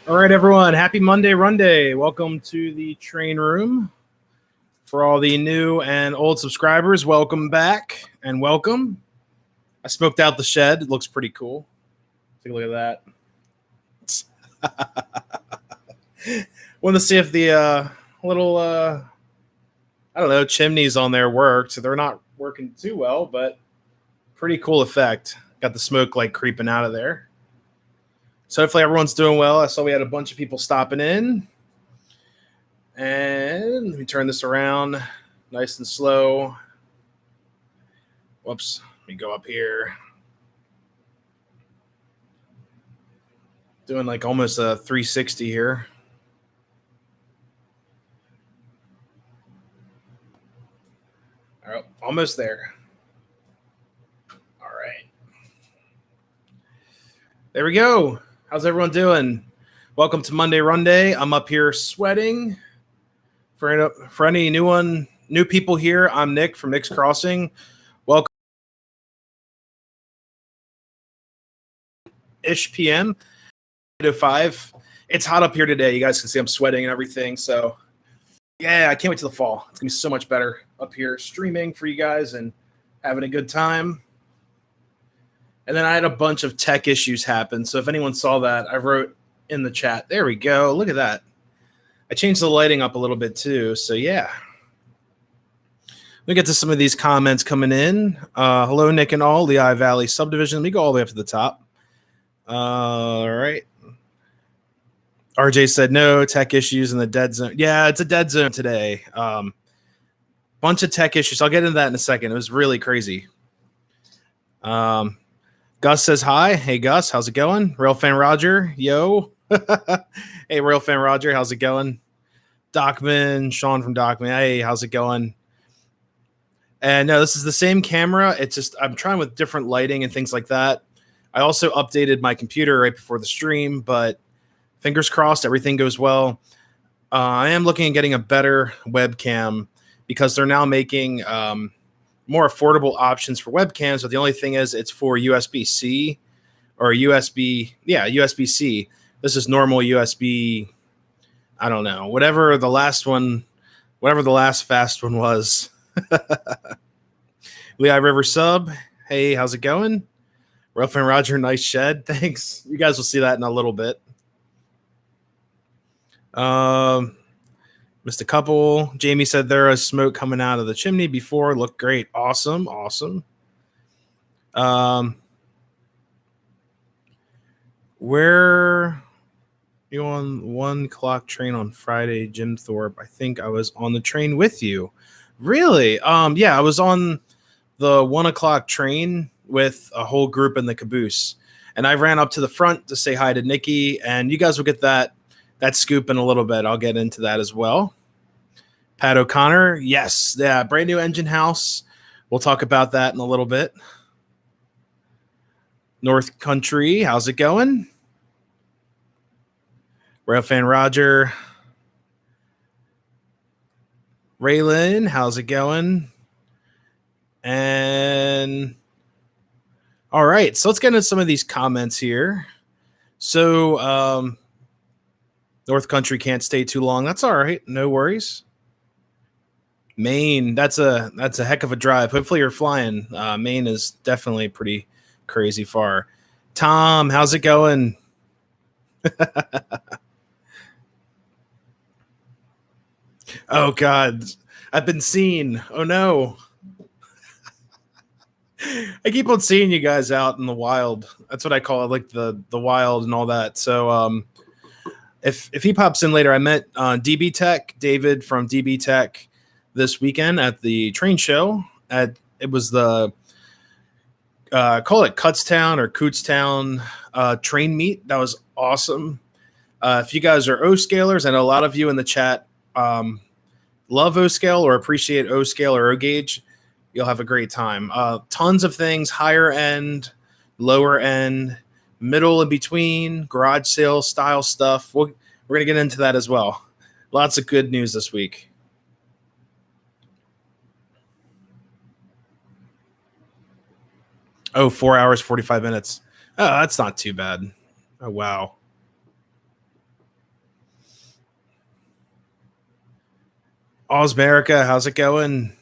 All right, everyone. Happy Monday-Runday. Welcome to the train room. For all the new and old subscribers, welcome back and welcome. I smoked out the shed. It looks pretty cool. Take a look at that. Want to see if the little, I don't know, chimneys on there worked. They're not working too well, but pretty cool effect. Got the smoke like creeping out of there. So hopefully everyone's doing well. I saw we had a bunch of people stopping in. And let me turn this around nice and slow. Whoops. Let me go up here. Doing like almost a 360 here. All right, almost there. All right. There we go. How's everyone doing? Welcome to Monday-Runday. I'm up here sweating. For any new people here, I'm Nick from Nick's Crossing. Welcome. Ish PM. 8:05. It's hot up here today. You guys can see I'm sweating and everything. So yeah, I can't wait till the fall. It's gonna be so much better up here streaming for you guys and having a good time. And then I had a bunch of tech issues happen. So if anyone saw that, I wrote in the chat. There we go. Look at that. I changed the lighting up a little bit too. So yeah. Let me get to some of these comments coming in. Hello, Nick and all. Lehigh Valley subdivision. Let me go all the way up to the top. All right. RJ said no tech issues in the dead zone. Yeah, it's a dead zone today. Bunch of tech issues. I'll get into that in a second. It was really crazy. Gus says hi. Hey, Gus. How's it going? Rail Fan Roger. Yo. Hey, Rail Fan Roger. How's it going? Docman. Sean from Docman. Hey, how's it going? And no, this is the same camera. It's just I'm trying with different lighting and things like that. I also updated my computer right before the stream, but fingers crossed everything goes well. I am looking at getting a better webcam because they're now making more affordable options for webcams, but the only thing is it's for USB-C or USB-C. This is normal USB, I don't know, whatever the last fast one was. Lehigh River sub, hey, how's it going? Ralph and Roger, nice shed, thanks. You guys will see that in a little bit. Missed a couple. Jamie said there was smoke coming out of the chimney before. Looked great. Awesome. Where you on 1 o'clock train on Friday, Jim Thorpe? I think I was on the train with you. Really? Yeah, I was on the 1 o'clock train with a whole group in the caboose. And I ran up to the front to say hi to Nikki, and you guys will get that scoop in a little bit. I'll get into that as well. Pat O'Connor, yes, yeah, brand new engine house. We'll talk about that in a little bit. North Country, how's it going? Railfan Roger. Raylan, how's it going? And all right, so let's get into some of these comments here. So North Country can't stay too long. That's all right. No worries. Maine, that's a heck of a drive. Hopefully you're flying. Maine is definitely pretty crazy far. Tom, how's it going? Oh God, I've been seen. Oh no. I keep on seeing you guys out in the wild. That's what I call it, like the wild and all that. So if he pops in later, I met DB Tech, David from DB Tech this weekend at the train show. It was the call it Cutstown or Cootstown train meet. That was awesome. If you guys are O-scalers, I know a lot of you in the chat love O-scale or appreciate O-scale or O-gauge. You'll have a great time. Tons of things, higher end, lower end, middle in between, garage sale style stuff. We're going to get into that as well. Lots of good news this week. Oh, 4 hours, 45 minutes. Oh, that's not too bad. Oh, wow. Osmerica, how's it going?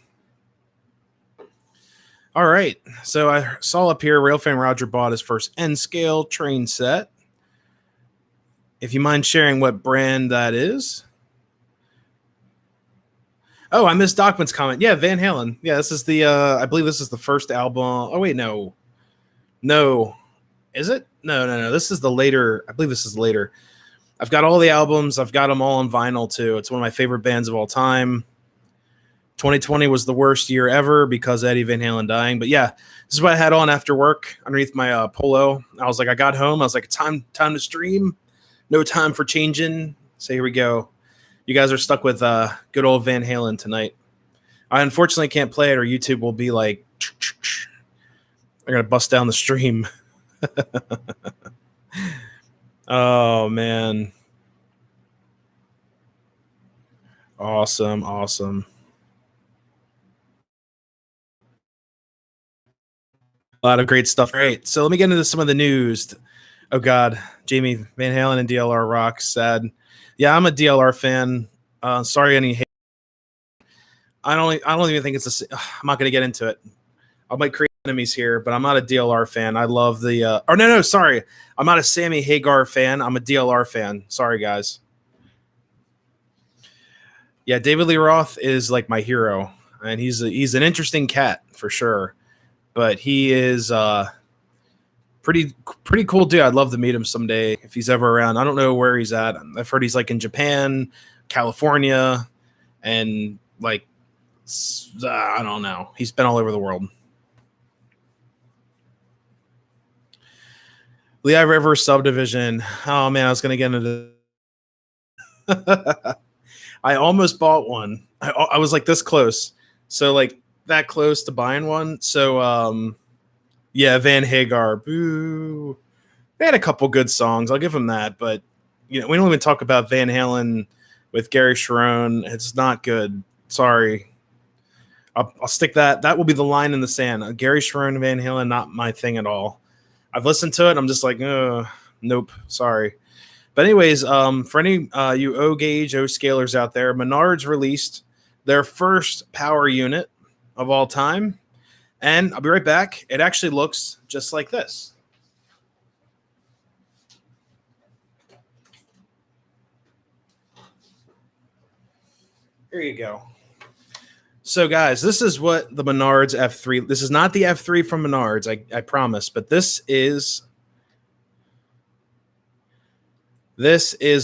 All right. So I saw up here Railfan Roger bought his first N-scale train set. If you mind sharing what brand that is. Oh, I missed Dockman's comment. Yeah, Van Halen. Yeah, this is the I believe this is the first album. Oh wait, no. No. Is it? No. This is the later. I believe this is later. I've got all the albums. I've got them all on vinyl too. It's one of my favorite bands of all time. 2020 was the worst year ever because Eddie Van Halen dying. But yeah, this is what I had on after work underneath my polo. I was like, I got home. I was like, time to stream. No time for changing. So here we go. You guys are stuck with good old Van Halen tonight. I unfortunately can't play it, or YouTube will be like, they're gonna bust down the stream. Oh man. Awesome. A lot of great stuff. All right, so let me get into some of the news. Oh God, Jamie Van Halen and DLR rock. Sad. Yeah, I'm a DLR fan. Sorry, any hate. I don't even think it's a. I'm not going to get into it. I might create enemies here, but I'm not a DLR fan. I love the. Or no, sorry, I'm not a Sammy Hagar fan. I'm a DLR fan. Sorry, guys. Yeah, David Lee Roth is like my hero, and he's an interesting cat for sure. But he is pretty cool dude. I'd love to meet him someday if he's ever around. I don't know where he's at. I've heard he's like in Japan, California, and like I don't know. He's been all over the world. Lehigh River subdivision. Oh man, I was gonna get into. I almost bought one. I was like this close. So like that close to buying one. So yeah, Van Hagar. Boo. They had a couple good songs. I'll give them that, but we don't even talk about Van Halen with Gary Sharon. It's not good. Sorry. I'll stick that. That will be the line in the sand. Gary Sharon, Van Halen, not my thing at all. I've listened to it. I'm just like, nope. Sorry. But anyways, for any you O-gauge, O-scalers out there, Menards released their first power unit of all time. And I'll be right back. It actually looks just like this. Here you go. So, guys, this is what the Menards F3. This is not the F3 from Menards, I promise. But this is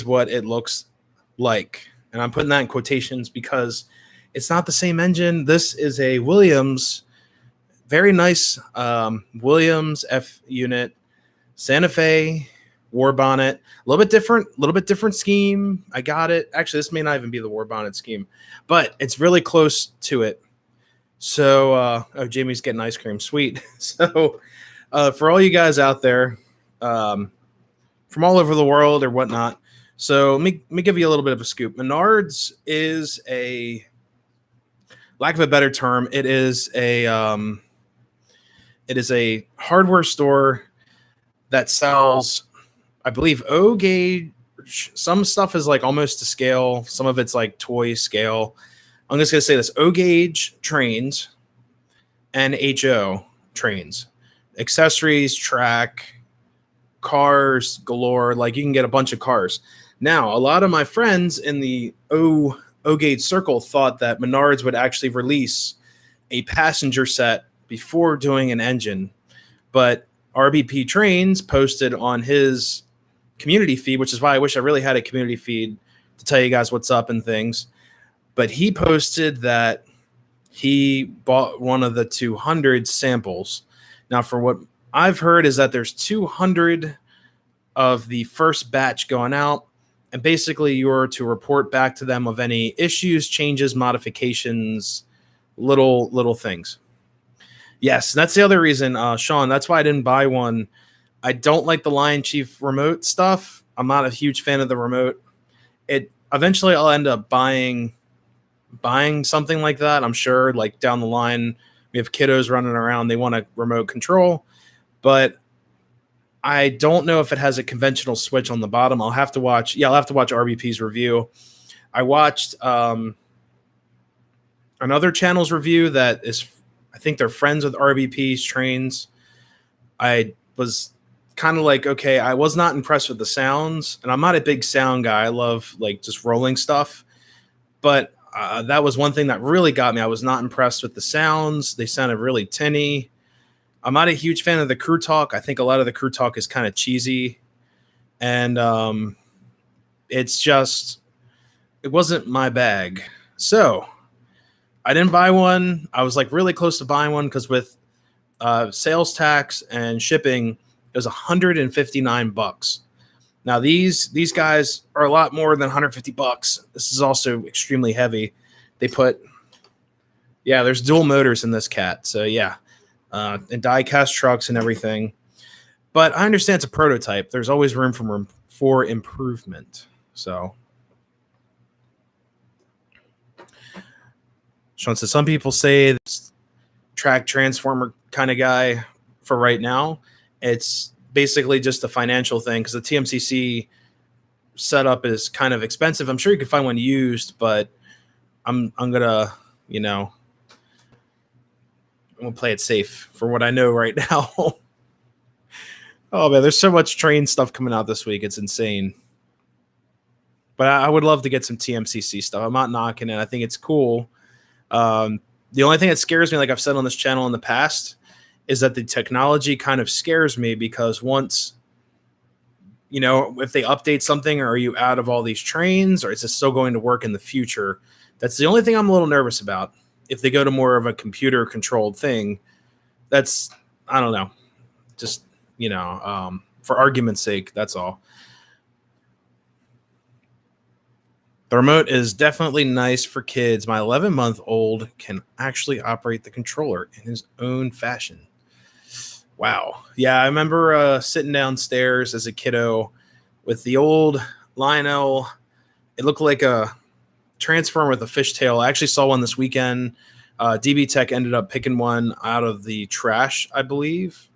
what it looks like. And I'm putting that in quotations because it's not the same engine. This is a Williams, very nice Williams F unit, Santa Fe war bonnet, a little bit different scheme. I got it. Actually, this may not even be the war bonnet scheme, but it's really close to it. So, Jamie's getting ice cream. Sweet. So, for all you guys out there, from all over the world or whatnot, So let me give you a little bit of a scoop. Menards is a, lack of a better term, it is a hardware store that sells, I believe, O gauge. Some stuff is like almost to scale. Some of it's like toy scale. I'm just gonna say this: O gauge trains and HO trains, accessories, track, cars galore. Like you can get a bunch of cars. Now, a lot of my friends in the O gauge circle thought that Menards would actually release a passenger set before doing an engine, but RBP Trains posted on his community feed, which is why I wish I really had a community feed to tell you guys what's up and things. But he posted that he bought one of the 200 samples. Now, for what I've heard is that there's 200 of the first batch going out, and basically you're to report back to them of any issues, changes, modifications, little things. Yes, that's the other reason, Sean. That's why I didn't buy one. I don't like the Lion Chief remote stuff. I'm not a huge fan of the remote. It eventually I'll end up buying something like that. I'm sure, like down the line, we have kiddos running around. They want a remote control, but I don't know if it has a conventional switch on the bottom. I'll have to watch. Yeah, I'll have to watch RBP's review. I watched another channel's review that is, I think they're friends with RBP's trains. I was kind of like, okay, I was not impressed with the sounds, and I'm not a big sound guy. I love like just rolling stuff, but that was one thing that really got me. I was not impressed with the sounds. They sounded really tinny. I'm not a huge fan of the crew talk. I think a lot of the crew talk is kind of cheesy, and it's just, it wasn't my bag. So I didn't buy one. I was like really close to buying one because with sales tax and shipping, it was $159. Now these guys are a lot more than $150. This is also extremely heavy. They put, yeah, there's dual motors in this cat. So yeah, and die cast trucks and everything. But I understand it's a prototype. There's always room for improvement. So Sean says some people say this track transformer kind of guy for right now. It's basically just a financial thing because the TMCC setup is kind of expensive. I'm sure you could find one used, but I'm gonna, I'm gonna play it safe for what I know right now. Oh man, there's so much train stuff coming out this week. It's insane. But I would love to get some TMCC stuff. I'm not knocking it. I think it's cool. The only thing that scares me, like I've said on this channel in the past, is that the technology kind of scares me because once, if they update something, are you out of all these trains or is it still going to work in the future? That's the only thing I'm a little nervous about. If they go to more of a computer controlled thing, that's, I don't know, just, for argument's sake, that's all. The remote is definitely nice for kids. My 11-month-old can actually operate the controller in his own fashion. Wow. Yeah, I remember sitting downstairs as a kiddo with the old Lionel. It looked like a transformer with a fishtail. I actually saw one this weekend. DB Tech ended up picking one out of the trash, I believe.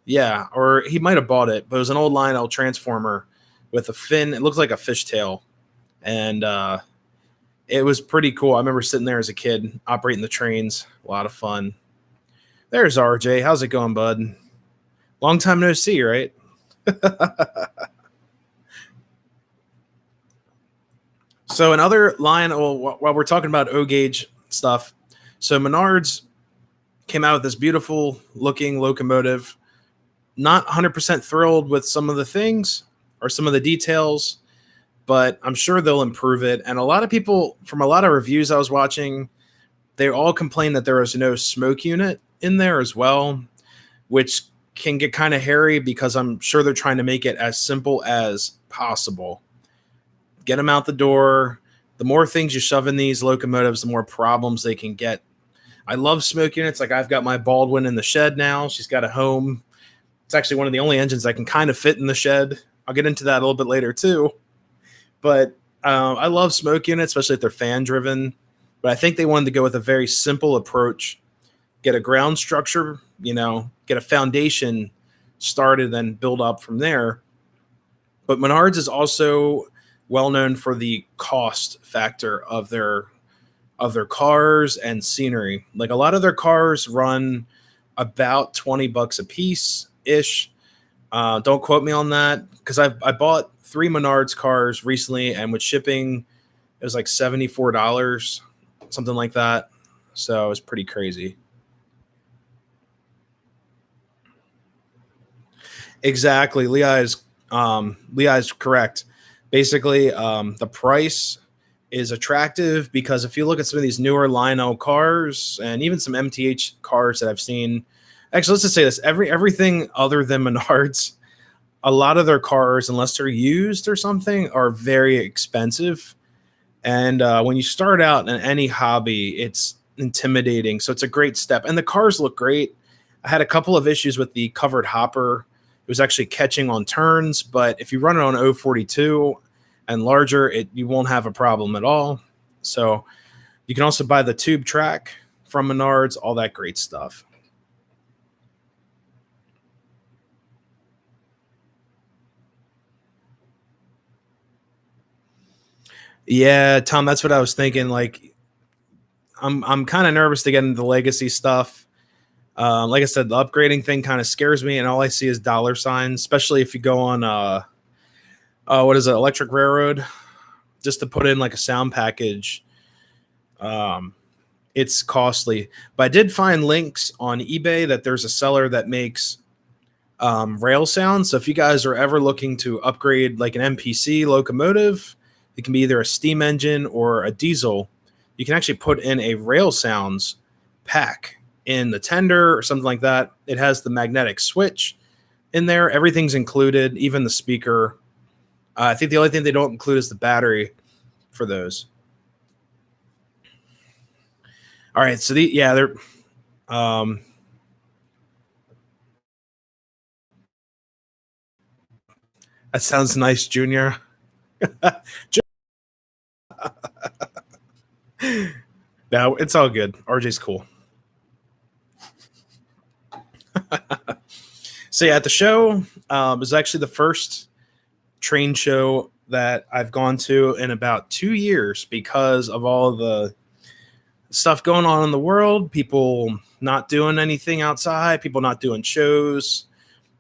Yeah, or he might have bought it, but it was an old Lionel transformer with a fin. It looked like a fishtail. And it was pretty cool. I remember sitting there as a kid operating the trains. A lot of fun. There's RJ. How's it going, bud? Long time no see, right? So another line, while we're talking about O-gauge stuff, so Menards came out with this beautiful looking locomotive. Not 100% thrilled with some of the things or some of the details, but I'm sure they'll improve it. And a lot of people, from a lot of reviews I was watching, they all complained that there was no smoke unit in there as well, which can get kind of hairy because I'm sure they're trying to make it as simple as possible. Get them out the door. The more things you shove in these locomotives, the more problems they can get. I love smoke units. Like I've got my Baldwin in the shed now. She's got a home. It's actually one of the only engines I can kind of fit in the shed. I'll get into that a little bit later too. But I love smoke units, especially if they're fan driven. But I think they wanted to go with a very simple approach, get a ground structure, get a foundation started, and build up from there. But Menards is also well known for the cost factor of their cars and scenery. Like, a lot of their cars run about $20 a piece ish. Don't quote me on that, because I bought 3 Menards cars recently, and with shipping, it was like $74, something like that. So it was pretty crazy. Exactly. Leah is correct. Basically, the price is attractive because if you look at some of these newer Lionel cars and even some MTH cars that I've seen, actually, let's just say this: everything other than Menards, a lot of their cars, unless they're used or something, are very expensive. And when you start out in any hobby, it's intimidating. So it's a great step. And the cars look great. I had a couple of issues with the covered hopper. It was actually catching on turns, but if you run it on 042 and larger, you won't have a problem at all. So you can also buy the tube track from Menards, all that great stuff. Yeah, Tom, that's what I was thinking. Like, I'm kind of nervous to get into the legacy stuff. Like I said, the upgrading thing kind of scares me, and all I see is dollar signs, especially if you go on what is it, Electric Railroad, just to put in like a sound package. Um, it's costly. But I did find links on eBay that there's a seller that makes rail sounds. So if you guys are ever looking to upgrade like an MPC locomotive, it can be either a steam engine or a diesel. You can actually put in a rail sounds pack in the tender or something like that. It has the magnetic switch in there. Everything's included, even the speaker. I think the only thing they don't include is the battery for those. All right, so they're um, that sounds nice, Junior. No, it's all good. RJ's cool. So yeah, at the show, it was actually the first train show that I've gone to in about 2 years because of all the stuff going on in the world, people not doing anything outside, people not doing shows,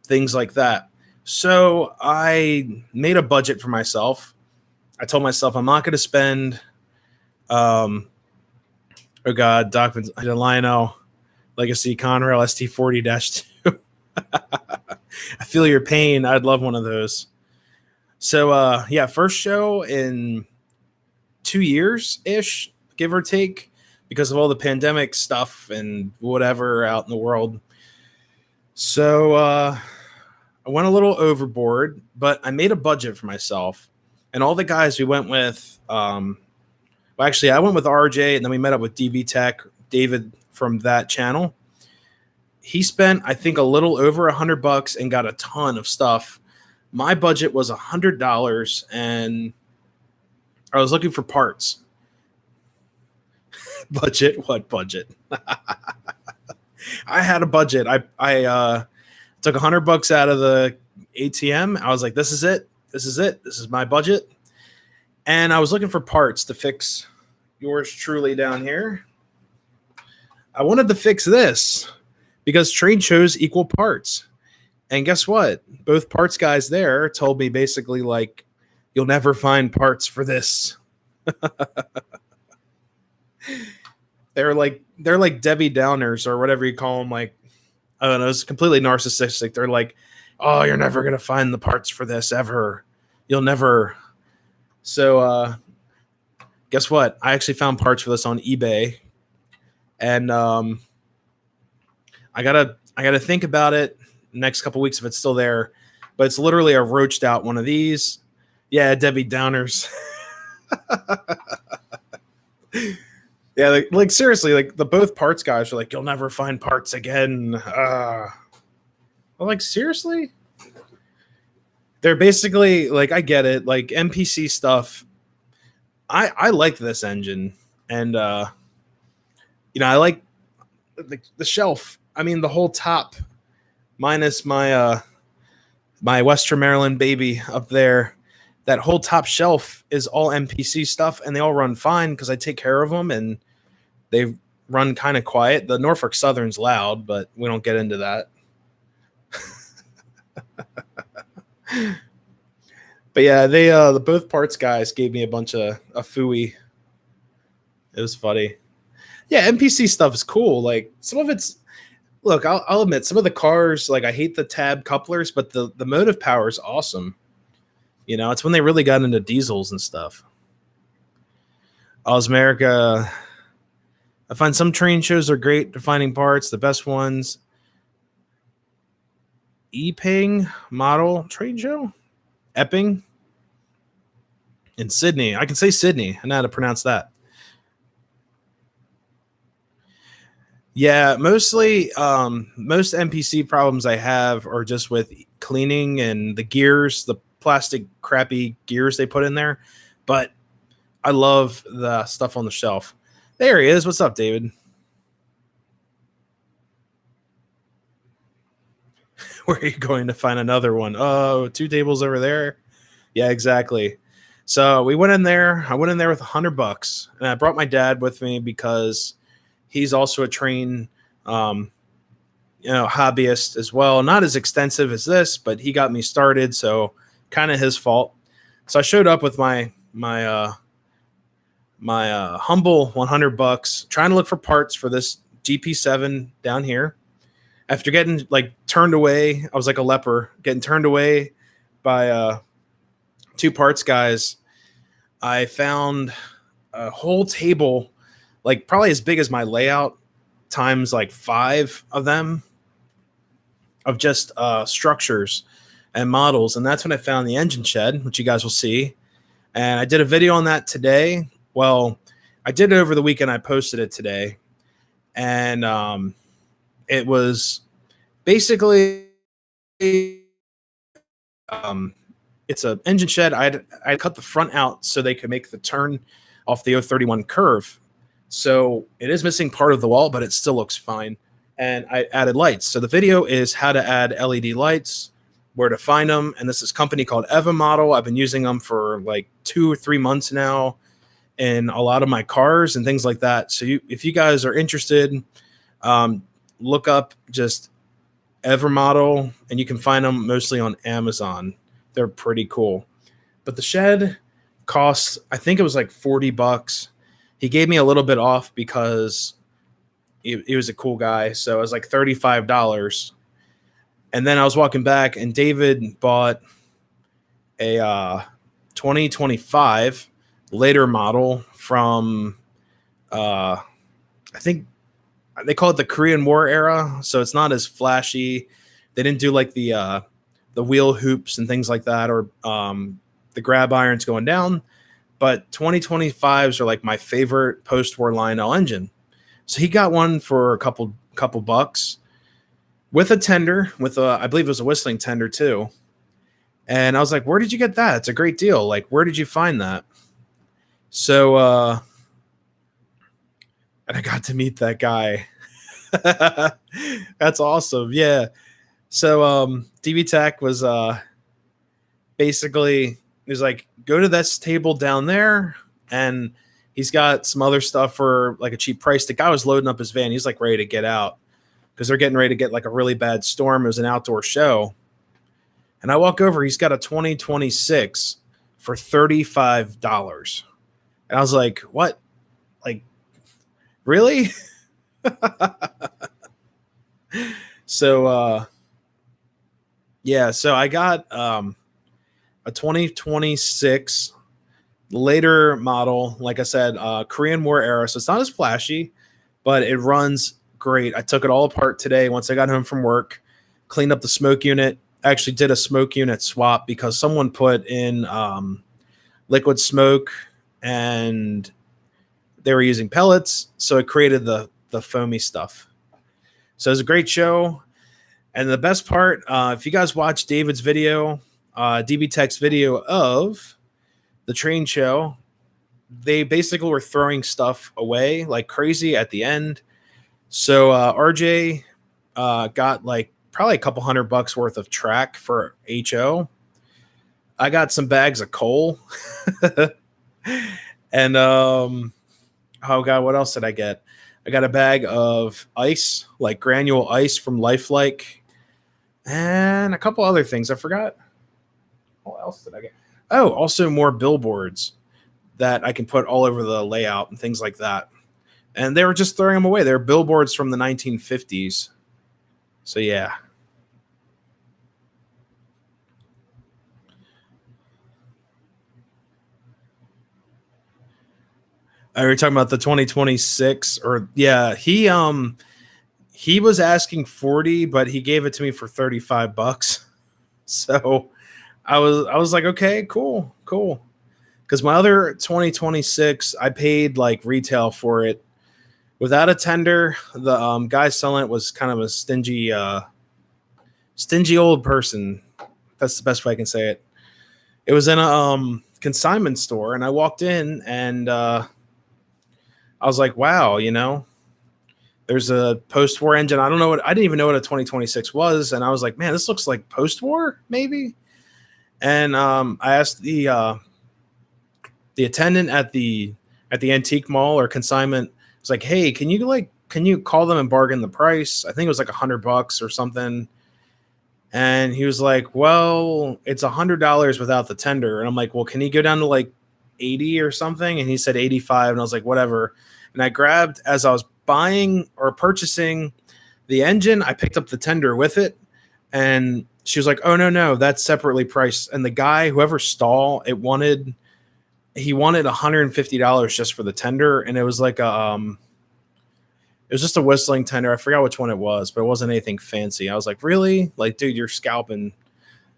things like that. So I made a budget for myself. I told myself I'm not going to spend, oh God, Doc Lionel Legacy Conrail ST40-2. I feel your pain. I'd love one of those. So yeah, first show in 2 years ish, give or take, because of all the pandemic stuff and whatever out in the world. So I went a little overboard, but I made a budget for myself. And all the guys we went with, well, actually, I went with RJ, and then we met up with DB Tech, David from that channel. He spent, I think, a little over $100 and got a ton of stuff. My budget was $100, and I was looking for parts. Budget? What budget? I had a budget. I took $100 out of the ATM. I was like, this is it. This is it. This is my budget. And I was looking for parts to fix yours truly down here. I wanted to fix this because trade shows equal parts. And guess what? Both parts guys there told me basically, like, you'll never find parts for this. they're like Debbie Downers or whatever you call them. Like, I don't know, it's completely narcissistic. They're like, oh, you're never gonna find the parts for this ever. You'll never. So guess what? I actually found parts for this on eBay, and I gotta think about it next couple weeks if it's still there. But it's literally a roached out one of these. Yeah, Debbie Downers. Yeah, like seriously, like the both parts guys are like, you'll never find parts again. I'm like, seriously? they're basically like, I get it, like NPC stuff. I like this engine, and I like the shelf. I mean, the whole top, minus my Western Maryland baby up there. That whole top shelf is all NPC stuff, and they all run fine because I take care of them, and they run kind of quiet. The Norfolk Southern's loud, but we don't get into that. But yeah, they the both parts guys gave me a bunch of fooey. It was funny. Yeah, NPC stuff is cool. Like some of it's look, I'll admit some of the cars, like I hate the tab couplers, but the motive power is awesome. It's when they really got into diesels and stuff. Oz America. I find some train shows are great defining parts. The best ones. Eping model train show? Epping? In Sydney. I can say Sydney. I know how to pronounce that. Yeah, mostly most NPC problems I have are just with cleaning and the gears, the plastic crappy gears they put in there. But I love the stuff on the shelf. There he is. What's up, David? Where are you going to find another one? Oh, 2 tables over there. Yeah, exactly. So we went in there. I went in there with $100, and I brought my dad with me because he's also a train, hobbyist as well. Not as extensive as this, but he got me started, so kind of his fault. So I showed up with my humble $100, trying to look for parts for this GP7 down here. After getting turned away, I was like a leper, getting turned away by 2 parts guys. I found a whole table, probably as big as my layout, times 5 of them, of just structures and models. And that's when I found the engine shed, which you guys will see. And I did a video on that today. Well, I did it over the weekend. I posted it today. And it was basically it's an engine shed. I cut the front out so they could make the turn off the 031 curve. So it is missing part of the wall, but it still looks fine. And I added lights. So the video is how to add LED lights, where to find them. And this is a company called Eva Model. I've been using them for 2 or 3 months now in a lot of my cars and things like that. So if you guys are interested, look up just Eva Model, and you can find them mostly on Amazon. They're pretty cool. But the shed costs, I think it was $40. He gave me a little bit off because he was a cool guy. So it was $35. And then I was walking back, and David bought a 2025 later model from, I think they call it the Korean War era. So it's not as flashy. They didn't do the wheel hoops and things like that, or the grab irons going down. But 2025s are my favorite post-war Lionel engine. So he got one for a couple bucks with a tender, I believe it was a whistling tender too. And I was like, where did you get that? It's a great deal. Where did you find that? So, and I got to meet that guy. That's awesome. Yeah. So, DV Tech was, basically, he was go to this table down there, and he's got some other stuff for a cheap price. The guy was loading up his van. He's ready to get out because they're getting ready to get a really bad storm. It was an outdoor show. And I walk over, he's got a 2026 for $35. And I was like, what? Really? So, yeah, so I got a 2026 later model, like I said, Korean War era. So it's not as flashy, but it runs great. I took it all apart today once I got home from work, cleaned up the smoke unit. I actually did a smoke unit swap because someone put in liquid smoke and they were using pellets. So it created the foamy stuff. So it was a great show. And the best part, if you guys watch David's video, DB Tech's video of the train show. They basically were throwing stuff away like crazy at the end. So RJ got like probably a couple $100 worth of track for HO. I got some bags of coal. And oh god, what else did I get? I got a bag of ice, like granule ice from Lifelike, and a couple other things. I forgot. What else did I get? Oh, also more billboards that I can put all over the layout and things like that. And they were just throwing them away. They're billboards from the 1950s. So yeah. Are you talking about the 2026? Or yeah, he was asking 40, but he gave it to me for $35. So I was like, okay, cool. Because my other 2026, I paid like retail for it without a tender. The guy selling it was kind of a stingy old person. That's the best way I can say it. It was in a consignment store, and I walked in, and I was like, wow, there's a post-war engine. I didn't even know what a 2026 was, and I was like, man, this looks like post-war, maybe. And I asked the attendant at the antique mall or consignment. It's like, hey, can you call them and bargain the price? I think it was like $100 or something. And he was like, well, it's $100 without the tender. And I'm like, well, can he go down to like 80 or something? And he said 85. And I was like, whatever. And I grabbed, as I was buying or purchasing the engine, I picked up the tender with it. And she was like, oh, no, that's separately priced. And the guy, whoever stole it, he wanted $150 just for the tender. And it was like it was just a whistling tender. I forgot which one it was, but it wasn't anything fancy. I was like, really? Like, dude, you're scalping.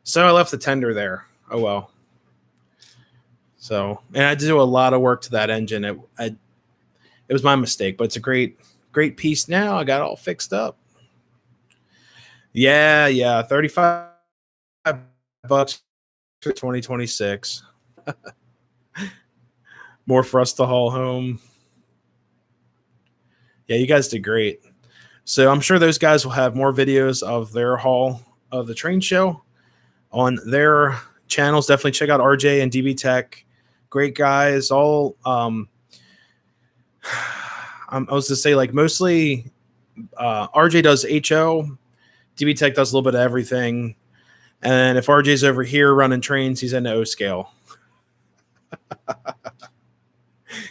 So I left the tender there. Oh, well. So, and I had to do a lot of work to that engine. It was my mistake, but it's a great piece now. I got it all fixed up. Yeah. $35 for 2026. More for us to haul home. Yeah, you guys did great. So I'm sure those guys will have more videos of their haul of the train show on their channels. Definitely check out RJ and DB Tech. Great guys. All I was to say, like, mostly RJ does HO, DB Tech does a little bit of everything. And if RJ's over here running trains, he's into O scale.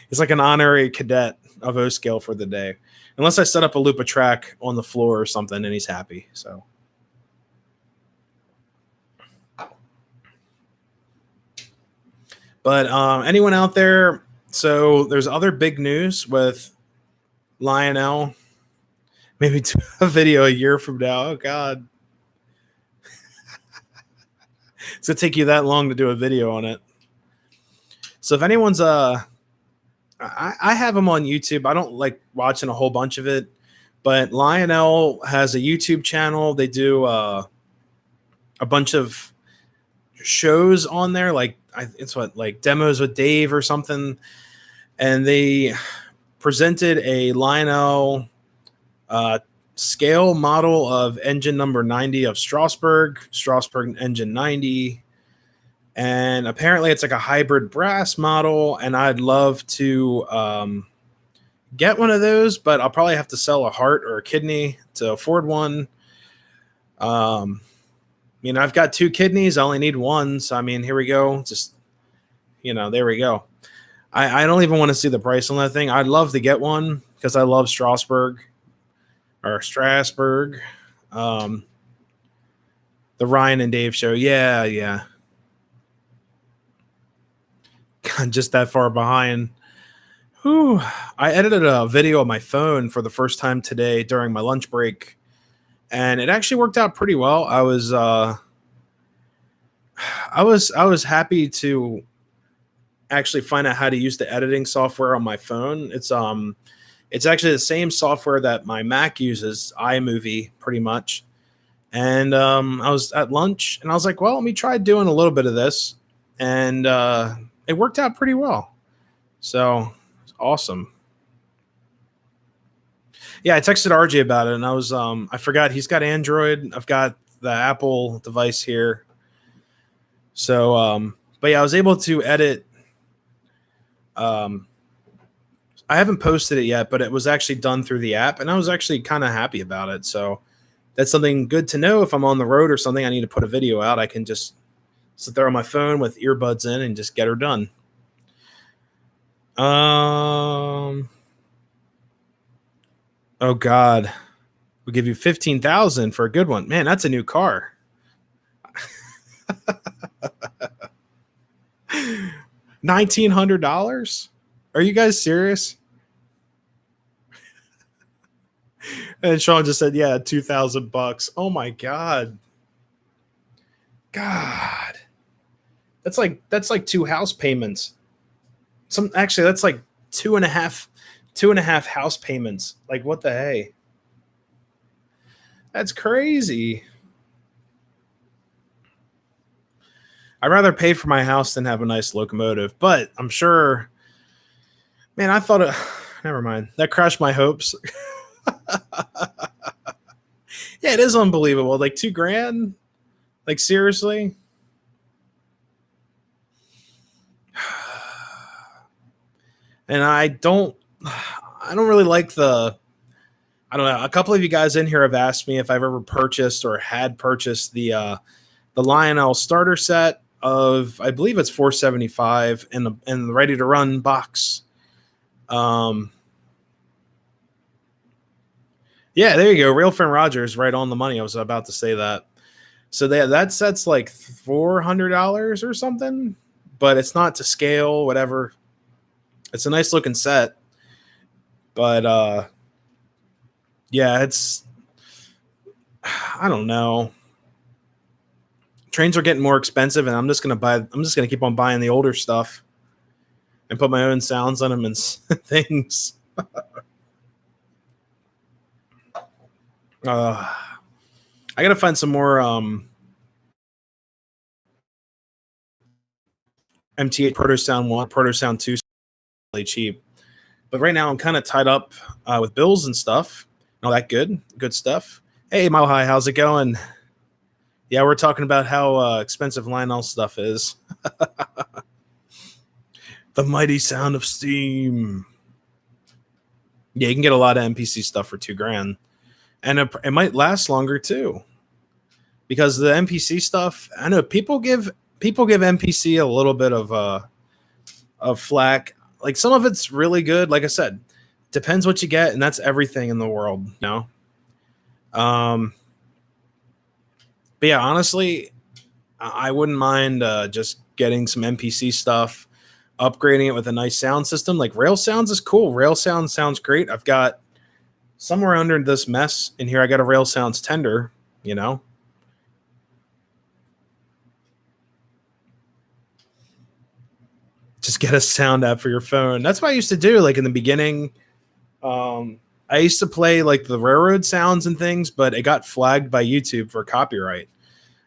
He's like an honorary cadet of O scale for the day. Unless I set up a loop of track on the floor or something, and he's happy. So, but anyone out there? So there's other big news with Lionel. Maybe a video a year from now. Oh God, it's gonna take you that long to do a video on it. So if anyone's I have him on YouTube. I don't like watching a whole bunch of it, but Lionel has a YouTube channel. They do a bunch of shows on there, like like demos with Dave or something, and they presented a Lionel scale model of engine number 90 of Strasbourg engine 90. And apparently it's like a hybrid brass model, and I'd love to get one of those, but I'll probably have to sell a heart or a kidney to afford one. I've got 2 kidneys. I only need one. So, I mean, here we go. Just, there we go. I don't even want to see the price on that thing. I'd love to get one because I love Strasbourg. The Ryan and Dave show. Yeah. Just that far behind. Whew. I edited a video on my phone for the first time today during my lunch break, and it actually worked out pretty well. I was happy to actually find out how to use the editing software on my phone. It's actually the same software that my Mac uses, iMovie, pretty much. And I was at lunch, and I was like, well, let me try doing a little bit of this, and it worked out pretty well. So it's awesome. Yeah, I texted RJ about it, and I forgot he's got Android. I've got the Apple device here. So but yeah, I was able to edit. Um, I haven't posted it yet, but it was actually done through the app, and I was actually kind of happy about it. So that's something good to know. If I'm on the road or something, I need to put a video out, I can just sit there on my phone with earbuds in and just get her done. Oh God, we'll give you 15,000 for a good one. Man, that's a new car. $1,900? Are you guys serious? And Sean just said, "Yeah, $2,000." Oh my God, God, that's like two house payments. Actually, that's like two and a half house payments. Like, what the hey? That's crazy. I'd rather pay for my house than have a nice locomotive, but I'm sure. Man, I thought it. Never mind. That crushed my hopes. Yeah, it is unbelievable. Like $2,000. Like, seriously. And I don't really like I don't know. A couple of you guys in here have asked me if I've ever purchased or had purchased the Lionel starter set of, I believe it's $475 and the ready to run box. Yeah, there you go. Real friend Rogers, right on the money. I was about to say that. So that set's like $400 or something, but it's not to scale, whatever. It's a nice looking set, but yeah, I don't know. Trains are getting more expensive, and I'm just gonna keep on buying the older stuff and put my own sounds on them and things. I gotta find some more MT8 Proto Sound 1, Proto Sound 2, really cheap. But right now I'm kind of tied up with bills and stuff. All that good stuff. Hey, Mile High, how's it going? Yeah, we're talking about how expensive Lionel stuff is. The mighty sound of steam. Yeah, you can get a lot of MPC stuff for $2,000, and it might last longer too. Because the MPC stuff, I know people give MPC a little bit of flack. Like, some of it's really good. Like I said, depends what you get, and that's everything in the world, you know. But yeah, honestly, I wouldn't mind just getting some MPC stuff, upgrading it with a nice sound system. Like, Rail Sounds is cool. Rail Sounds sounds great. I've got somewhere under this mess in here, I got a Rail Sounds tender, you know. Just get a sound app for your phone. That's what I used to do. Like, in the beginning, I used to play like the railroad sounds and things, but it got flagged by YouTube for copyright.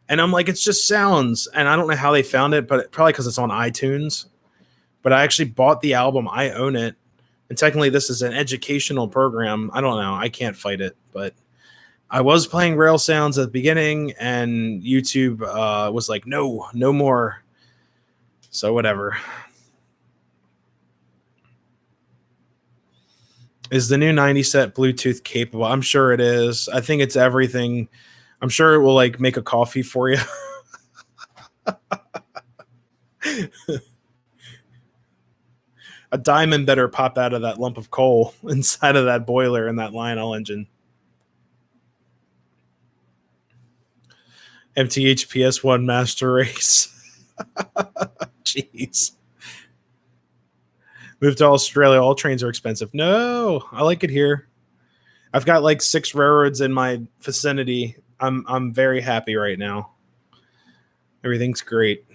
And I'm like, it's just sounds. And I don't know how they found it, but probably because it's on iTunes. But I actually bought the album. I own it. And technically, this is an educational program. I don't know. I can't fight it. But I was playing Rail Sounds at the beginning, and YouTube was like, no more. So whatever. Is the new 90 set Bluetooth capable? I'm sure it is. I think it's everything. I'm sure it will like make a coffee for you. A diamond better pop out of that lump of coal inside of that boiler in that Lionel engine. MTH PS1 Master Race. Jeez. Move to Australia. All trains are expensive. No, I like it here. I've got like 6 railroads in my vicinity. I'm very happy right now. Everything's great.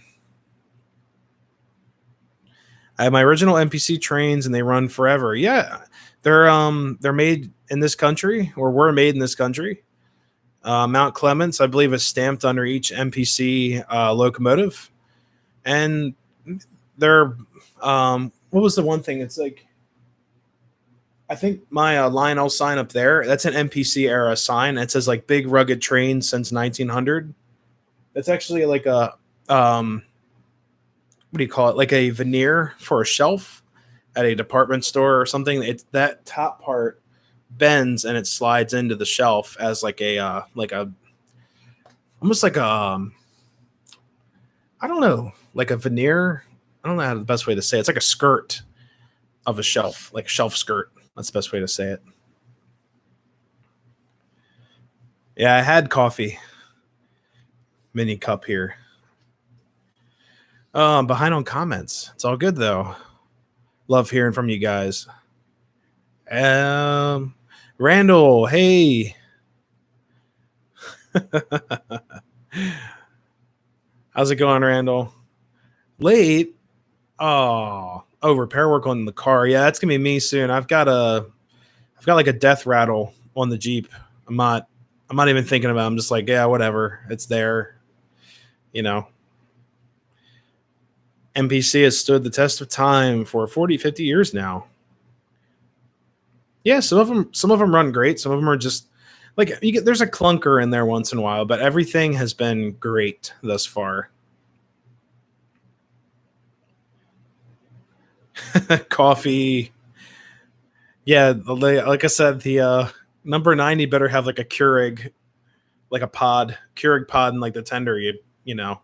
I have my original MPC trains, and they run forever. Yeah, they're made in this country, or were made in this country. Mount Clements, I believe, is stamped under each MPC locomotive. And they're, what was the one thing? It's like, I think my Lionel sign up there, that's an MPC era sign. It says like big rugged train since 1900. That's actually like a, what do you call it? Like a veneer for a shelf at a department store or something. It's that top part bends and it slides into the shelf as like a almost like a I don't know, like a veneer. I don't know how the best way to say it. It's like a skirt of a shelf, like a shelf skirt. That's the best way to say it. Yeah, I had coffee. Mini cup here. I'm behind on comments. It's all good though. Love hearing from you guys. Randall, hey. How's it going, Randall? Late? Oh, repair work on the car. Yeah, that's gonna be me soon. I've got like a death rattle on the Jeep. I'm not even thinking about it. I'm just like, yeah, whatever. It's there. You know. MPC has stood the test of time for 40, 50 years now. Yeah, some of them run great. Some of them are just like there's a clunker in there once in a while, but everything has been great thus far. Coffee. Yeah, like I said, the number 90 better have like a Keurig, like a Keurig pod, and like the tender. You know,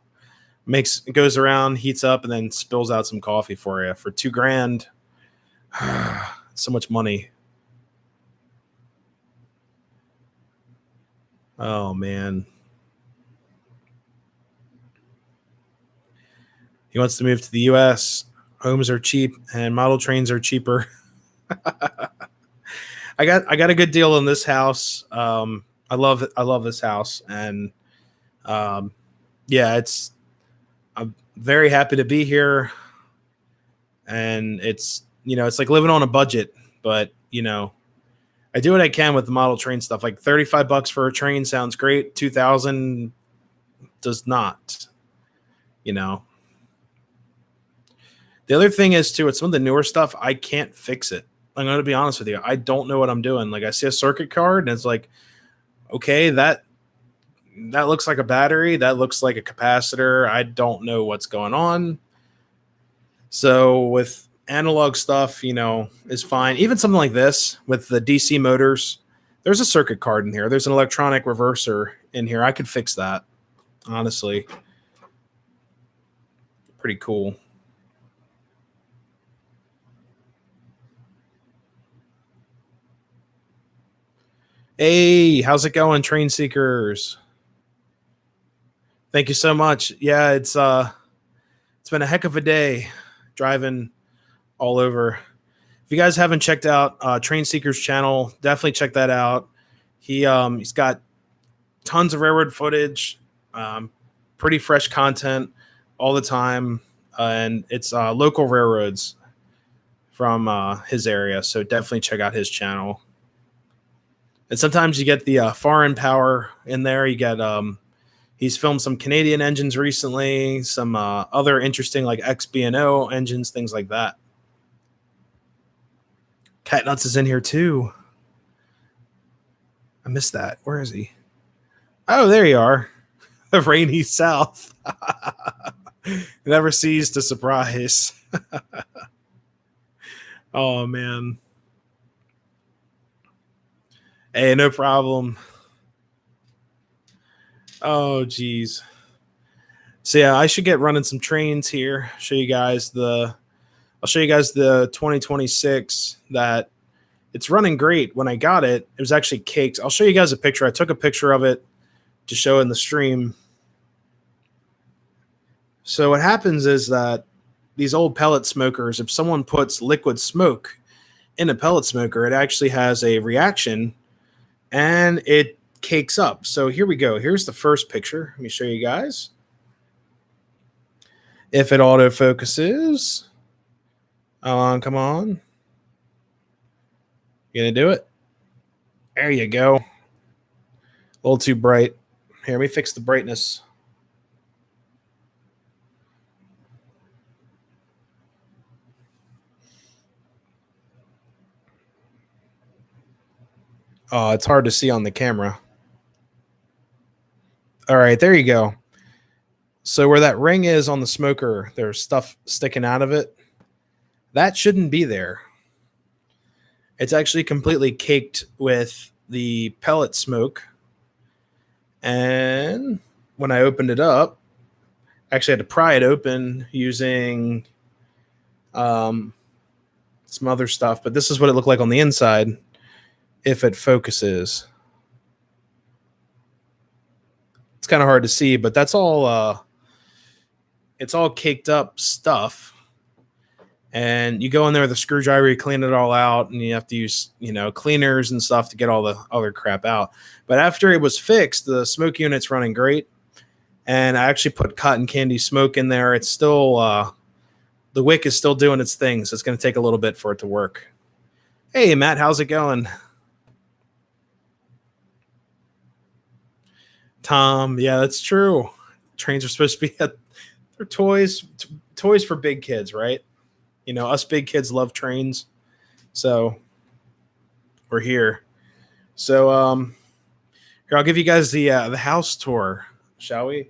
goes around, heats up, and then spills out some coffee for you for $2,000. So much money. Oh man. He wants to move to the US. Homes are cheap and model trains are cheaper. I got a good deal on this house. I love it. I love this house, and yeah, I'm very happy to be here. And it's it's like living on a budget, but I do what I can with the model train stuff. Like $35 for a train sounds great. 2,000 does not. The other thing is too, with some of the newer stuff, I can't fix it. I'm going to be honest with you. I don't know what I'm doing. Like I see a circuit card and it's like, okay, that looks like a battery. That looks like a capacitor. I don't know what's going on. So with analog stuff, is fine. Even something like this with the DC motors, there's a circuit card in here. There's an electronic reverser in here. I could fix that. Honestly. Pretty cool. Hey, how's it going, Train Seekers? Thank you so much. Yeah, it's been a heck of a day driving all over. If you guys haven't checked out Train Seekers channel, definitely check that out. He's got tons of railroad footage, pretty fresh content all the time, and it's local railroads from his area. So definitely check out his channel. And sometimes you get the foreign power in there. You get he's filmed some Canadian engines recently, some other interesting like XB&O engines, things like that. Cat Nuts is in here too. I missed that. Where is he? Oh, there you are. The rainy South. Never ceased to surprise. Oh man. Hey, no problem. Oh geez. So yeah, I should get running some trains here. I'll show you guys the 2026 that it's running great. When I got it, it was actually caked. I'll show you guys a picture. I took a picture of it to show in the stream. So what happens is that these old pellet smokers, if someone puts liquid smoke in a pellet smoker, it actually has a reaction and it cakes up. So here we go. Here's the first picture. Let me show you guys. If it auto focuses. Come on. You gonna do it? There you go. A little too bright. Here, let me fix the brightness. Oh, it's hard to see on the camera. All right, there you go. So where that ring is on the smoker, there's stuff sticking out of it. That shouldn't be there. It's actually completely caked with the pellet smoke. And when I opened it up, I actually had to pry it open using some other stuff. But this is what it looked like on the inside if it focuses. It's kind of hard to see, but that's all it's all caked up stuff. And you go in there with a screwdriver, you clean it all out, and you have to use, cleaners and stuff to get all the other crap out. But after it was fixed, the smoke unit's running great. And I actually put cotton candy smoke in there. It's still, the wick is still doing its thing, so it's going to take a little bit for it to work. Hey, Matt, how's it going? Tom, yeah, that's true. Trains are supposed to be, they're toys for big kids, right? Us big kids love trains, so we're here. So here, I'll give you guys the house tour, shall we?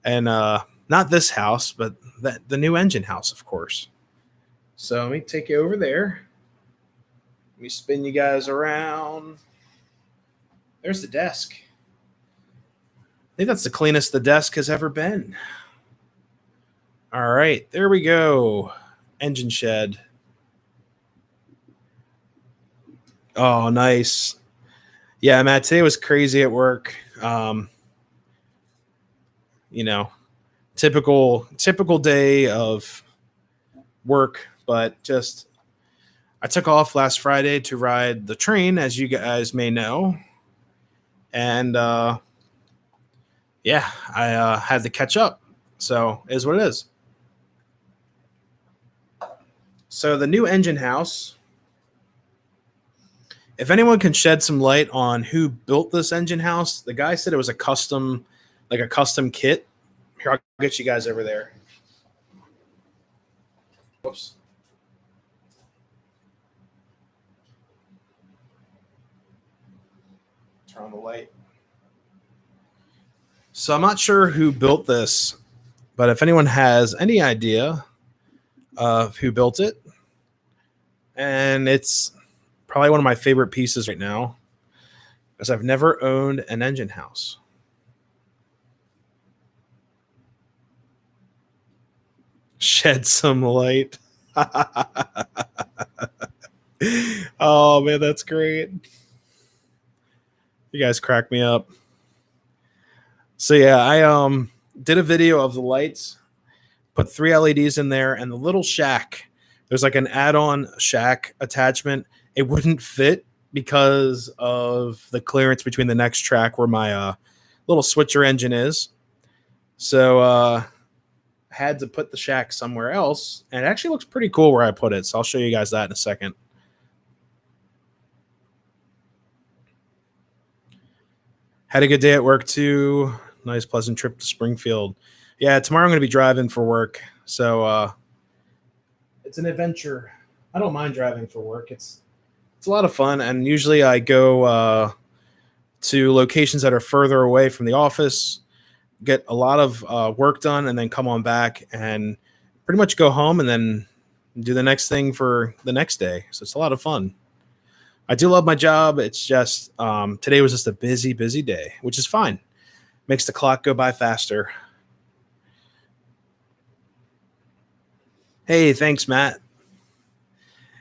And not this house, but the new engine house, of course. So let me take you over there. Let me spin you guys around. There's the desk. I think that's the cleanest the desk has ever been. All right, there we go. Engine shed. Oh, nice. Yeah, Matt, today was crazy at work. Typical day of work, but just I took off last Friday to ride the train, as you guys may know. And I had to catch up. So it is what it is. So the new engine house, if anyone can shed some light on who built this engine house, the guy said it was a custom kit. Here, I'll get you guys over there. Whoops. Turn on the light. So I'm not sure who built this, but if anyone has any idea of who built it, and it's probably one of my favorite pieces right now, because I've never owned an engine house. Shed some light. Oh man, that's great. You guys crack me up. So yeah, I did a video of the lights, put 3 LEDs in there, and the little shack. There's like an add-on shack attachment. It wouldn't fit because of the clearance between the next track where my little switcher engine is. So had to put the shack somewhere else, and it actually looks pretty cool where I put it. So I'll show you guys that in a second. Had a good day at work too. Nice pleasant trip to Springfield. Yeah, tomorrow I'm going to be driving for work. So it's an adventure. I don't mind driving for work. It's a lot of fun, and usually I go to locations that are further away from the office, get a lot of work done, and then come on back and pretty much go home and then do the next thing for the next day. So it's a lot of fun. I do love my job. It's just today was just a busy day, which is fine. Makes the clock go by faster. Hey, thanks, Matt.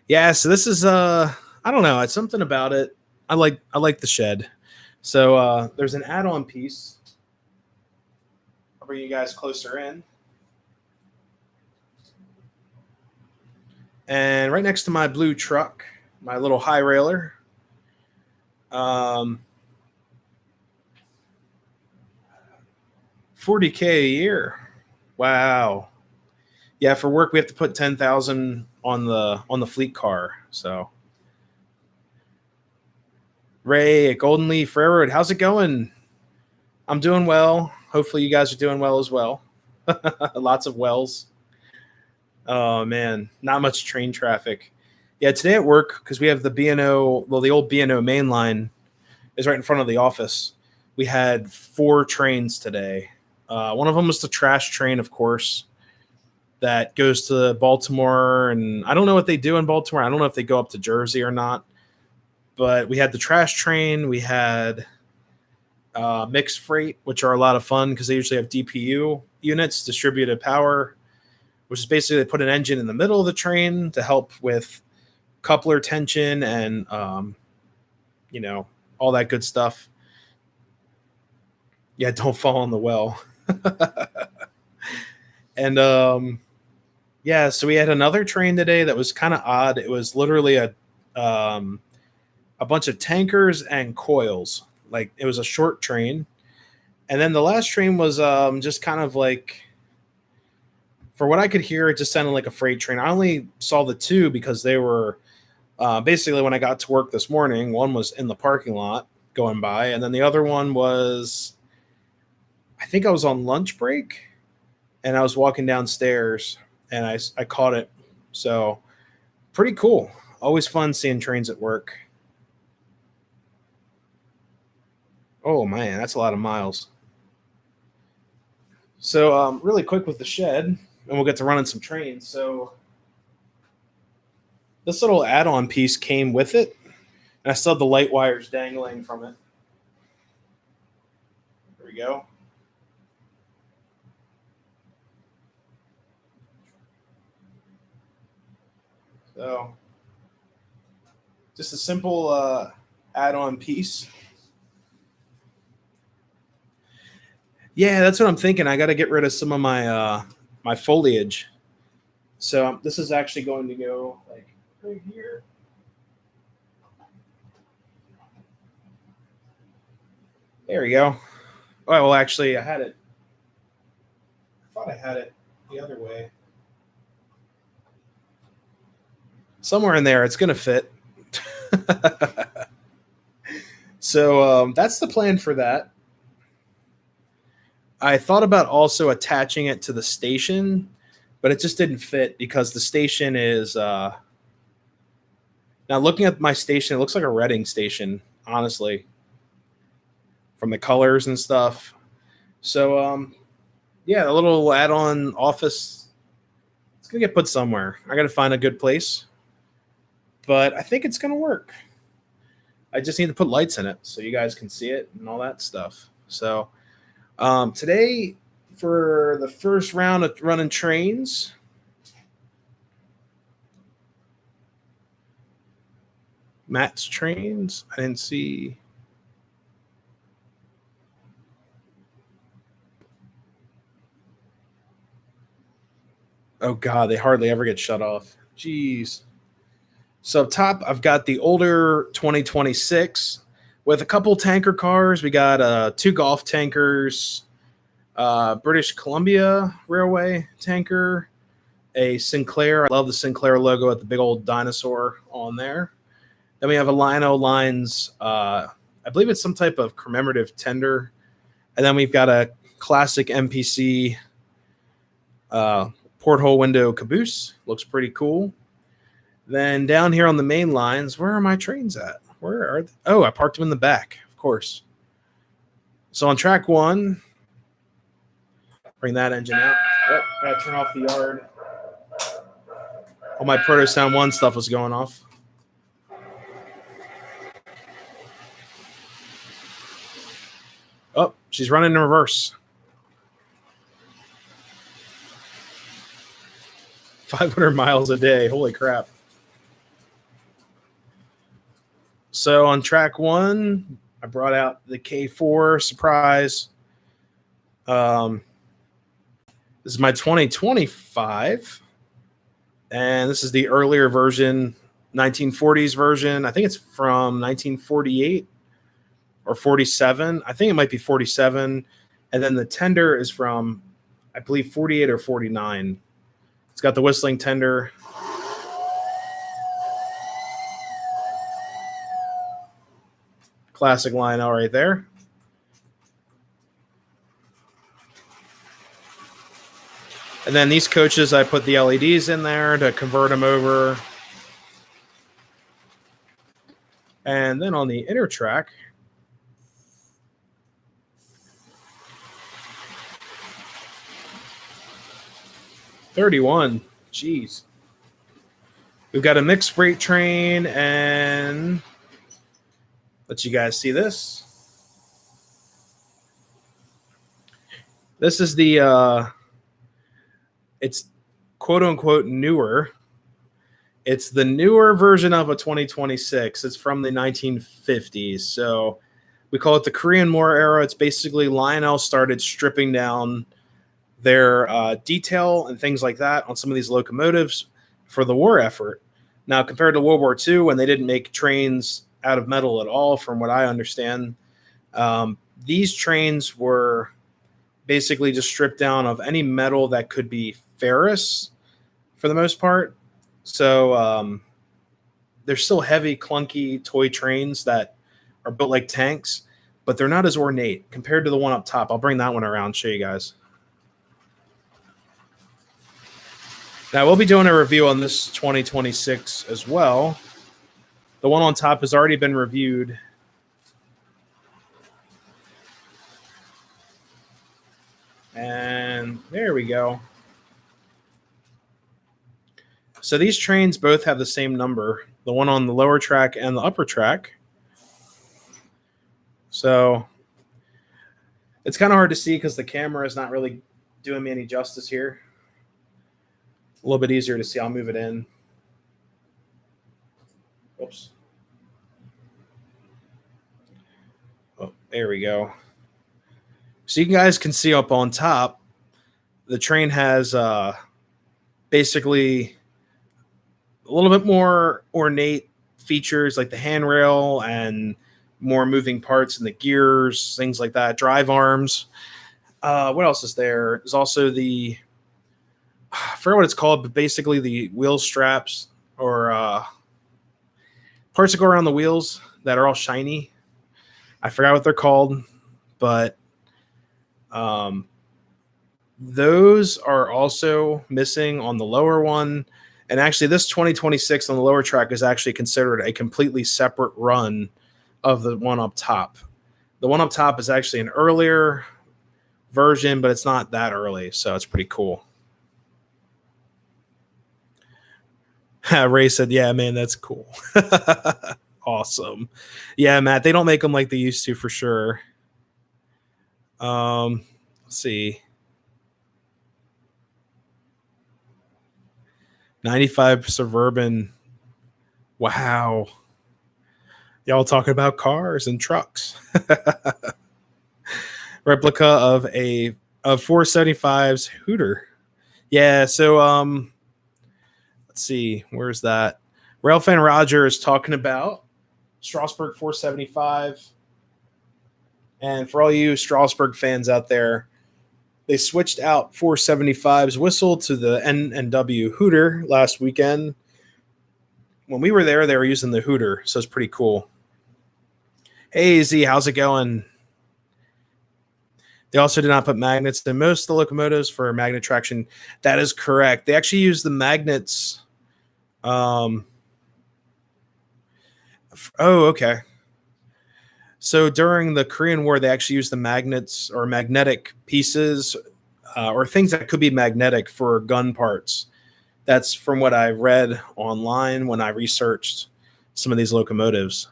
Yeah, so this is I don't know, it's something about it. I like the shed. So there's an add-on piece. I'll bring you guys closer in. And right next to my blue truck, my little high railer. $40K a year. Wow. Yeah, for work we have to put 10,000 on the fleet car. So Ray at Golden Leaf Railroad, how's it going? I'm doing well. Hopefully, you guys are doing well as well. Lots of wells. Oh man, not much train traffic. Yeah, today at work because we have the B&O. Well, the old B&O main line is right in front of the office. We had 4 trains today. One of them was the trash train, of course, that goes to Baltimore, and I don't know what they do in Baltimore. I don't know if they go up to Jersey or not. But we had the trash train. We had mixed freight, which are a lot of fun because they usually have DPU units, distributed power, which is basically they put an engine in the middle of the train to help with coupler tension and you know all that good stuff. Yeah, don't fall in the well. And yeah, so we had another train today that was kind of odd. It was literally a bunch of tankers and coils. Like it was a short train, and then the last train was just kind of like, for what I could hear, it just sounded like a freight train. I only saw the two because they were basically when I got to work this morning. One was in the parking lot going by, and then the other one was, I think I was on lunch break, and I was walking downstairs, and I caught it. So pretty cool. Always fun seeing trains at work. Oh man, that's a lot of miles. So really quick with the shed, and we'll get to running some trains. So this little add-on piece came with it, and I still have the light wires dangling from it. There we go. So just a simple add-on piece. Yeah, that's what I'm thinking. I got to get rid of some of my foliage. So this is actually going to go like right here. There we go. Oh, well, actually, I had it. I thought I had it the other way. Somewhere in there, it's going to fit. So that's the plan for that. I thought about also attaching it to the station, but it just didn't fit because the station is now looking at my station, it looks like a Reading station, honestly, from the colors and stuff. So yeah, the little add-on office, it's gonna get put somewhere. I gotta find a good place, but I think it's gonna work. I just need to put lights in it so you guys can see it and all that stuff. So today, for the first round of running trains, Matt's trains. I didn't see. Oh God, they hardly ever get shut off. Jeez. So up top, I've got the older 2026 with a couple tanker cars. We got 2 golf tankers, British Columbia Railway tanker, a Sinclair. I love the Sinclair logo with the big old dinosaur on there. Then we have a Lino Lines. I believe it's some type of commemorative tender. And then we've got a classic MPC porthole window caboose. Looks pretty cool. Then down here on the main lines, where are my trains at? Where are they? Oh, I parked them in the back, of course. So on track 1, bring that engine out. Oh, gotta turn off the yard. All my Proto Sound 1 stuff was going off. Oh, she's running in reverse. 500 miles a day. Holy crap. So on track 1, I brought out the K4 surprise. This is my 2025. And this is the earlier version, 1940s version. I think it's from 1948 or 47. I think it might be 47. And then the tender is from, I believe, 48 or 49. It's got the whistling tender. Classic Lionel right there. And then these coaches, I put the LEDs in there to convert them over. And then on the inner track, $31. Jeez. We've got a mixed freight train, and let you guys see this. This is the it's quote unquote newer. It's the newer version of a 2026. It's from the 1950s. So we call it the Korean War era. It's basically Lionel started stripping down their detail and things like that on some of these locomotives for the war effort. Now, compared to World War II, when they didn't make trains out of metal at all, from what I understand, these trains were basically just stripped down of any metal that could be ferrous for the most part. So they're still heavy, clunky toy trains that are built like tanks, but they're not as ornate compared to the one up top. I'll bring that one around and show you guys. Now, we'll be doing a review on this 2026 as well. The one on top has already been reviewed. And there we go. So these trains both have the same number, the one on the lower track and the upper track. So it's kind of hard to see because the camera is not really doing me any justice here. A little bit easier to see. I'll move it in. Oops. Oh, there we go. So you guys can see up on top, the train has basically a little bit more ornate features like the handrail and more moving parts in the gears, things like that, drive arms. What else is there? There's also the, I forget what it's called, but basically the wheel straps or parts that go around the wheels that are all shiny. I forgot what they're called, but those are also missing on the lower one. And actually, this 2026 on the lower track is actually considered a completely separate run of the one up top. The one up top is actually an earlier version, but it's not that early, so it's pretty cool. Ray said, yeah, man, that's cool. Awesome. Yeah, Matt, they don't make them like they used to for sure. Let's see. 95 Suburban. Wow. Y'all talking about cars and trucks. Replica of 475's Hooter. Yeah, so let's see, where's that? Railfan Roger is talking about Strasbourg 475. And for all you Strasbourg fans out there, they switched out 475's whistle to the N&W Hooter last weekend. When we were there, they were using the Hooter, so it's pretty cool. Hey, Z, how's it going? They also did not put magnets in most of the locomotives for magnet traction. That is correct. They actually use the magnets. Oh, okay. So during the Korean War, they actually used the magnets or magnetic pieces or things that could be magnetic for gun parts. That's from what I read online when I researched some of these locomotives.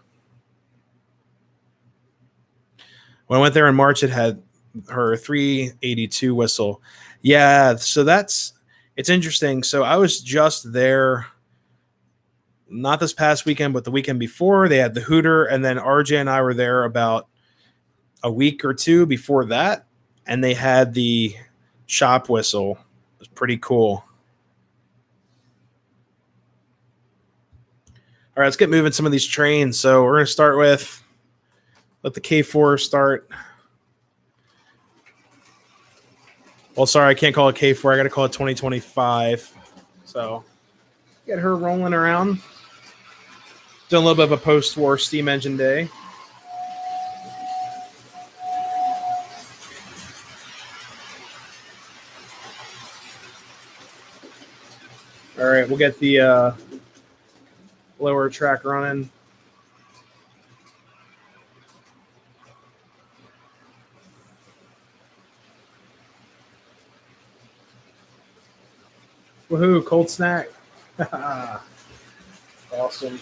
When I went there in March, it had her 382 whistle. Yeah, so it's interesting. So I was just there, not this past weekend, but the weekend before. They had the Hooter, and then RJ and I were there about a week or two before that, and they had the shop whistle. It was pretty cool. All right, let's get moving some of these trains. So we're going to start with, let the K4 start. Well, sorry, I can't call it K4. I got to call it 2025. So get her rolling around. Doing a little bit of a post-war steam engine day. right, we'll get the lower track running. Woohoo, cold snack. Awesome.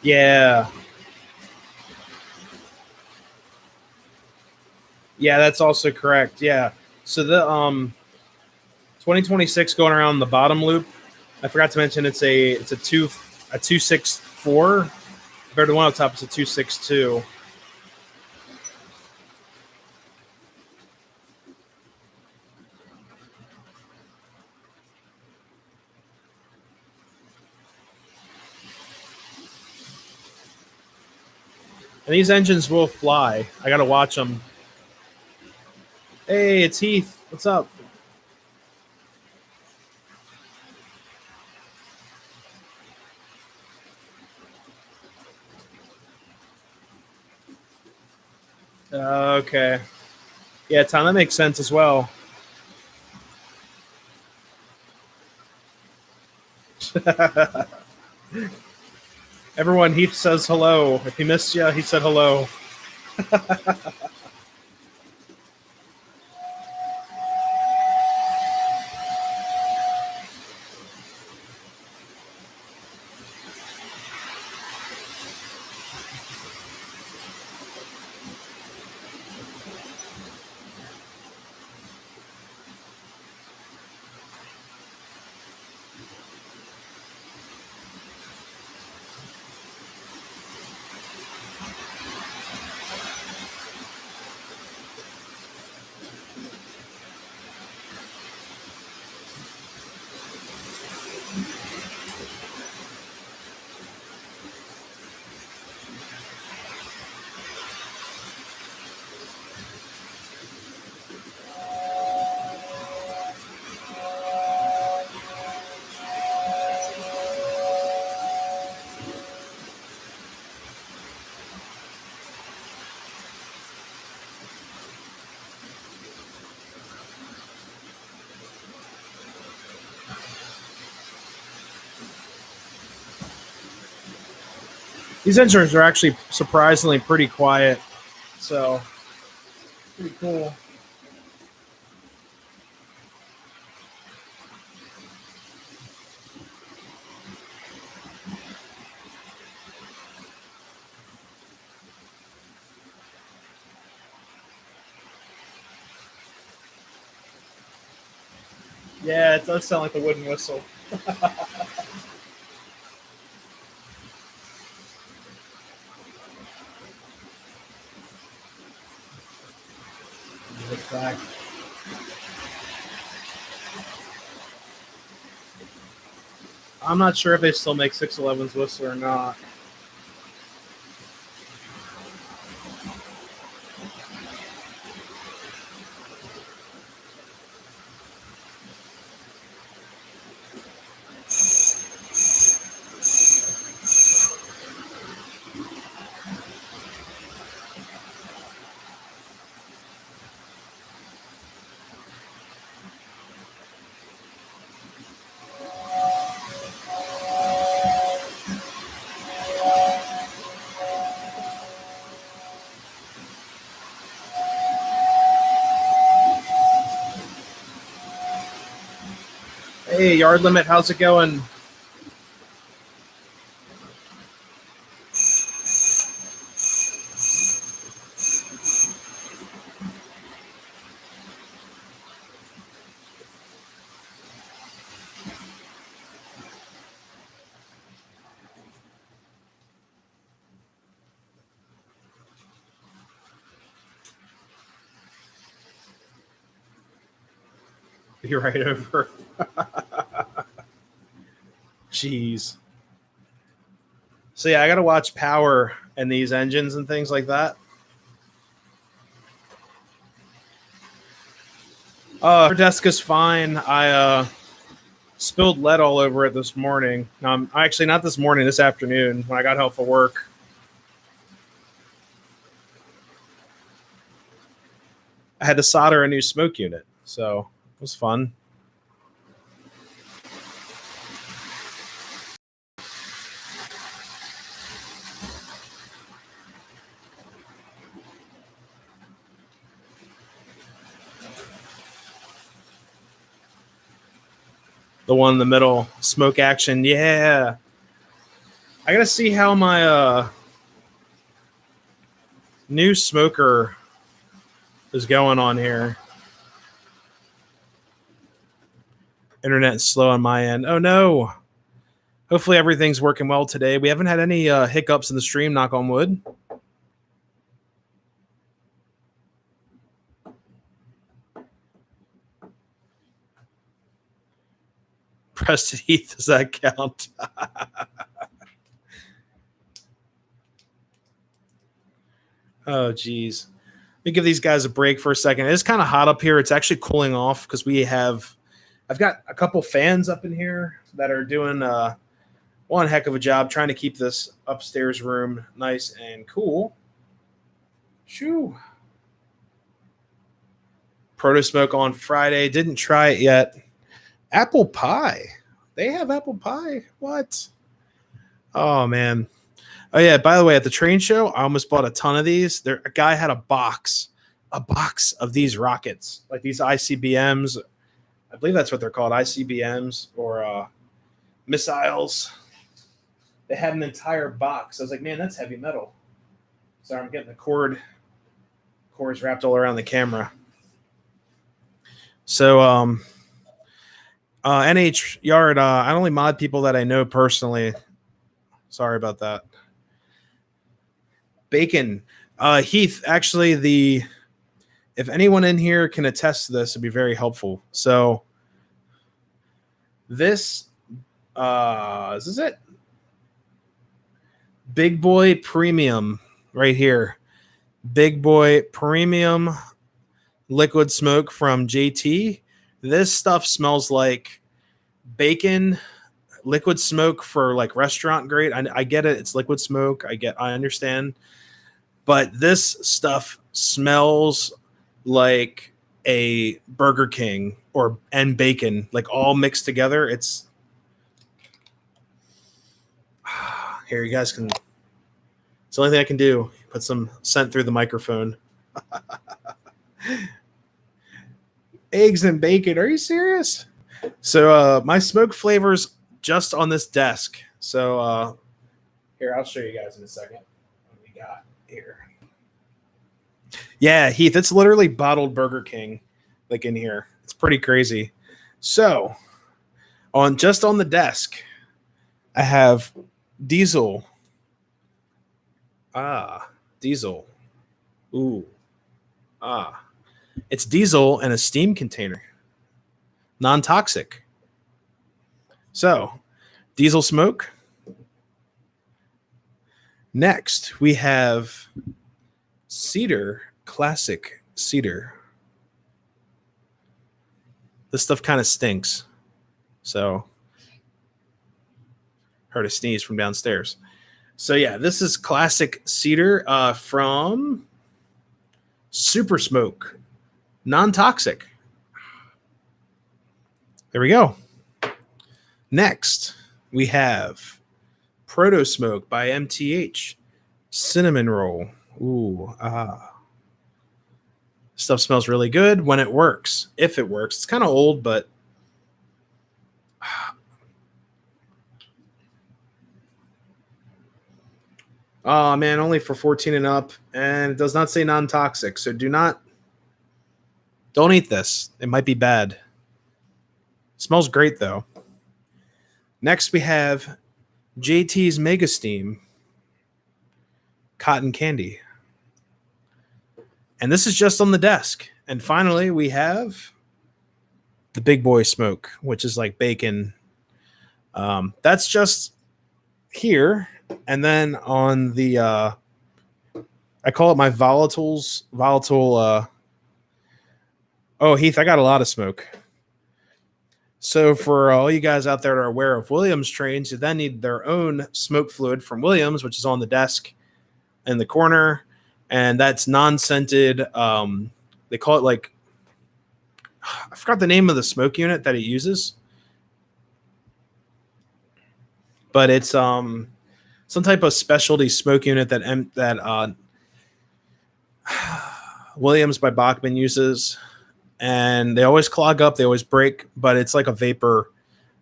Yeah. Yeah, that's also correct. Yeah. So the 2026 going around the bottom loop, I forgot to mention it's a 264. Compared to one on top, it's a 262. And these engines will fly. I got to watch them. Hey, it's Heath. What's up? Okay. Yeah, Tom, that makes sense as well. Everyone, Heath says hello. If he missed you, he said hello. These engines are actually surprisingly pretty quiet. So, pretty cool. Yeah, it does sound like a wooden whistle. Back. I'm not sure if they still make 611s whistle or not. Hey, Yard Limit, how's it going? You're right over. Jeez. So yeah, I gotta watch power and these engines and things like that. Her desk is fine. I spilled lead all over it this morning. Actually, not this morning. This afternoon when I got home from work. I had to solder a new smoke unit, so it was fun. The one in the middle, smoke action. Yeah. I gotta see how my new smoker is going on here. Internet's slow on my end. Oh no. Hopefully everything's working well today. We haven't had any hiccups in the stream, knock on wood. Preston Heath, does that count? Oh, geez. Let me give these guys a break for a second. It's kind of hot up here. It's actually cooling off because I've got a couple fans up in here that are doing one heck of a job trying to keep this upstairs room nice and cool. Shoo. Proto Smoke on Friday. Didn't try it yet. Apple pie. They have apple pie? What? Oh, man. Oh, yeah. By the way, at the train show, I almost bought a ton of these. A guy had a box of these rockets, like these ICBMs. I believe that's what they're called, ICBMs or missiles. They had an entire box. I was like, man, that's heavy metal. Sorry, I'm getting the cords wrapped all around the camera. So, NH Yard, I only mod people that I know personally. Sorry about that. Bacon. Heath, actually, if anyone in here can attest to this, it'd be very helpful. So, this is it. Big Boy Premium right here. Big Boy Premium liquid smoke from JT. This stuff smells like bacon, liquid smoke for like restaurant grade. I get it. It's liquid smoke. I understand. But this stuff smells like a Burger King and bacon, like all mixed together. It's here. You guys can. It's the only thing I can do. Put some scent through the microphone. Eggs and bacon. Are you serious? So my smoke flavors just on this desk. So here, I'll show you guys in a second what we got here. Yeah, Heath, it's literally bottled Burger King like in here. It's pretty crazy. So just on the desk, I have Diesel. Diesel. Ooh. It's Diesel in a steam container. Non-toxic. So, Diesel smoke. Next, we have Cedar, Classic Cedar. This stuff kind of stinks. So, heard a sneeze from downstairs. So, yeah, this is Classic Cedar from Super Smoke. Non-toxic. There we go. Next, we have Proto Smoke by MTH. Cinnamon roll. Ooh, stuff smells really good when it works. If it works. It's kind of old, but oh man, only for 14 and up, and it does not say non-toxic. So don't eat this. It might be bad. Smells great though. Next we have JT's Mega Steam Cotton Candy. And this is just on the desk. And finally we have the Big Boy Smoke, which is like bacon. That's just here. And then on the I call it my volatile oh, Heath, I got a lot of smoke. So for all you guys out there that are aware of Williams trains, you then need their own smoke fluid from Williams, which is on the desk in the corner. And that's non-scented They call it like, I forgot the name of the smoke unit that it uses, but it's some type of specialty smoke unit that Williams by Bachmann uses, and they always clog up, they always break, but it's like a vapor,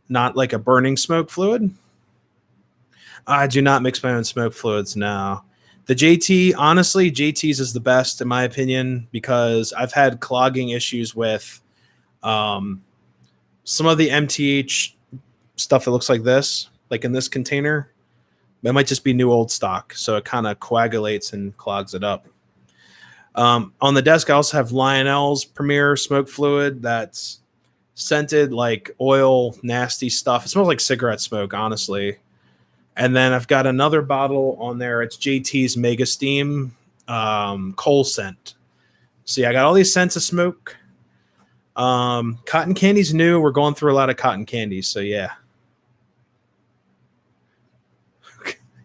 not like a burning smoke fluid. I do not mix my own smoke fluids now. The JT, honestly, JT's is the best in my opinion, because I've had clogging issues with some of the MTH stuff that looks like this, like in this container. It might just be new old stock, so it kind of coagulates and clogs it up. On the desk, I also have Lionel's Premier Smoke Fluid that's scented like oil, nasty stuff. It smells like cigarette smoke, honestly. And then I've got another bottle on there. It's JT's Mega Steam coal scent. See, I got all these scents of smoke. Cotton candy's new. We're going through a lot of cotton candies, so yeah.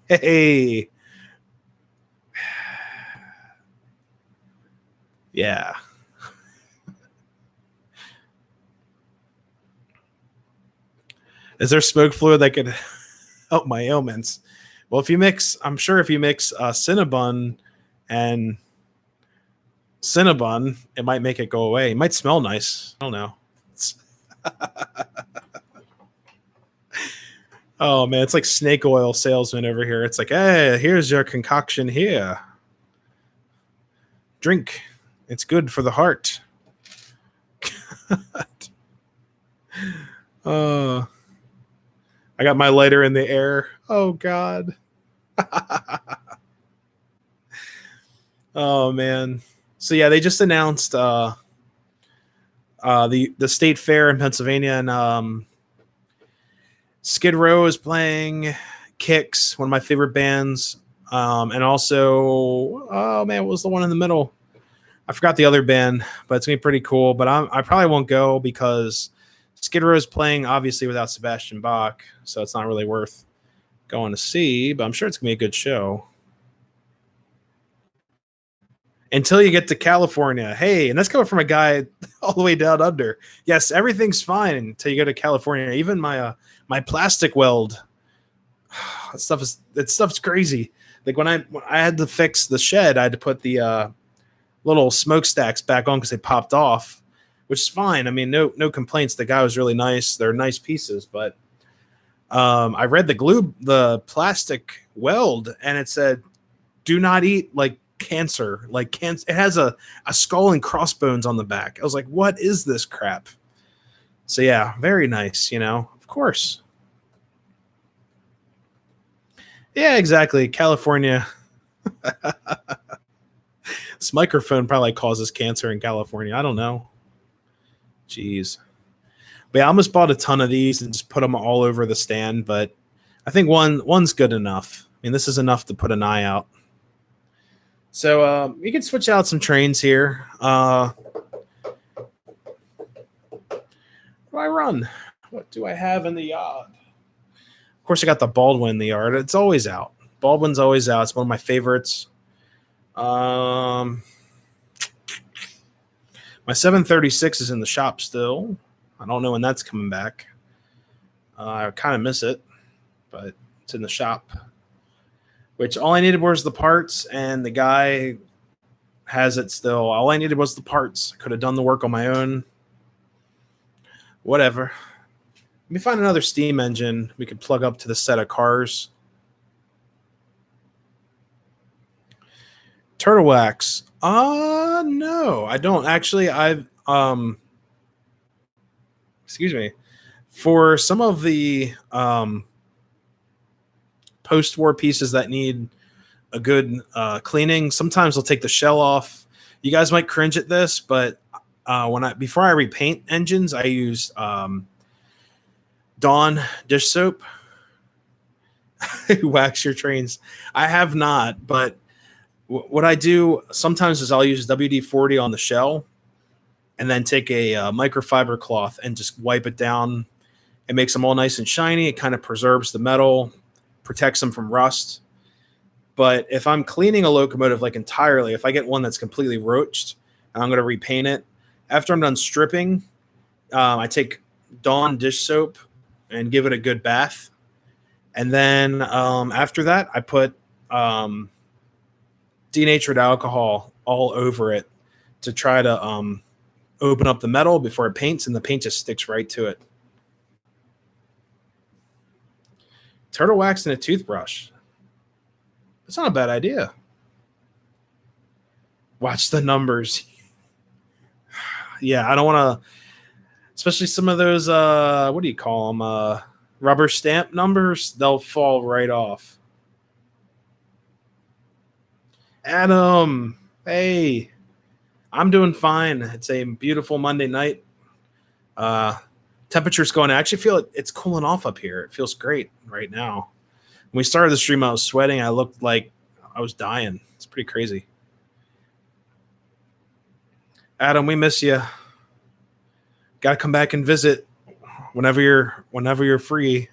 Hey. Yeah. Is there smoke fluid that could help my ailments? Well, I'm sure if you mix Cinnabon and Cinnabon, it might make it go away. It might smell nice. I don't know. Oh man, it's like snake oil salesman over here. It's like, hey, here's your concoction here. Drink. It's good for the heart. I got my lighter in the air. Oh God. Oh man. So yeah, they just announced the state fair in Pennsylvania, and Skid Row is playing, Kicks, one of my favorite bands, and also, oh man, what was the one in the middle? I forgot the other band, but it's gonna be pretty cool. But I probably won't go because Skid Row is playing obviously without Sebastian Bach, so it's not really worth going to see. But I'm sure it's gonna be a good show. Until you get to California. Hey, and that's coming from a guy all the way down under. Yes, everything's fine until you go to California. Even my my plastic weld, that stuff's crazy. Like when I had to fix the shed, I had to put the little smokestacks back on because they popped off, which is fine. I mean, no complaints. The guy was really nice. They're nice pieces, but I read the plastic weld, and it said, "Do not eat like cancer." Like cancer, it has a skull and crossbones on the back. I was like, "What is this crap?" So yeah, very nice. Of course. Yeah, exactly. California. This microphone probably causes cancer in California. I don't know. Jeez. But yeah, I almost bought a ton of these and just put them all over the stand, but I think one's good enough. I mean, this is enough to put an eye out. So we can switch out some trains here. What do I run? What do I have in the yard? Of course, I got the Baldwin in the yard. It's always out. Baldwin's always out. It's one of my favorites. My 736 is in the shop still. I don't know when that's coming back. I kind of miss it, but it's in the shop. Which all I needed was the parts, and the guy has it still. All I needed was the parts. I could have done the work on my own. Whatever. Let me find another steam engine we could plug up to the set of cars. Turtle wax. No, I don't actually. Excuse me. For some of the post-war pieces that need a good cleaning, sometimes I'll take the shell off. You guys might cringe at this, but before I repaint engines, I use Dawn dish soap. Wax your trains. I have not, but what I do sometimes is I'll use WD-40 on the shell and then take a microfiber cloth and just wipe it down. It makes them all nice and shiny. It kind of preserves the metal, protects them from rust. But if I'm cleaning a locomotive like entirely, if I get one that's completely roached, I'm going to repaint it. After I'm done stripping, I take Dawn dish soap and give it a good bath. And then after that, I put denatured alcohol all over it to try to open up the metal before it paints, and the paint just sticks right to it. Turtle wax and a toothbrush. That's not a bad idea. Watch the numbers. Yeah, I don't want to, especially some of those, what do you call them? Rubber stamp numbers. They'll fall right off. Adam, hey, I'm doing fine. It's a beautiful Monday night. Temperature's going. I actually feel it's cooling off up here. It feels great right now. When we started the stream, I was sweating. I looked like I was dying. It's pretty crazy. Adam, we miss you. Got to come back and visit whenever you're free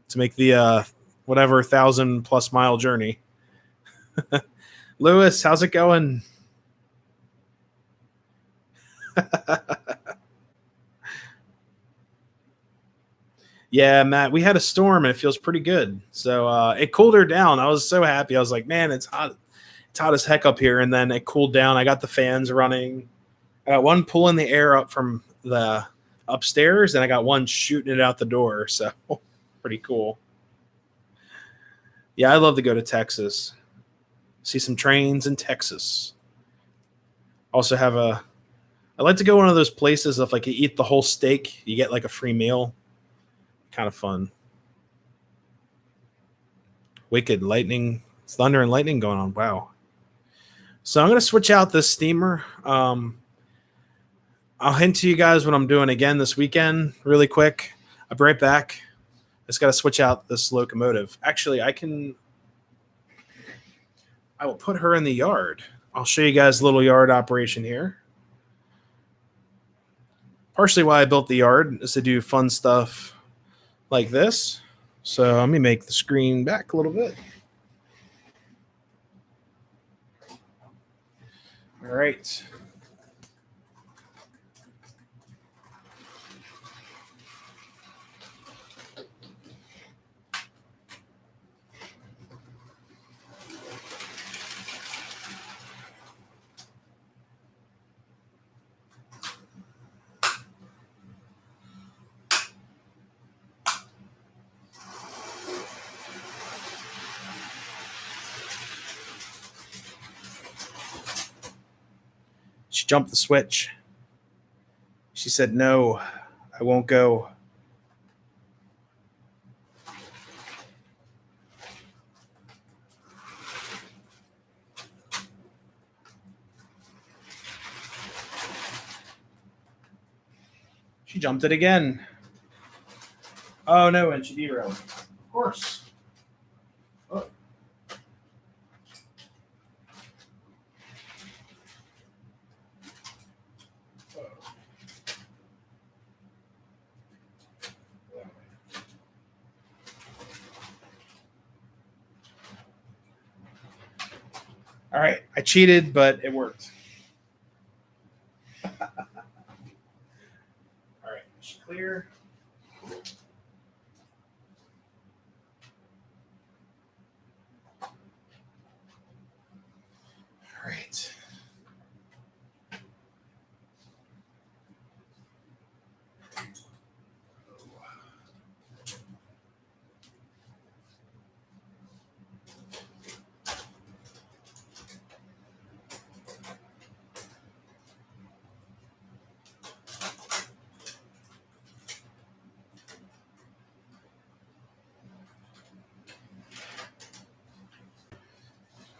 to make the whatever 1,000+ mile journey. Lewis, how's it going? Yeah, Matt, we had a storm and it feels pretty good. So it cooled her down. I was so happy. I was like, man, it's hot. It's hot as heck up here. And then it cooled down. I got the fans running. I got one pulling the air up from the upstairs, and I got one shooting it out the door. So pretty cool. Yeah, I love to go to Texas. See some trains in Texas. Also I like to go one of those places if like you eat the whole steak, you get like a free meal. Kind of fun. Wicked lightning, thunder and lightning going on. Wow. So I'm going to switch out this steamer. I'll hint to you guys what I'm doing again this weekend really quick. I'll be right back. Just got to switch out this locomotive. Actually, I will put her in the yard. I'll show you guys a little yard operation here. Partially why I built the yard is to do fun stuff like this. So let me make the screen back a little bit. All right. She jumped the switch. She said, no, I won't go. She jumped it again. Oh, no, and she derailed. Of course. Oh. All right, I cheated, but it worked. All right, clear. All right.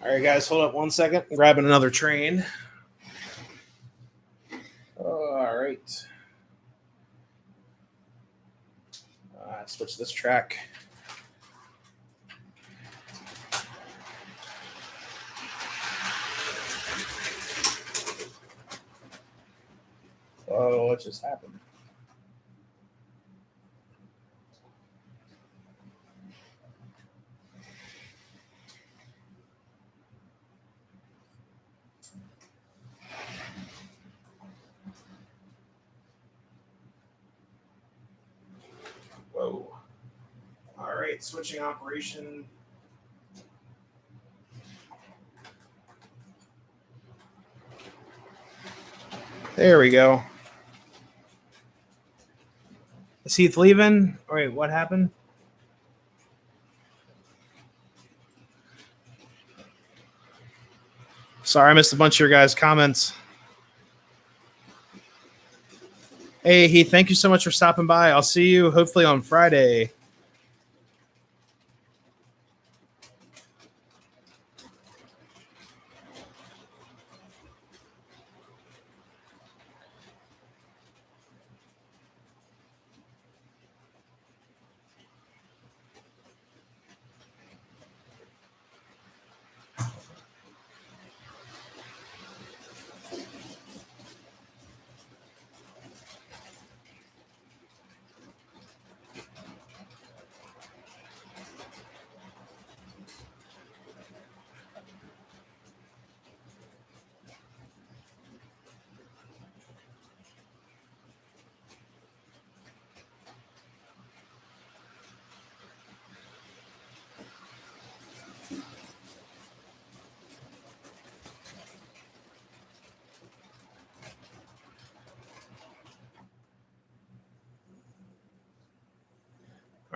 All right, guys, hold up 1 second. I'm grabbing another train. All right. Switch this track. Oh, what just happened? right, switching operation. There we go. Is Heath leaving? All right, what happened? Sorry, I missed a bunch of your guys' comments. Hey, Heath, thank you so much for stopping by. I'll see you hopefully on Friday.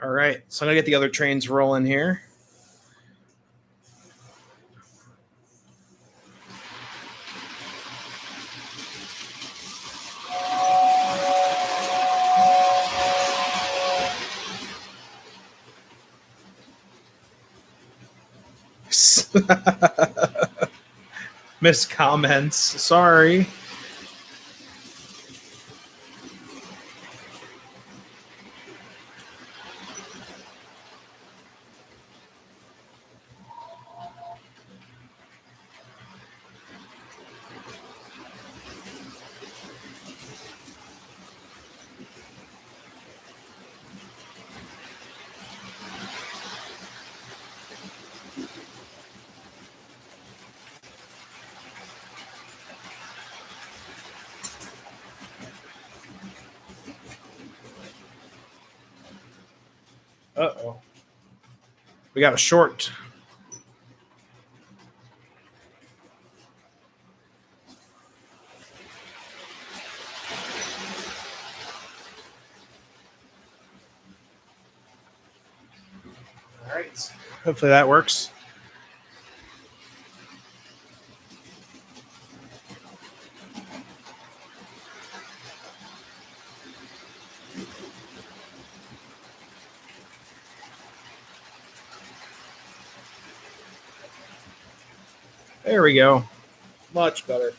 All right, so I'm going to get the other trains rolling here. Missed comments. Sorry. Uh-oh. We got a short. All right. Hopefully that works. There we go. Much better.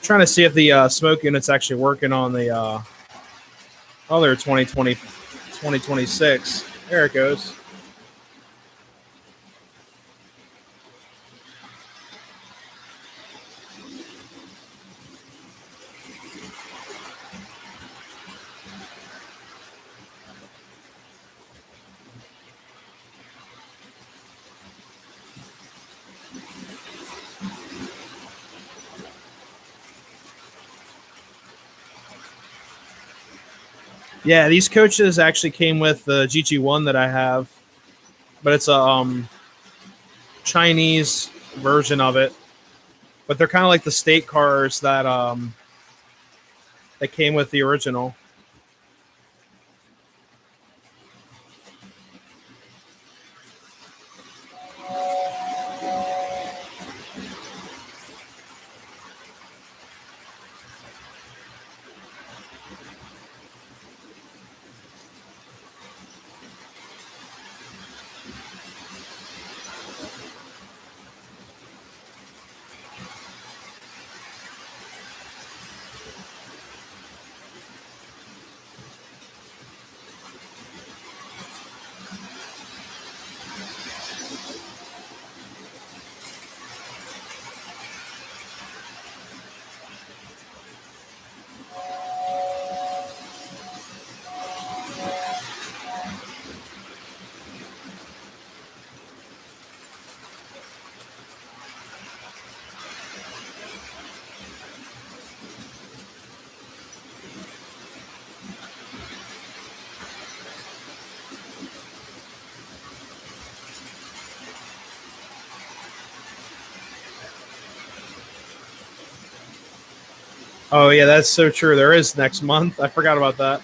Trying to see if the smoke unit's actually working on the other 2026. There it goes. Yeah, these coaches actually came with the GG1 that I have, but it's a Chinese version of it. But they're kind of like the state cars that came with the original. Oh yeah, that's so true. There is next month. I forgot about that.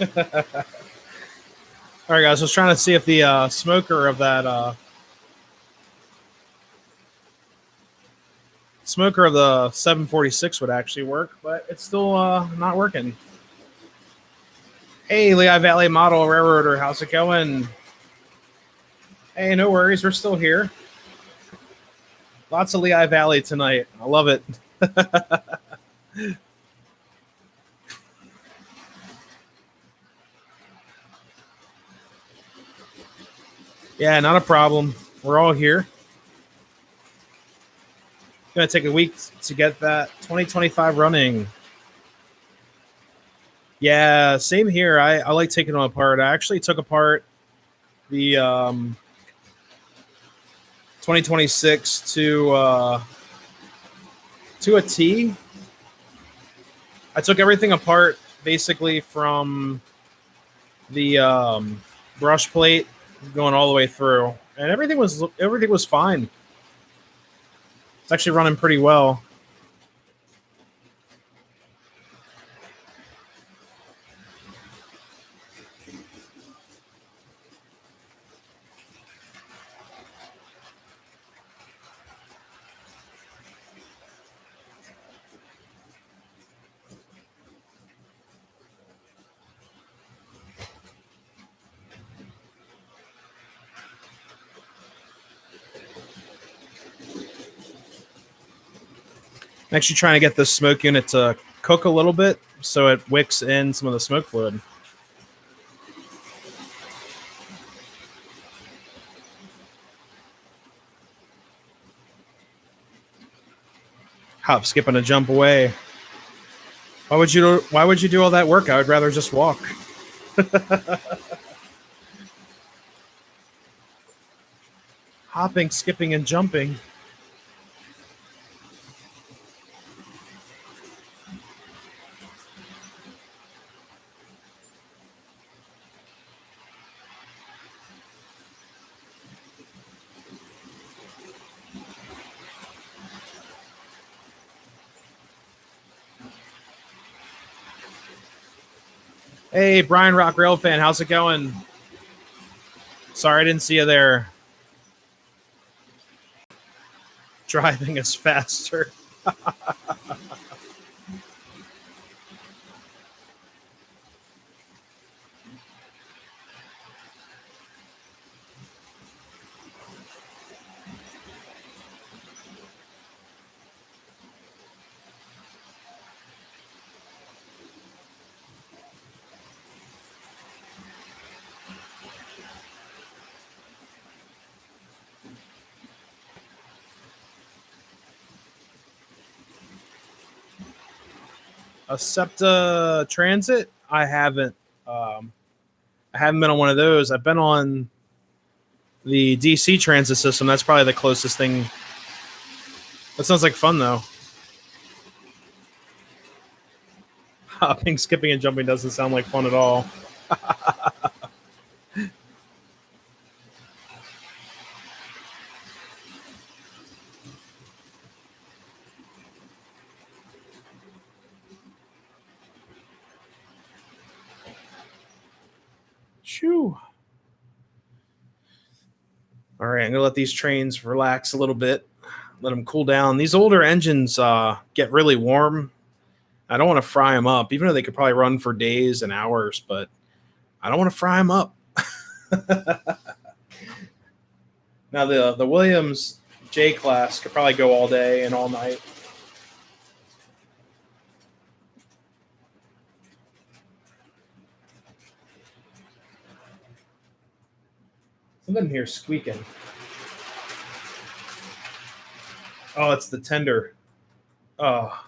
All right, guys. I was trying to see if the smoker of the 746 would actually work, but it's still not working. Hey, Lehigh Valley Model Railroader, how's it going? Hey, no worries. We're still here. Lots of Lehigh Valley tonight. I love it. Yeah, not a problem. We're all here. Gonna take a week to get that 2025 running. Yeah, same here. I like taking them apart. I actually took apart the 2026 to a T. I took everything apart basically from the brush plate going all the way through, and everything was fine. It's actually running pretty well. I'm actually trying to get this smoke unit to cook a little bit so it wicks in some of the smoke fluid. Hop, skip, and a jump away. Why would you do all that work? I would rather just walk. Hopping, skipping, and jumping. Hey, Brian Rock Rail fan, how's it going? Sorry I didn't see you there. Driving is faster. A SEPTA Transit? I haven't. I haven't been on one of those. I've been on the DC transit system. That's probably the closest thing. That sounds like fun, though. Hopping, skipping, and jumping doesn't sound like fun at all. Shoo. All right, I'm going to let these trains relax a little bit, let them cool down. These older engines get really warm. I don't want to fry them up, even though they could probably run for days and hours, but I don't want to fry them up. Now, the Williams J-Class could probably go all day and all night. Something here squeaking. Oh, it's the tender. Oh,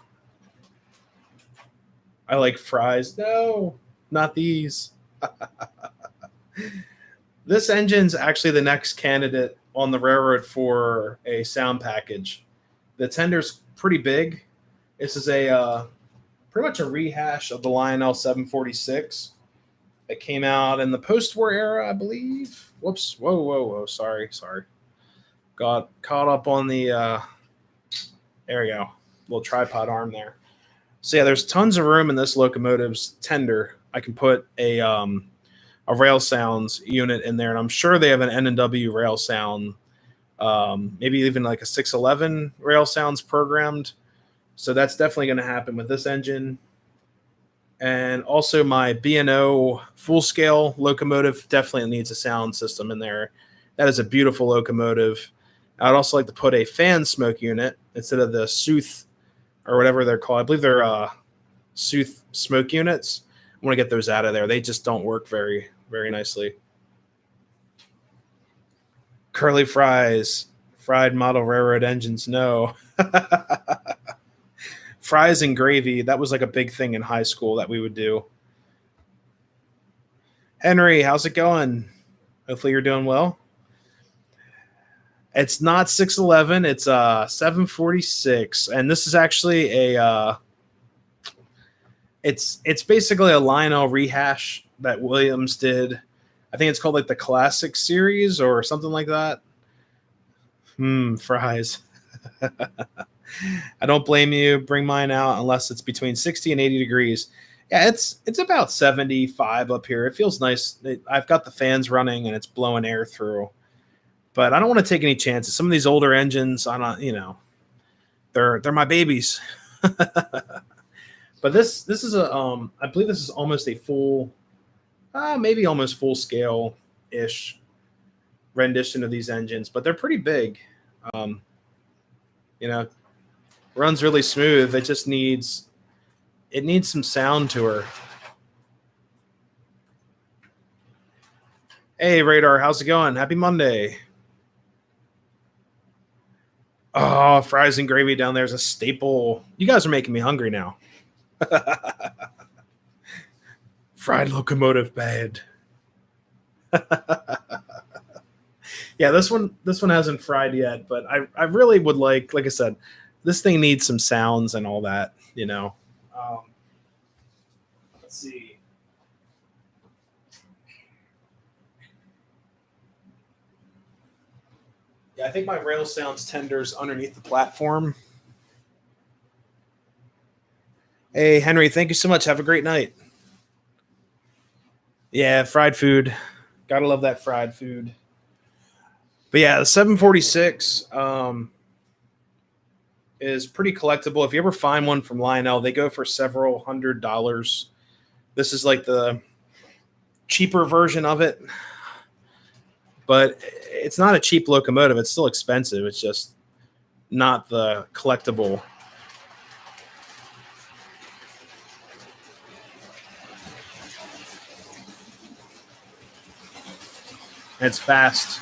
I like fries. No, not these. This engine's actually the next candidate on the railroad for a sound package. The tender's pretty big. This is a pretty much a rehash of the Lionel 746. It came out in the post-war era, I believe. Whoops! Whoa! Sorry. Got caught up on the. There we go. Little tripod arm there. So yeah, there's tons of room in this locomotive's tender. I can put a rail sounds unit in there, and I'm sure they have an N&W rail sound, maybe even like a 611 rail sounds programmed. So that's definitely going to happen with this engine. And also my B&O full-scale locomotive definitely needs a sound system in there. That is a beautiful locomotive. I'd also like to put a fan smoke unit instead of the Sooth or whatever they're called. I believe they're Sooth smoke units. I want to get those out of there. They just don't work very, very nicely. Curly fries, fried model railroad engines, no. Fries and gravy, that was like a big thing in high school that we would do. Henry, how's it going? Hopefully you're doing well. It's not 611, it's 746, and this is actually a it's basically a Lionel rehash that Williams did. I think it's called like the Classic Series or something like that. Fries. I don't blame you. Bring mine out unless it's between 60 and 80 degrees. Yeah, it's about 75 up here. It feels nice. I've got the fans running and it's blowing air through. But I don't want to take any chances. Some of these older engines, I don't, they're my babies. But this is a I believe this is almost a full, maybe almost full scale ish rendition of these engines. But they're pretty big. Runs really smooth. It just needs some sound to her. Hey, Radar, how's it going? Happy Monday. Oh, fries and gravy down there is a staple. You guys are making me hungry now. Fried locomotive bad. Yeah, this one hasn't fried yet, but I really would like I said, this thing needs some sounds and all that, you know. Um, let's see. Yeah, I think my rail sounds tenders underneath the platform. Hey, Henry, thank you so much. Have a great night. Yeah, fried food. Gotta love that fried food. But yeah, the 746 is pretty collectible. If you ever find one from Lionel, they go for several $100s. This is like the cheaper version of it, but it's not a cheap locomotive. It's still expensive. It's just not the collectible. It's fast.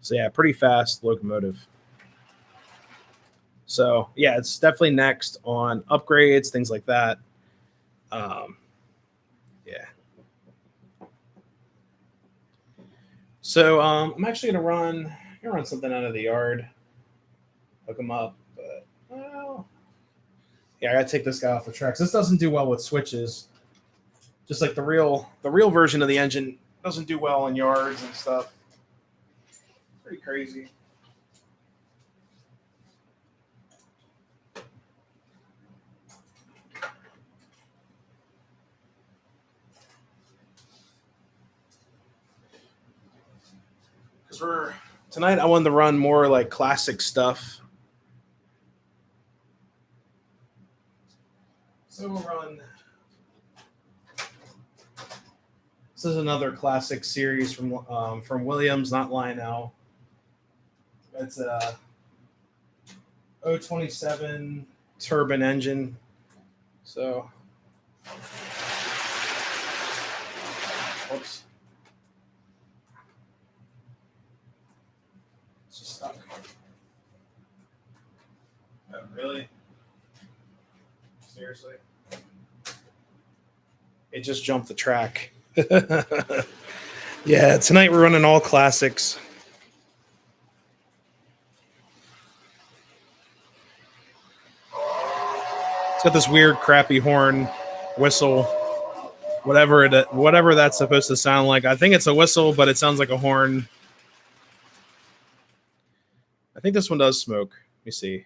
So yeah, pretty fast locomotive. So yeah, it's definitely next on upgrades, things like that. Yeah. So I'm actually gonna run something out of the yard, hook them up, but well, yeah, I gotta take this guy off the tracks. This doesn't do well with switches, just like the real version of the engine doesn't do well in yards and stuff. Pretty crazy. Because we're tonight, I wanted to run more like classic stuff. So we'll run. This is another classic series from Williams, not Lionel. It's a 027 turbine engine. So, whoops. It's just stuck. Oh, really? Seriously? It just jumped the track. Yeah, tonight we're running all classics. It's got this weird, crappy horn, whistle, whatever that's supposed to sound like. I think it's a whistle, but it sounds like a horn. I think this one does smoke. Let me see.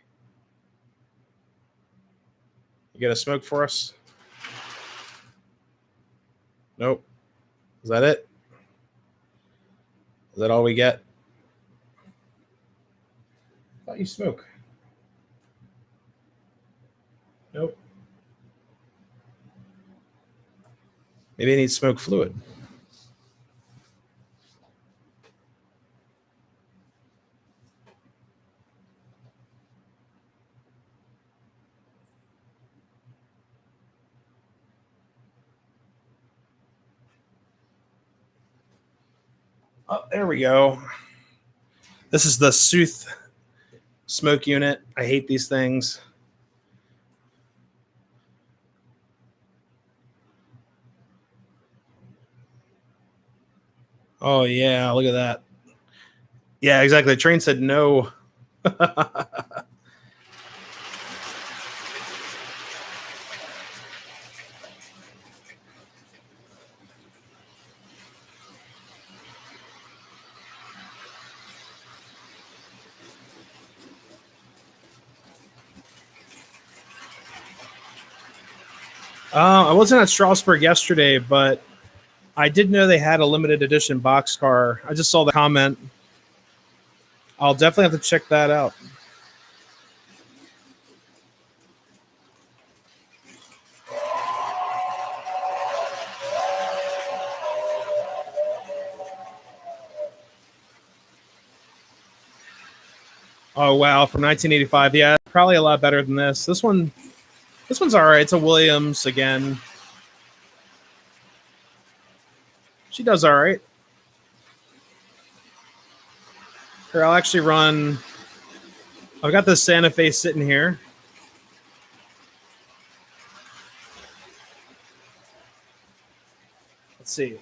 You got a smoke for us? Nope. Is that it? Is that all we get? I thought you smoke. Nope. Maybe I need smoke fluid. Oh, there we go. This is the Sooth smoke unit. I hate these things. Oh, yeah. Look at that. Yeah, exactly. The train said no. I wasn't at Strasbourg yesterday, but I did know they had a limited edition boxcar. I just saw the comment. I'll definitely have to check that out. Oh wow, from 1985. Yeah, probably a lot better than this. This one's all right. It's a Williams again. She does all right. Here, I'll actually run I've got this Santa Fe sitting here. Let's see.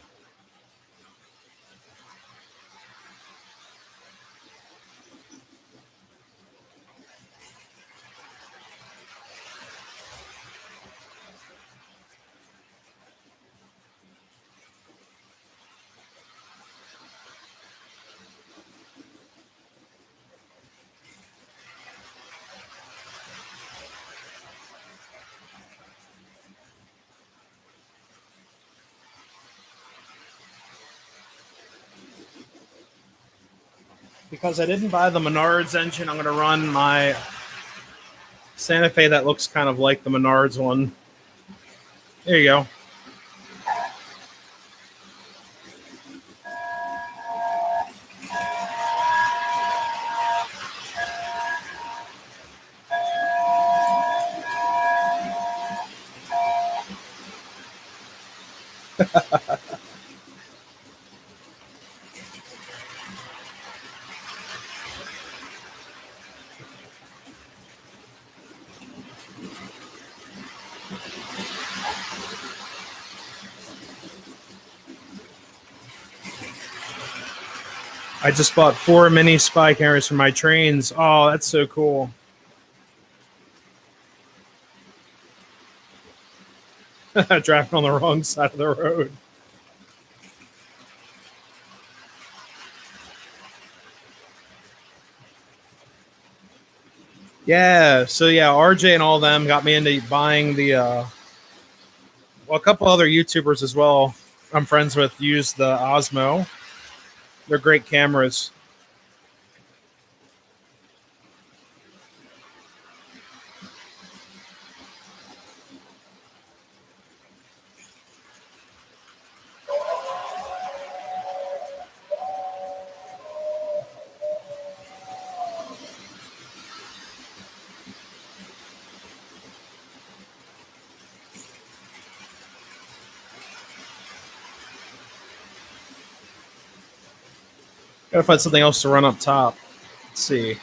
Because I didn't buy the Menards engine, I'm going to run my Santa Fe that looks kind of like the Menards one. There you go. I just bought 4 mini spy cameras for my trains. Oh, that's so cool. Driving on the wrong side of the road. Yeah, so yeah, RJ and all of them got me into buying the well, a couple other YouTubers as well I'm friends with use the Osmo. They're great cameras. Gotta find something else to run up top. Let's see.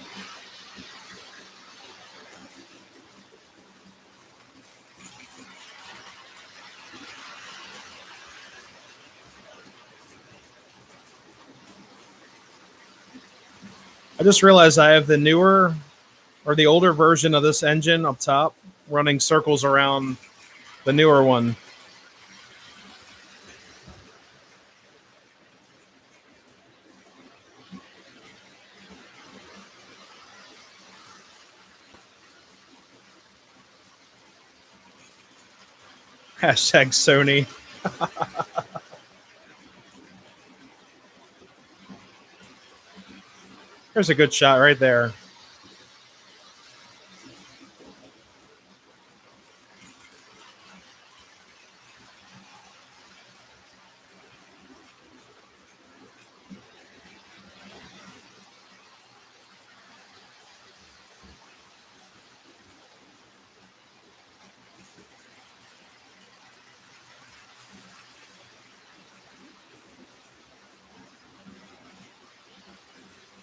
I just realized I have the newer or the older version of this engine up top running circles around the newer one. Hashtag Sony. There's a good shot right there.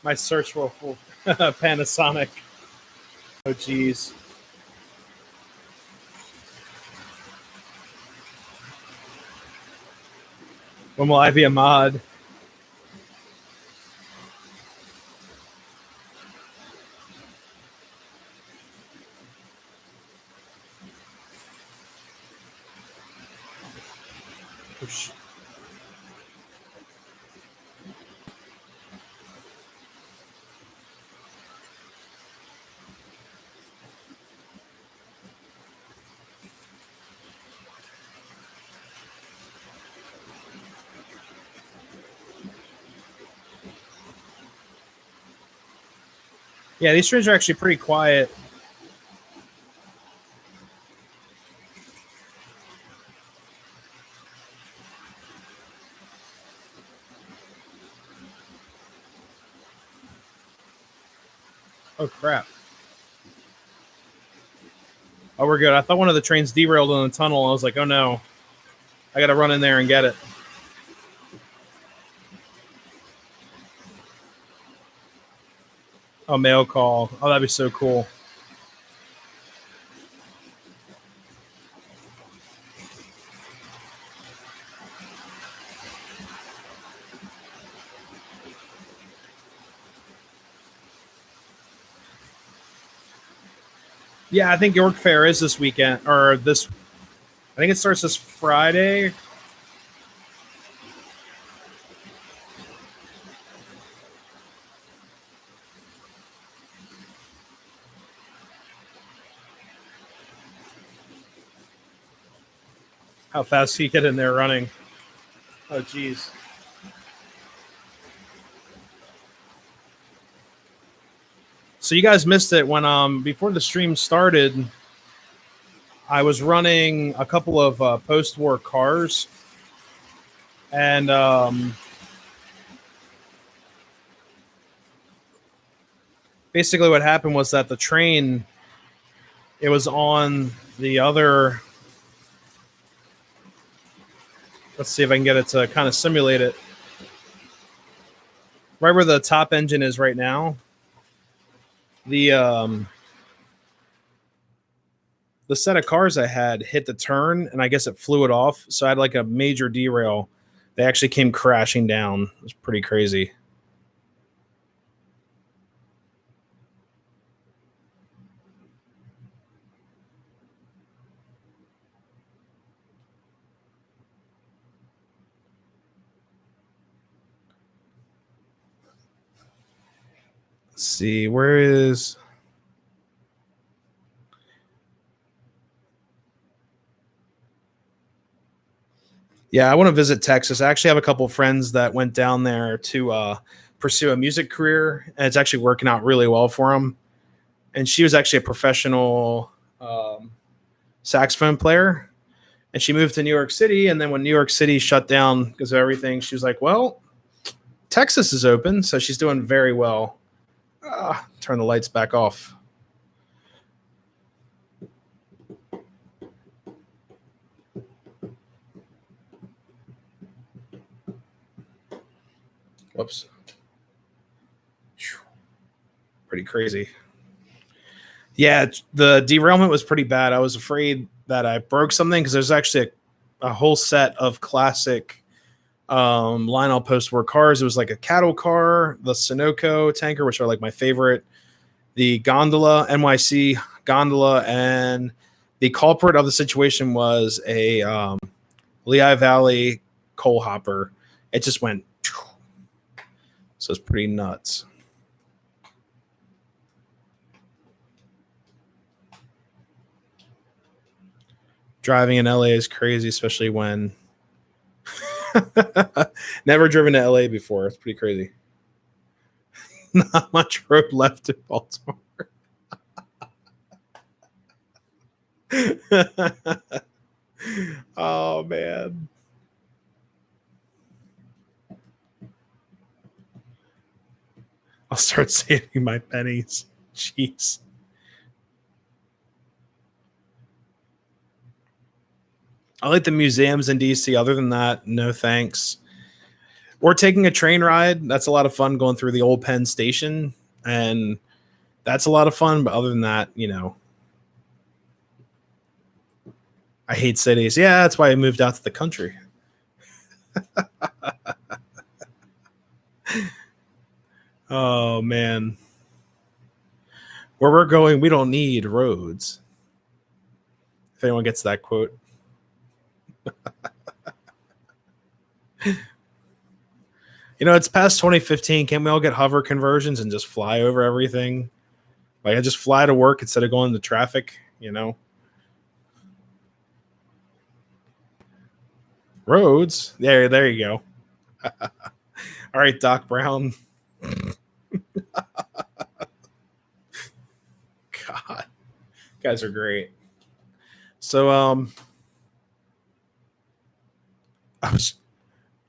My search will Panasonic. Oh, geez. When will I be a mod? Oosh. Yeah, these streams are actually pretty quiet. Oh, crap. Oh, we're good. I thought one of the trains derailed in the tunnel. I was like, oh, no. I got to run in there and get it. Oh, A mail call. Oh, that'd be so cool. Yeah, I think York Fair is this weekend, or this. I think it starts this Friday. How fast he get in there running? Oh, geez. So you guys missed it when before the stream started. I was running a couple of post-war cars, and basically what happened was that the train, it was on the other. Let's see if I can get it to kind of simulate it. Right where the top engine is right now, the set of cars I had hit the turn, and I guess it flew it off. So I had like a major derail. They actually came crashing down. It was pretty crazy. Let's see, where is... Yeah, I want to visit Texas. I actually have a couple of friends that went down there to pursue a music career, and it's actually working out really well for them. And she was actually a professional saxophone player, and she moved to New York City. And then when New York City shut down because of everything, she was like, well, Texas is open, so she's doing very well. Turn the lights back off. Whoops. Pretty crazy. Yeah, the derailment was pretty bad. I was afraid that I broke something because there's actually a whole set of classic Lionel post-war cars. It was like a cattle car, the Sunoco tanker, which are like my favorite, the gondola, NYC gondola, and the culprit of the situation was a Lehigh Valley coal hopper. It just went, so it's pretty nuts. Driving in LA is crazy, especially when never driven to LA before. It's pretty crazy. Not much road left in Baltimore. Oh, man. I'll start saving my pennies. Jeez. I like the museums in DC. Other than that, no thanks. Or taking a train ride. That's a lot of fun, going through the old Penn Station. And that's a lot of fun. But other than that, I hate cities. Yeah, that's why I moved out to the country. Oh, man. Where we're going, we don't need roads. If anyone gets that quote. It's past 2015. Can't we all get hover conversions and just fly over everything? Like, I just fly to work instead of going to traffic, Roads. There you go. All right, Doc Brown. God, you guys are great. So,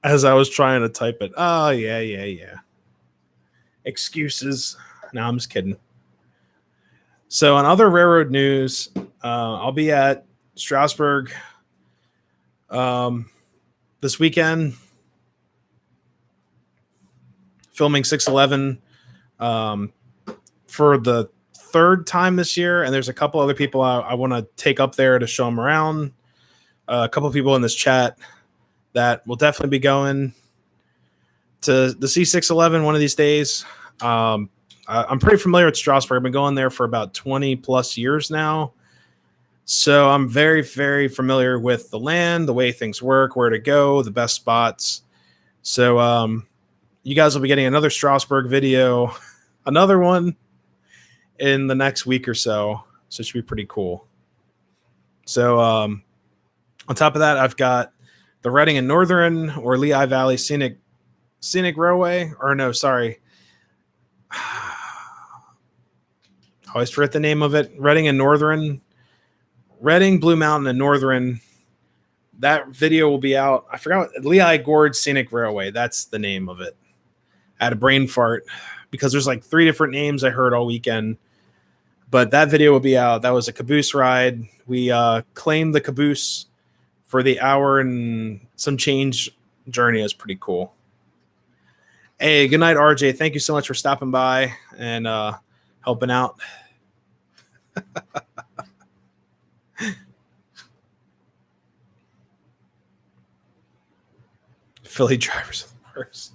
as I was trying to type it. Oh, yeah. Excuses. No, I'm just kidding. So, on other railroad news, I'll be at Strasburg this weekend, filming 611. for the third time this year, and there's a couple other people I want to take up there to show them around. A couple people in this chat that will definitely be going to the C611 one of these days. I'm pretty familiar with Strasbourg. I've been going there for about 20 plus years now. So I'm very, very familiar with the land, the way things work, where to go, the best spots. So you guys will be getting another Strasbourg video, another one in the next week or so. So it should be pretty cool. So on top of that, I've got the Reading and Northern or Lehigh Valley Scenic Railway. Or no, sorry. I always forget the name of it. Reading and Northern. Reading, Blue Mountain, and Northern. That video will be out. I forgot. Lehigh Gorge Scenic Railway. That's the name of it. I had a brain fart because there's like 3 different names I heard all weekend. But that video will be out. That was a caboose ride. We claimed the caboose for the hour and some change journey. It was pretty cool. Hey, good night, RJ. Thank you so much for stopping by and helping out. Philly drivers are the worst.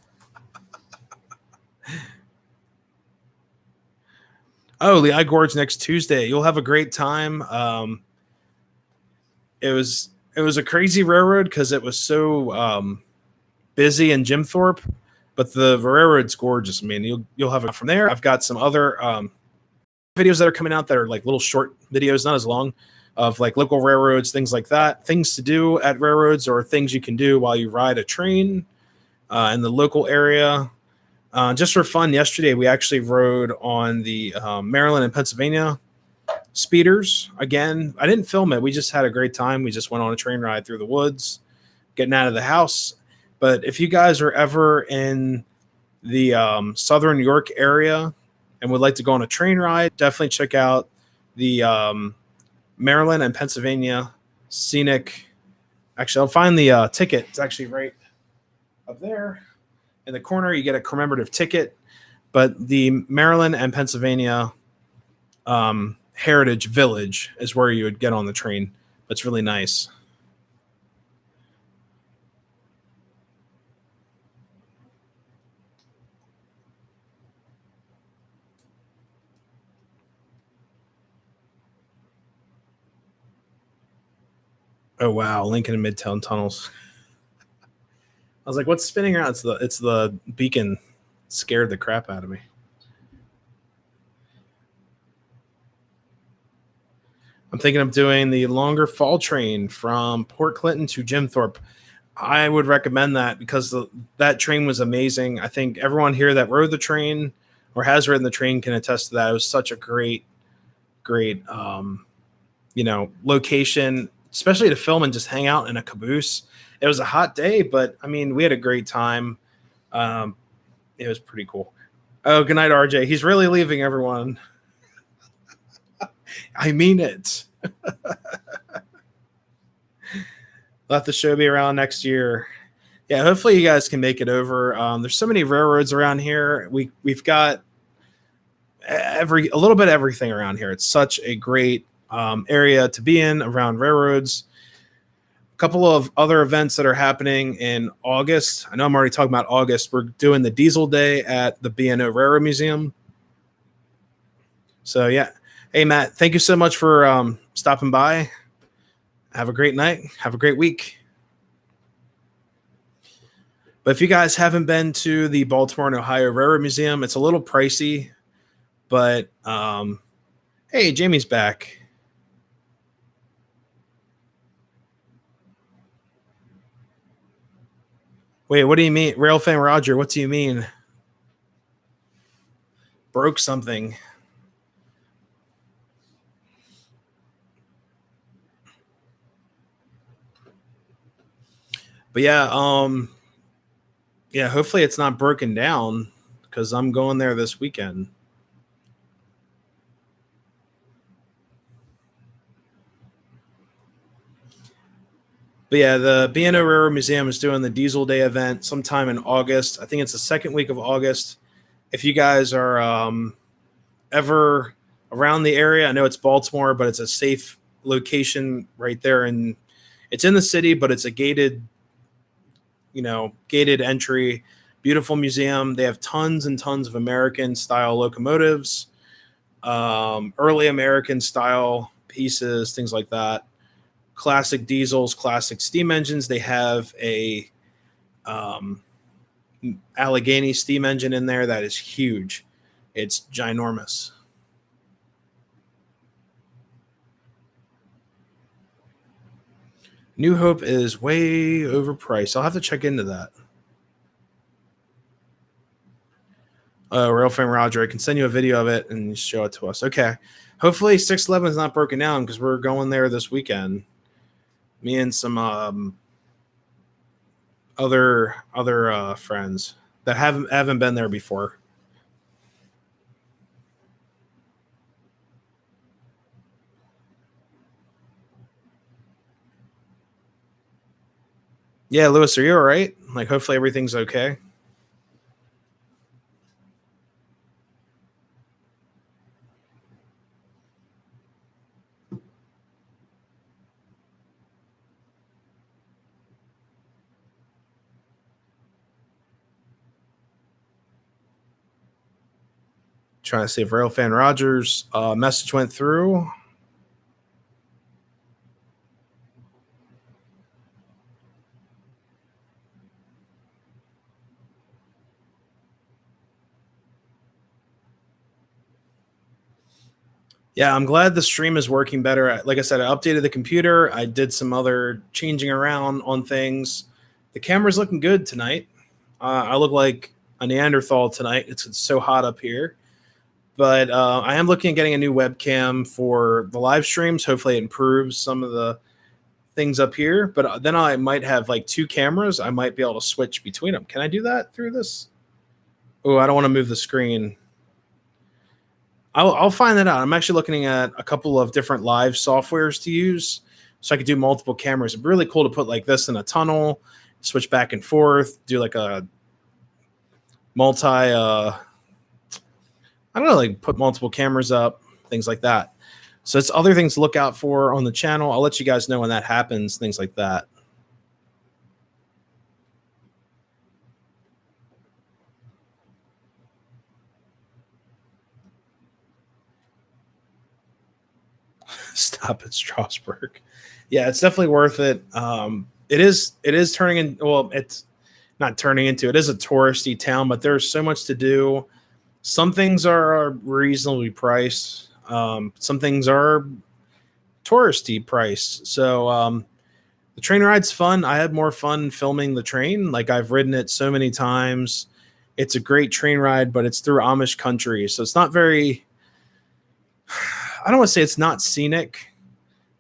Oh, Lehigh Gorge next Tuesday. You'll have a great time. It was a crazy railroad because it was so busy in Jim Thorpe, but the railroad's gorgeous. I mean, you'll have it from there. I've got some other videos that are coming out that are like little short videos, not as long, of like local railroads, things like that, things to do at railroads or things you can do while you ride a train in the local area. Just for fun, yesterday we actually rode on the Maryland and Pennsylvania speeders. Again, I didn't film it. We just had a great time. We just went on a train ride through the woods, getting out of the house. But if you guys are ever in the Southern New York area and would like to go on a train ride, definitely check out the Maryland and Pennsylvania Scenic. Actually, I'll find the ticket. It's actually right up there in the corner. You get a commemorative ticket. But the Maryland and Pennsylvania Heritage Village is where you would get on the train. It's really nice. Oh wow, Lincoln and Midtown tunnels. I was like, what's spinning around? It's the beacon. It scared the crap out of me. I'm thinking of doing the longer fall train from Port Clinton to Jim Thorpe. I would recommend that because that train was amazing. I think everyone here that rode the train or has ridden the train can attest to that. It was such a great location, especially to film and just hang out in a caboose. It was a hot day, but I mean, we had a great time. It was pretty cool. Oh, good night, RJ. He's really leaving, everyone. I mean it. Let the show be around next year. Yeah, hopefully you guys can make it over. There's so many railroads around here. We've got a little bit of everything around here. It's such a great area to be in around railroads. A couple of other events that are happening in August. I know I'm already talking about August. We're doing the Diesel Day at the B&O Railroad Museum. So yeah. Hey, Matt, thank you so much for stopping by. Have a great night. Have a great week. But if you guys haven't been to the Baltimore and Ohio Railroad Museum, it's a little pricey. But, hey, Jamie's back. Wait, what do you mean? Rail fan Roger, what do you mean? Broke something. But yeah, hopefully it's not broken down because I'm going there this weekend. But yeah, the B&O Railroad Museum is doing the Diesel Day event sometime in August. I think it's the second week of August. If you guys are ever around the area, I know it's Baltimore, but it's a safe location right there, and it's in the city, but it's a gated, gated entry. Beautiful museum. They have tons and tons of American style locomotives, early American style pieces, things like that. Classic diesels, classic steam engines. They have a Allegheny steam engine in there that is huge. It's ginormous. New Hope is way overpriced. I'll have to check into that. Railfan Roger, I can send you a video of it and show it to us. Okay. Hopefully 611 is not broken down because we're going there this weekend. Me and some other friends that haven't been there before. Yeah, Lewis, are you all right? Like, hopefully everything's okay. Trying to see if Railfan Rogers' message went through. Yeah, I'm glad the stream is working better. Like I said, I updated the computer. I did some other changing around on things. The camera's looking good tonight. I look like a Neanderthal tonight. It's so hot up here. But I am looking at getting a new webcam for the live streams. Hopefully it improves some of the things up here. But then I might have like two cameras. I might be able to switch between them. Can I do that through this? Oh, I don't want to move the screen. I'll find that out. I'm actually looking at a couple of different live softwares to use so I could do multiple cameras. It'd be really cool to put like this in a tunnel, switch back and forth, do like a multi, I don't know, like put multiple cameras up, things like that. So it's other things to look out for on the channel. I'll let you guys know when that happens, things like that. Stop at Strasbourg. Yeah, it's definitely worth it. It is turning in. Well, it's not turning into. It is a touristy town, but there's so much to do. Some things are reasonably priced. Some things are touristy priced. So the train ride's fun. I had more fun filming the train. Like, I've ridden it so many times. It's a great train ride, but it's through Amish country, so it's not very. I don't want to say it's not scenic,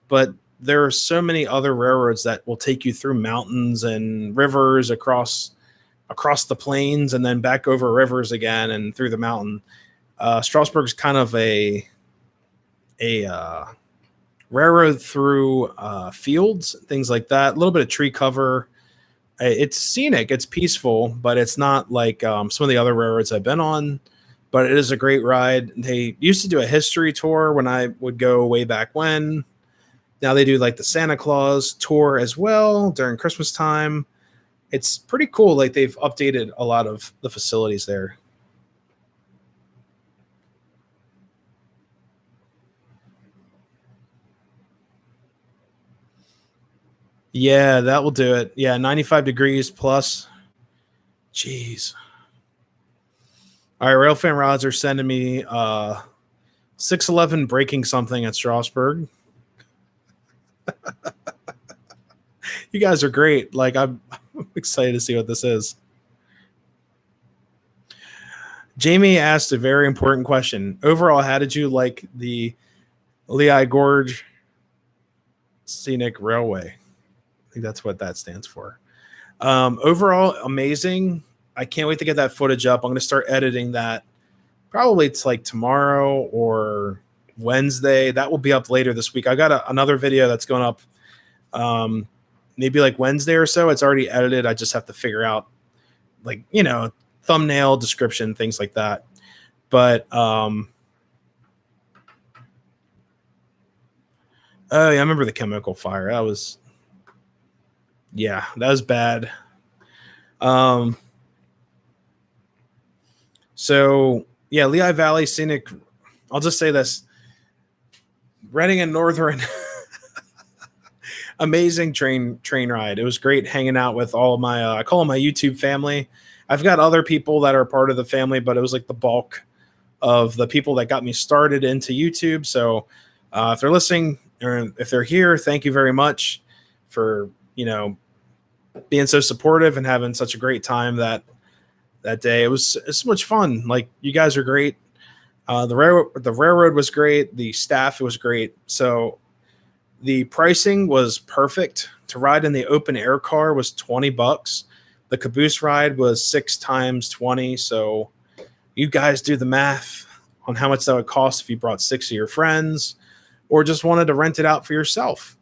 but there are so many other railroads that will take you through mountains and rivers across the plains and then back over rivers again and through the mountain. Strasbourg's kind of a railroad through fields, things like that. A little bit of tree cover. It's scenic. It's peaceful, but it's not like some of the other railroads I've been on. But it is a great ride. They used to do a history tour when I would go way back when. Now they do like the Santa Claus tour as well during Christmas time. It's pretty cool. Like, they've updated a lot of the facilities there. Yeah, that will do it. Yeah, 95 degrees plus. Jeez. All right, Railfan Rods are sending me 611 breaking something at Strasbourg. You guys are great. Like, I'm excited to see what this is. Jamie asked a very important question. Overall, how did you like the Lehigh Gorge Scenic Railway? I think that's what that stands for. Overall, amazing. I can't wait to get that footage up. I'm going to start editing that. Probably it's like tomorrow or Wednesday. That will be up later this week. I got another video that's going up maybe like Wednesday or so. It's already edited. I just have to figure out, like, thumbnail, description, things like that. But Oh, yeah, I remember the chemical fire. That was bad. Um, so yeah, Lehigh Valley Scenic. I'll just say this: Reading and Northern, amazing train ride. It was great hanging out with all of my I call them my YouTube family. I've got other people that are part of the family, but it was like the bulk of the people that got me started into YouTube. So if they're listening or if they're here, thank you very much for being so supportive and having such a great time that day. It's so much fun. Like, you guys are great. The railroad was great. The staff was great. So the pricing was perfect. To ride in the open air car was $20. The caboose ride was 6 times 20. So you guys do the math on how much that would cost if you brought 6 of your friends or just wanted to rent it out for yourself.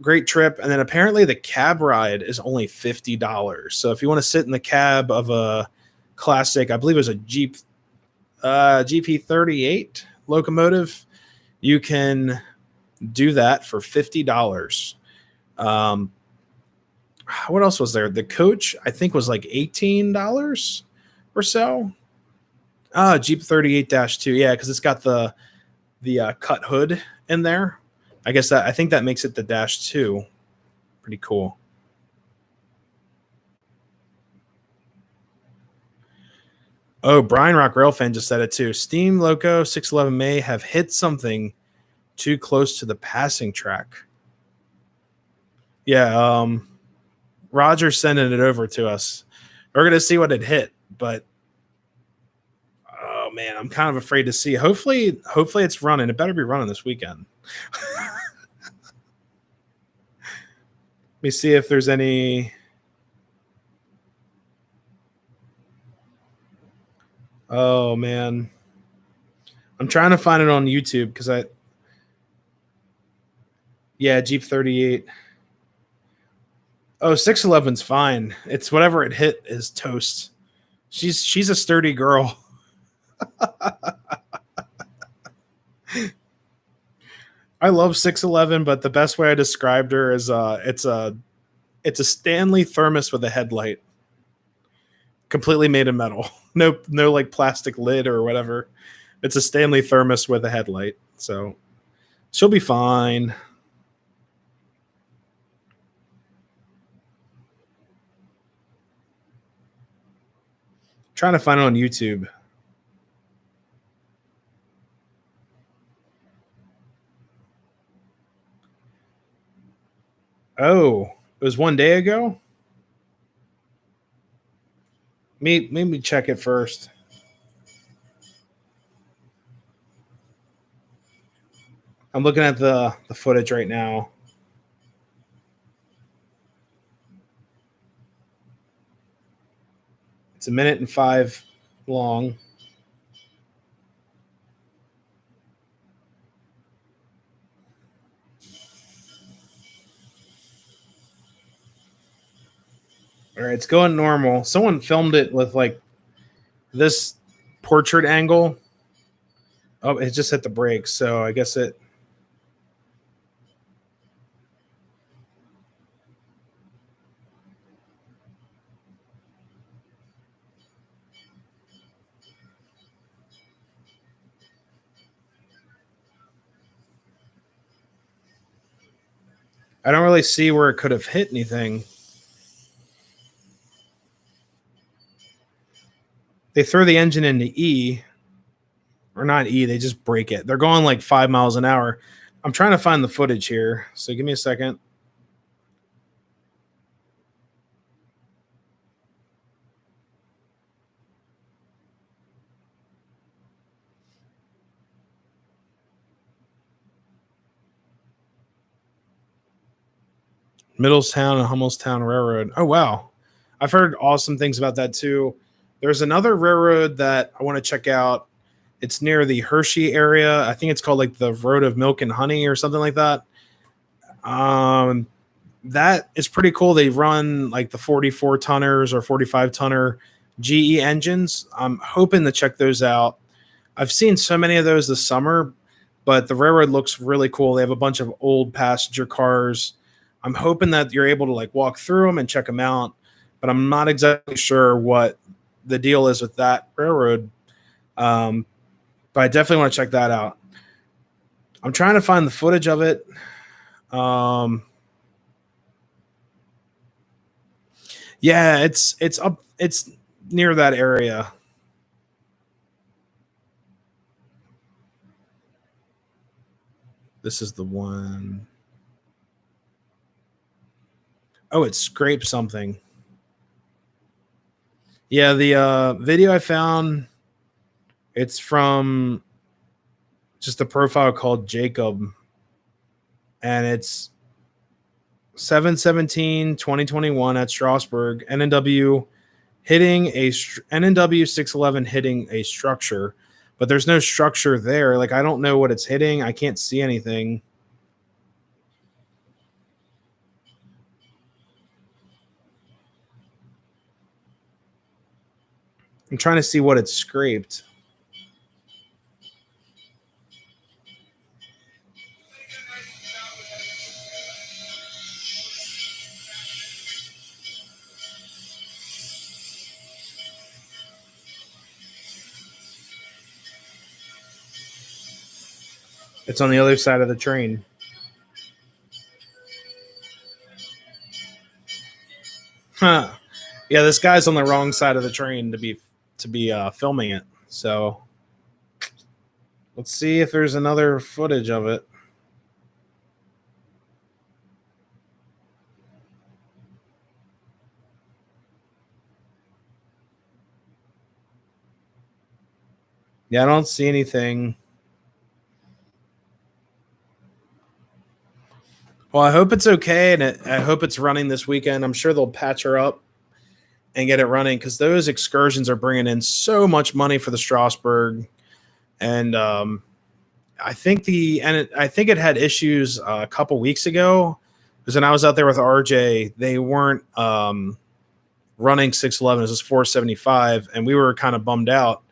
Great trip. And then apparently the cab ride is only $50. So if you want to sit in the cab of a classic, I believe it was a GP38 locomotive, you can do that for $50. What else was there? The coach, I think, was like $18 or so. Jeep 38-2. Yeah, because it's got the cut hood in there. I think that makes it the -2. Pretty cool. Oh, Brian Rock Railfan just said it too. Steam Loco 611 may have hit something too close to the passing track. Yeah, Roger's sending it over to us. We're gonna see what it hit, but oh man, I'm kind of afraid to see. Hopefully it's running. It better be running this weekend. Let me see if there's any. Oh man, I'm trying to find it on YouTube because Jeep 38. Oh, 611's fine. It's whatever it hit is toast. She's a sturdy girl. I love 611, but the best way I described her is it's a Stanley thermos with a headlight, completely made of metal. No like plastic lid or whatever. It's a Stanley thermos with a headlight, so she'll be fine. Trying to find it on YouTube. Oh, it was one day ago? Maybe check it first. I'm looking at the footage right now. It's 1 minute and 5 long. All right, it's going normal. Someone filmed it with like this portrait angle. Oh, it just hit the brakes, so I guess it. I don't really see where it could have hit anything. They throw the engine into E, or not E, they just break it. They're going like 5 miles an hour. I'm trying to find the footage here, so give me a second. Middletown and Hummelstown Railroad. Oh, wow. I've heard awesome things about that too. There's another railroad that I want to check out. It's near the Hershey area. I think it's called like the Road of Milk and Honey or something like that. That is pretty cool. They run like the 44 tonners or 45 tonner GE engines. I'm hoping to check those out. I've seen so many of those this summer, but the railroad looks really cool. They have a bunch of old passenger cars. I'm hoping that you're able to like walk through them and check them out, but I'm not exactly sure what the deal is with that railroad. But I definitely want to check that out. I'm trying to find the footage of it. Yeah, it's up. It's near that area. This is the one. Oh, it scraped something. Yeah, the video I found, it's from just a profile called Jacob, and it's 7/17/2021 at Strasbourg. NNW hitting a NNW 611 hitting a structure, but there's no structure there. Like I don't know what it's hitting. I can't see anything. I'm trying to see what it scraped. It's on the other side of the train. Huh. Yeah, this guy's on the wrong side of the train to be filming it. So let's see if there's another footage of it. Yeah, I don't see anything. Well, I hope it's okay, and I hope it's running this weekend. I'm sure they'll patch her up and get it running because those excursions are bringing in so much money for the Strasbourg, and I think it had issues a couple weeks ago because when I was out there with RJ, they weren't running 611. It was 475, and we were kind of bummed out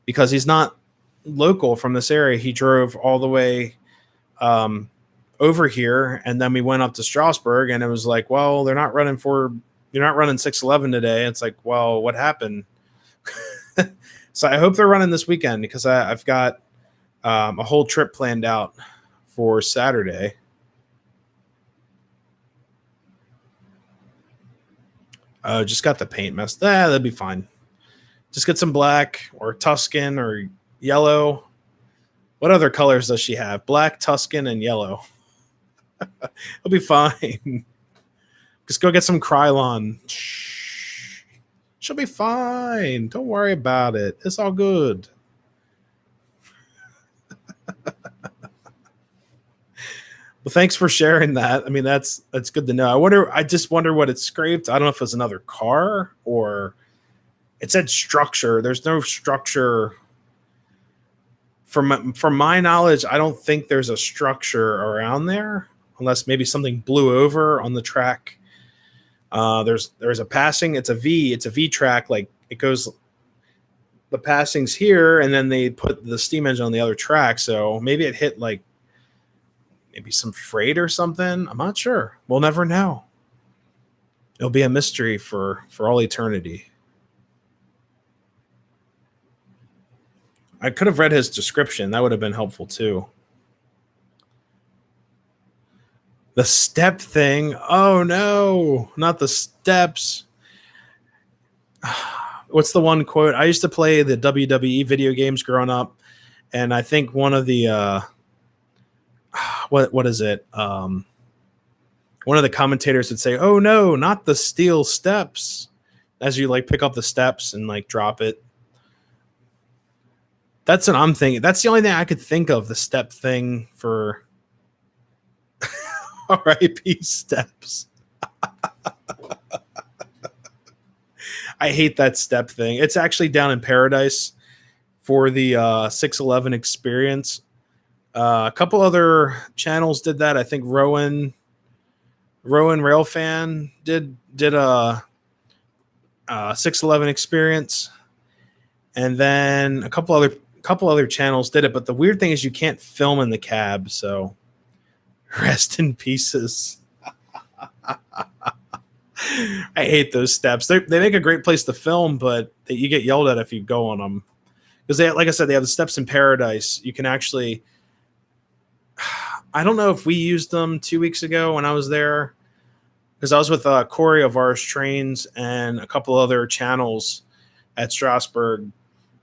because he's not local from this area. He drove all the way over here, and then we went up to Strasbourg, and it was like, well, you're not running 611 today. It's like, well, what happened? So I hope they're running this weekend because I've got a whole trip planned out for Saturday. Just got the paint messed. That'd be fine. Just get some black or Tuscan or yellow. What other colors does she have? Black, Tuscan, and yellow. It'll be fine. Just go get some Krylon. She'll be fine. Don't worry about it. It's all good. Well, thanks for sharing that. I mean, that's good to know. I just wonder what it scraped. I don't know if it was another car or it said structure. There's no structure. From my knowledge, I don't think there's a structure around there unless maybe something blew over on the track. There's a passing. It's a V track. Like it goes, the passing's here, and then they put the steam engine on the other track. So maybe it hit like maybe some freight or something. I'm not sure. We'll never know. It'll be a mystery for all eternity. I could have read his description. That would have been helpful too. The step thing. Oh no, not the steps. What's the one quote? I used to play the WWE video games growing up, and I think one of the what is it? One of the commentators would say, "Oh no, not the steel steps," as you like pick up the steps and like drop it. That's what I'm thinking. That's the only thing I could think of, the step thing for RIP steps. I hate that step thing. It's actually down in Paradise for the 611 experience. A couple other channels did that. I think Rowan Railfan did a 611 experience, and then a couple couple other channels did it, but the weird thing is you can't film in the cab, so rest in pieces. I hate those steps. They make a great place to film, but you get yelled at if you go on them. Because they, like I said, they have the steps in Paradise. You can actually, I don't know if we used them 2 weeks ago when I was there, because I was with Corey of Ours Trains and a couple other channels at Strasbourg.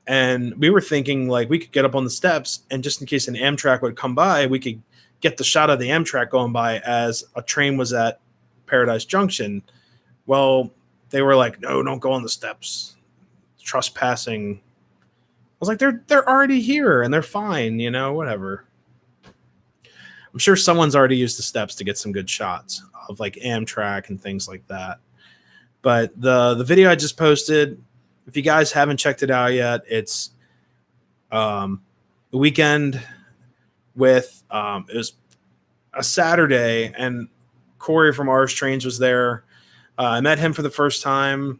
And we were thinking like we could get up on the steps, and just in case an Amtrak would come by, we could get the shot of the Amtrak going by as a train was at Paradise Junction. Well, they were like, no, don't go on the steps. Trespassing. I was like, they're already here and they're fine, whatever. I'm sure someone's already used the steps to get some good shots of like Amtrak and things like that. But the video I just posted, if you guys haven't checked it out yet, it's the weekend with it was a Saturday, and Corey from Ours Trains was there. I met him for the first time.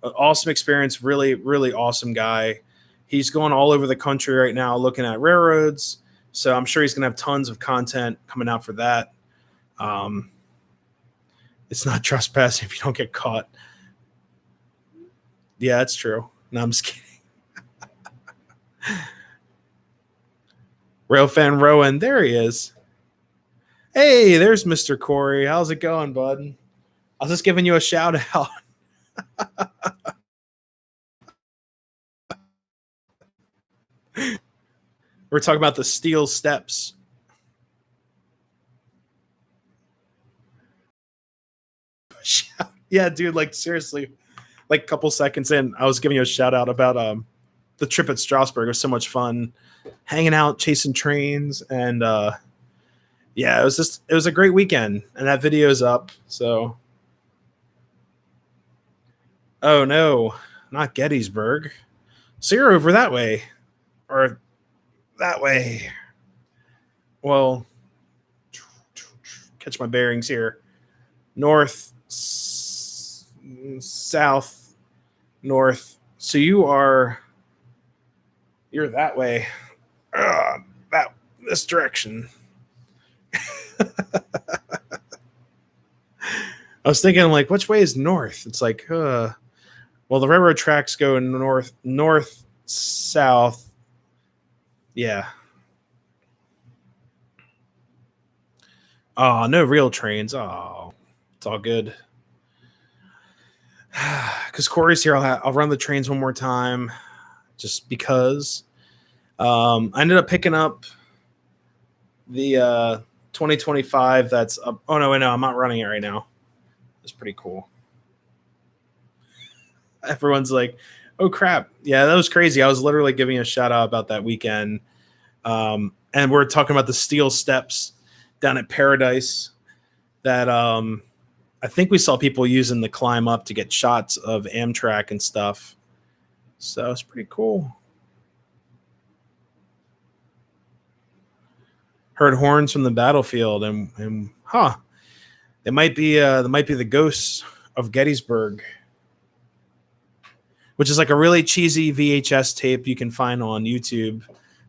Awesome experience. Really, really awesome guy. He's going all over the country right now looking at railroads. So I'm sure he's going to have tons of content coming out for that. It's not trespassing if you don't get caught. Yeah, that's true. No, I'm just kidding. Railfan Rowan, there he is. Hey, there's Mr. Corey. How's it going, bud? I was just giving you a shout out. We're talking about the steel steps. Yeah, dude, like seriously, like a couple seconds in, I was giving you a shout out about the trip at Strasbourg. It was so much fun hanging out, chasing trains, and yeah, it was a great weekend, and that video's up. So, oh no, not Gettysburg. So you're over that way, or that way. Well, catch my bearings here. North, south, north. So you're that way. This direction. I was thinking, like, which way is north? It's like, well, the railroad tracks go north, south. Yeah. Oh, no real trains. Oh, it's all good. Because Corey's here, I'll run the trains one more time, just because. I ended up picking up the 2025 that's up. Oh, no, I'm not running it right now. It's pretty cool. Everyone's like, oh, crap. Yeah, that was crazy. I was literally giving a shout out about that weekend. And we're talking about the steel steps down at Paradise that I think we saw people using the climb up to get shots of Amtrak and stuff. So it's pretty cool. Heard horns from the battlefield, and it might be the ghosts of Gettysburg, which is like a really cheesy VHS tape you can find on YouTube,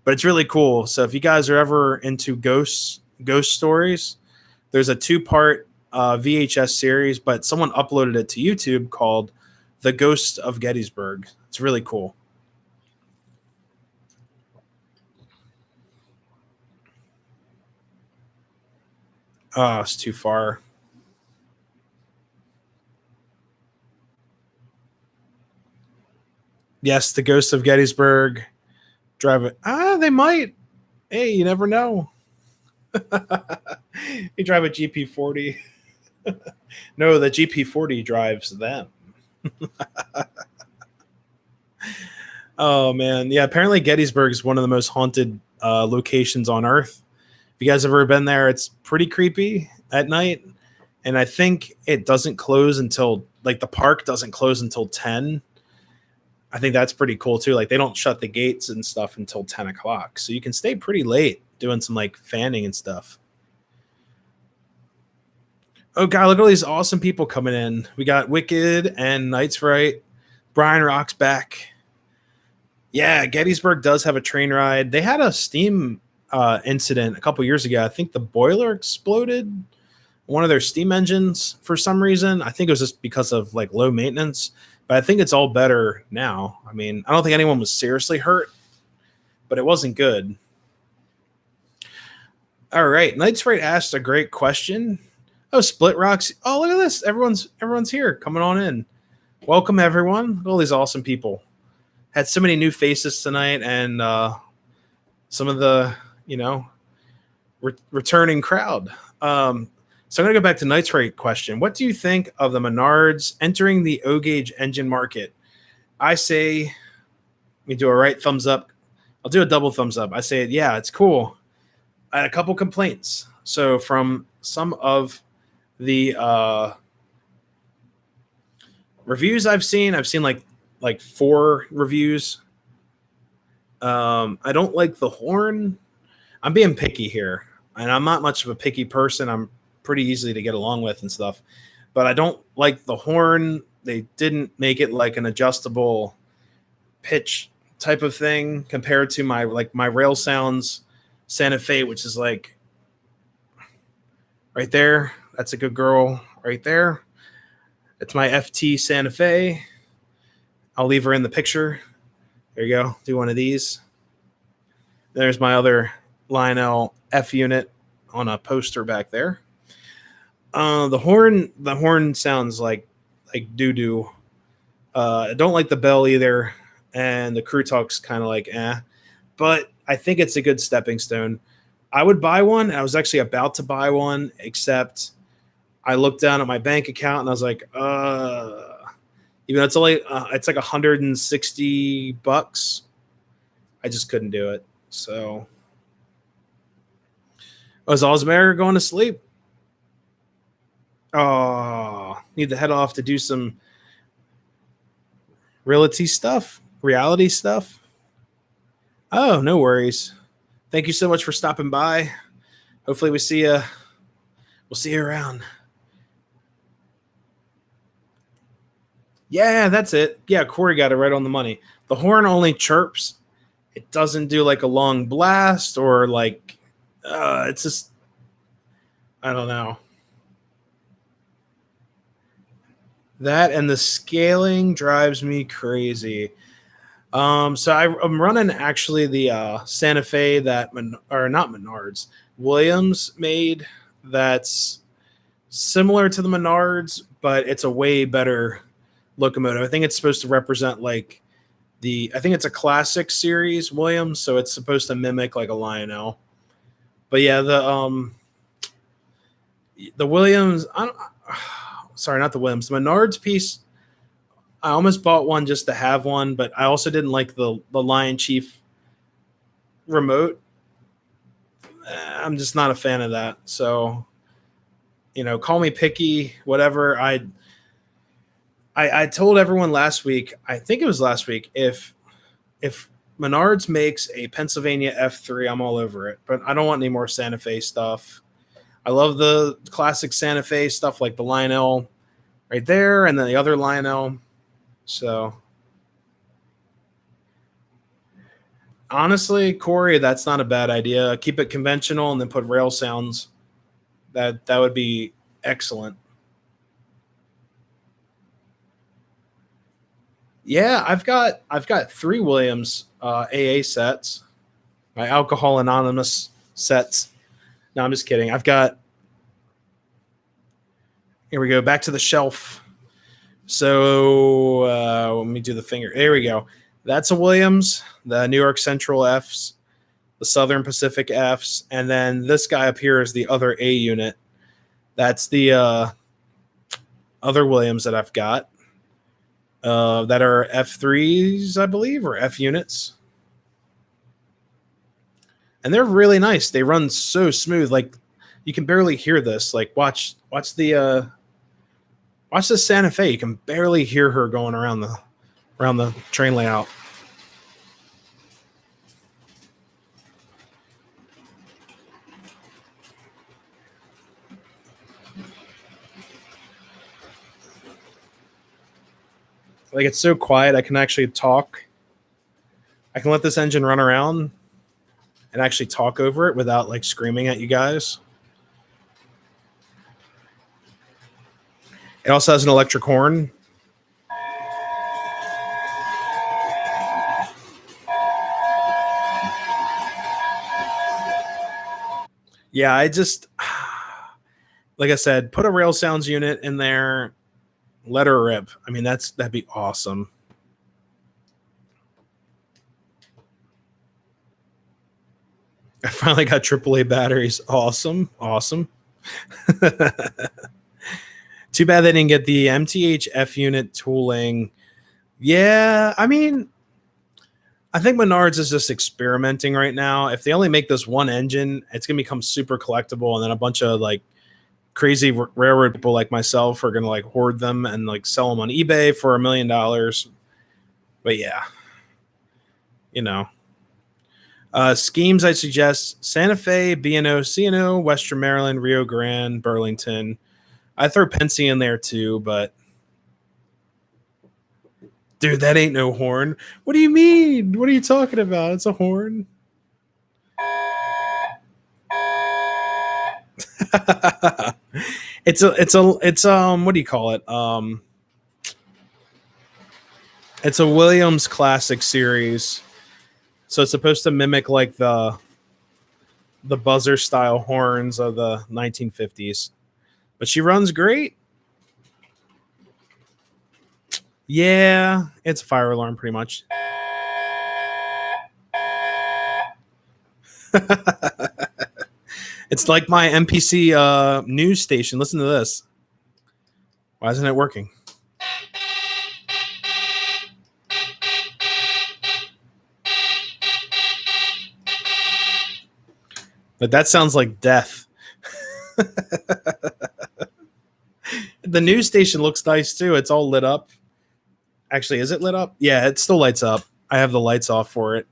but it's really cool. So if you guys are ever into ghost stories, there's a 2-part VHS series, but someone uploaded it to YouTube called The Ghost of Gettysburg. It's really cool. Oh, it's too far. Yes, The Ghost of Gettysburg. Drive it. They might. Hey, you never know. You drive a GP40. No, the GP40 drives them. Oh, man. Yeah, apparently Gettysburg is one of the most haunted locations on Earth. If you guys have ever been there, it's pretty creepy at night. And I think it doesn't close until, like, the park doesn't close until 10. I think that's pretty cool, too. Like, they don't shut the gates and stuff until 10 o'clock. So you can stay pretty late doing some, like, fanning and stuff. Oh, God, look at all these awesome people coming in. We got Wicked and Knights Right. Brian Rock's back. Yeah, Gettysburg does have a train ride. They had a steam incident a couple years ago. I think the boiler exploded one of their steam engines for some reason. I think it was just because of like low maintenance, but I think it's all better now. I mean, I don't think anyone was seriously hurt, but it wasn't good. All right, Knights Right asked a great question. Oh, Split Rocks. Oh, look at this. Everyone's here. Coming on in. Welcome everyone. All these awesome people. Had so many new faces tonight, and some of the returning crowd. So I'm going to go back to Knight's Right question. What do you think of the Menards entering the O gauge engine market? I say, let me do a right thumbs up. I'll do a double thumbs up. I say, yeah, it's cool. I had a couple complaints. So from some of the reviews I've seen like 4 reviews. I don't like the horn. I'm being picky here, and I'm not much of a picky person. I'm pretty easy to get along with and stuff, but I don't like the horn. They didn't make it like an adjustable pitch type of thing compared to my Rail Sounds Santa Fe, which is like right there. That's a good girl right there. It's my FT Santa Fe. I'll leave her in the picture. There you go. Do one of these. There's my other Lionel F unit on a poster back there. The horn sounds like doo doo. I don't like the bell either, and the crew talk's kind of like but I think it's a good stepping stone. I would buy one. I was actually about to buy one, except I looked down at my bank account and I was like, even though it's only it's like $160, I just couldn't do it. So, was Osmer going to sleep? Oh, need to head off to do some reality stuff. Oh, no worries. Thank you so much for stopping by. Hopefully we'll see you around. Yeah, that's it. Yeah, Corey got it right on the money. The horn only chirps. It doesn't do like a long blast or like it's just I don't know. That and the scaling drives me crazy. So I'm running actually the Santa Fe that not Menards, Williams made. That's similar to the Menards, but it's a way better locomotive. I think it's supposed to represent like I think it's a classic series Williams, so it's supposed to mimic like a Lionel. But yeah, the Williams, sorry, not the Williams, the Menards piece. I almost bought one just to have one, but I also didn't like the Lion Chief remote. I'm just not a fan of that. So, call me picky, whatever. I told everyone last week, I think it was last week, if Menards makes a Pennsylvania F3, I'm all over it. But I don't want any more Santa Fe stuff. I love the classic Santa Fe stuff like the Lionel right there and then the other Lionel. So honestly, Corey, that's not a bad idea. Keep it conventional and then put rail sounds. That would be excellent. Yeah, I've got 3 Williams AA sets, my Alcohol Anonymous sets. No, I'm just kidding. I've got. Here we go. Back to the shelf. So let me do the finger. There we go. That's a Williams, the New York Central Fs, the Southern Pacific Fs, and then this guy up here is the other A unit. That's the other Williams that I've got that are F3s, I believe, or F units. And they're really nice. They run so smooth. Like you can barely hear this. Like watch the Santa Fe. You can barely hear her going around the train layout. Like it's so quiet I can actually talk I can let this engine run around and actually talk over it without like screaming at you guys. It also has an electric horn. Yeah, I just, like I said, put a rail sounds unit in there, let her rip. I mean, that'd be awesome. I finally got AAA batteries. Awesome. Too bad they didn't get the MTHF unit tooling. Yeah, I mean, I think Menards is just experimenting right now. If they only make this one engine, it's going to become super collectible, and then a bunch of like crazy railroad people like myself are going to like hoard them and like sell them on eBay for $1 million. But yeah, schemes I suggest: Santa Fe, B&O, C&O, Western Maryland, Rio Grande, Burlington. I throw Pensy in there too, but dude, that ain't no horn. What do you mean? What are you talking about? It's a horn. It's what do you call it? It's a Williams Classic series. So it's supposed to mimic like the buzzer style horns of the 1950s. But she runs great. Yeah, it's a fire alarm pretty much. It's like my NPC news station. Listen to this. Why isn't it working? But that sounds like death. The news station looks nice too. It's all lit up. Actually, is it lit up? Yeah, it still lights up. I have the lights off for it.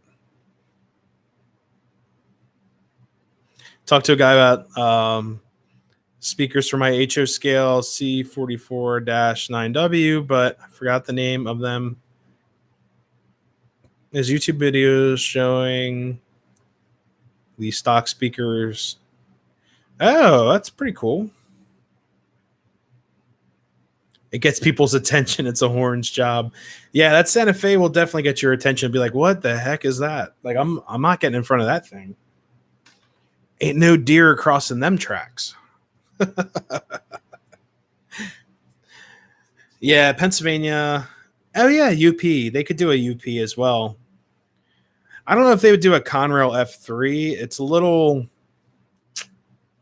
Talked to a guy about speakers for my HO scale C44-9W, but I forgot the name of them. There's YouTube videos showing the stock speakers. Oh, that's pretty cool. It gets people's attention. It's a horns job. Yeah, that Santa Fe will definitely get your attention. Be like, what the heck is that? Like, I'm not getting in front of that thing. Ain't no deer crossing them tracks. Yeah, Pennsylvania. Oh yeah, UP. They could do a UP as well. I don't know if they would do a Conrail F3. It's a little.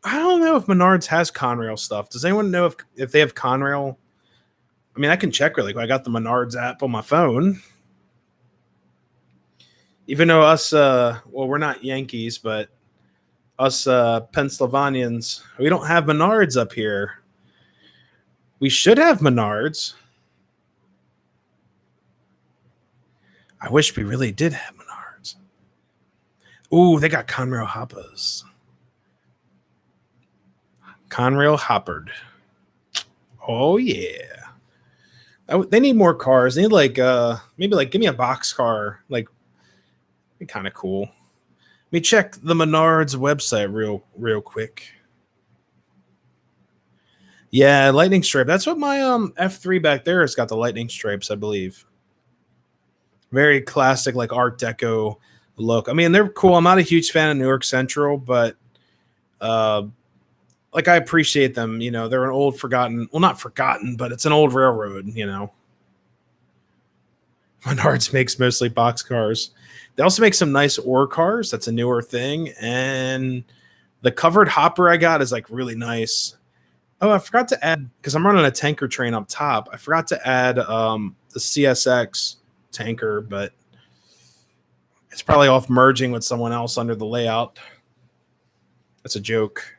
I don't know if Menards has Conrail stuff. Does anyone know if they have Conrail? I mean, I can check really quick. I got the Menards app on my phone. Even though us, well, we're not Yankees, but us Pennsylvanians, we don't have Menards up here. We should have Menards. I wish we really did have Menards. Ooh, they got Conrail Hoppers. Conrail Hoppered. Oh yeah. They need more cars. They need like maybe like give me a box car. Like, be kind of cool. Let me check the Menards website real quick. Yeah, lightning stripe. That's what my F3 back there has got, the lightning stripes, I believe. Very classic, like Art Deco look. I mean, they're cool. I'm not a huge fan of Newark Central, but like I appreciate them. You know, they're an old forgotten, well, not forgotten, but it's an old railroad, you know. Menards makes mostly box cars. They also make some nice ore cars. That's a newer thing. And the covered hopper I got is like really nice. Oh, I forgot to add, because I'm running a tanker train up top. I forgot to add the CSX tanker, but it's probably off merging with someone else under the layout. That's a joke.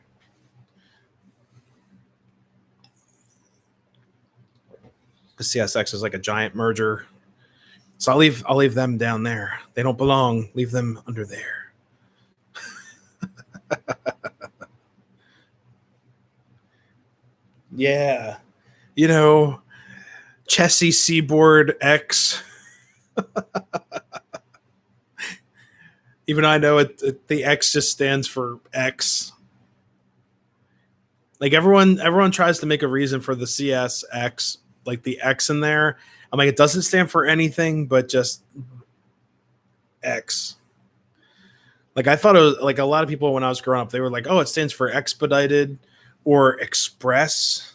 The CSX is like a giant merger. So I'll leave them down there. They don't belong. Leave them under there. Yeah. You know, Chessie Seaboard X. Even though I know the X just stands for X. Like everyone tries to make a reason for the CSX, like the X in there. I'm like, it doesn't stand for anything but just X. Like I thought it was like a lot of people when I was growing up, they were like, oh, it stands for expedited or express,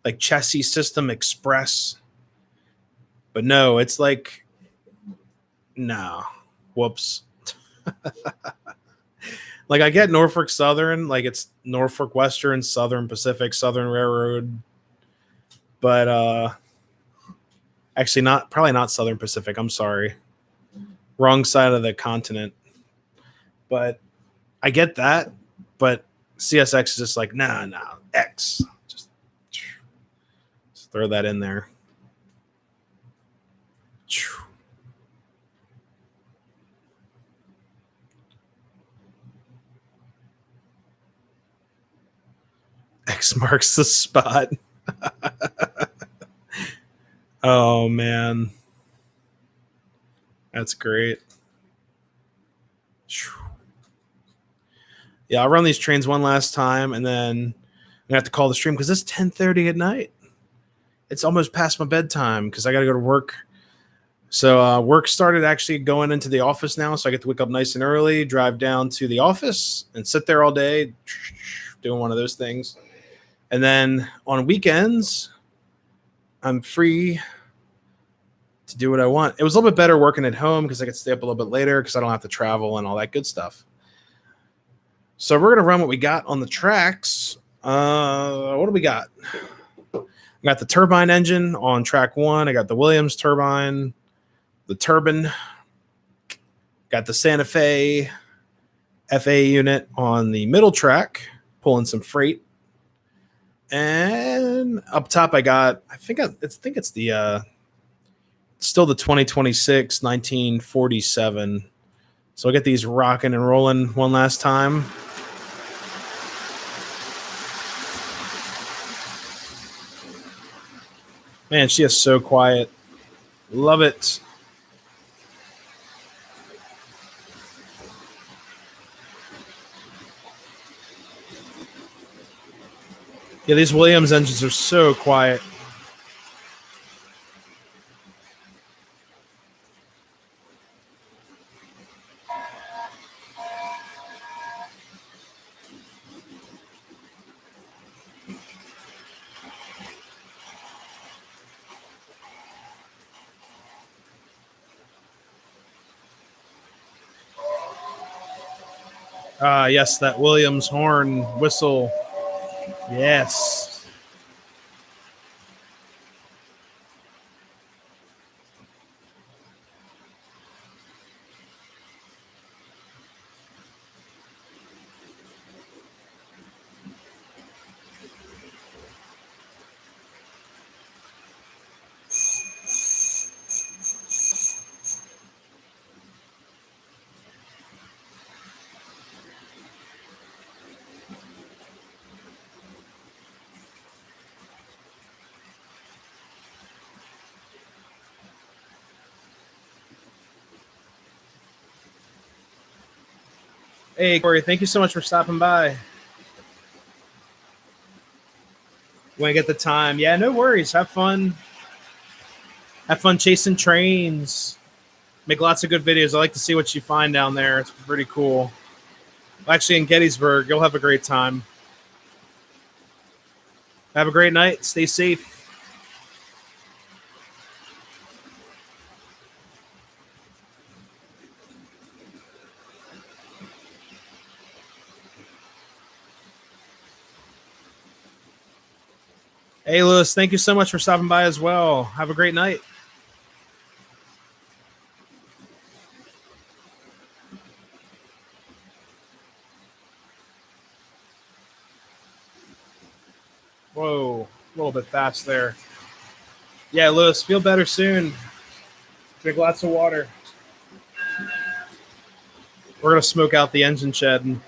like chassis system express. But no, it's like, no, whoops. Like I get Norfolk Southern, like it's Norfolk Western, Southern Pacific, Southern Railroad, but actually probably not Southern Pacific. I'm sorry, wrong side of the continent. But I get that, but CSX is just like nah, X. Just throw that in there. X marks the spot. Oh man, that's great. Yeah, I'll run these trains one last time, and then I'm gonna have to call the stream because it's 10:30 at night. It's almost past my bedtime because I got to go to work. So work started actually going into the office now, so I get to wake up nice and early, drive down to the office, and sit there all day doing one of those things. And then on weekends, I'm free to do what I want. It was a little bit better working at home because I could stay up a little bit later because I don't have to travel and all that good stuff. So we're going to run what we got on the tracks. What do we got? I got the turbine engine on track 1. I got the Williams turbine, the turbine. Got the Santa Fe FA unit on the middle track, pulling some freight. And up top, I think it's the still the 2026 1947. So I'll get these rocking and rolling one last time. Man, she is so quiet. Love it. Yeah, these Williams engines are so quiet. Yes, that Williams horn whistle. Yes. Hey, Corey, thank you so much for stopping by. When I get the time. Yeah, no worries. Have fun. Have fun chasing trains. Make lots of good videos. I like to see what you find down there. It's pretty cool. Actually, in Gettysburg, you'll have a great time. Have a great night. Stay safe. Hey, Lewis, thank you so much for stopping by as well. Have a great night. Whoa, a little bit fast there. Yeah, Lewis, feel better soon. Drink lots of water. We're going to smoke out the engine shed.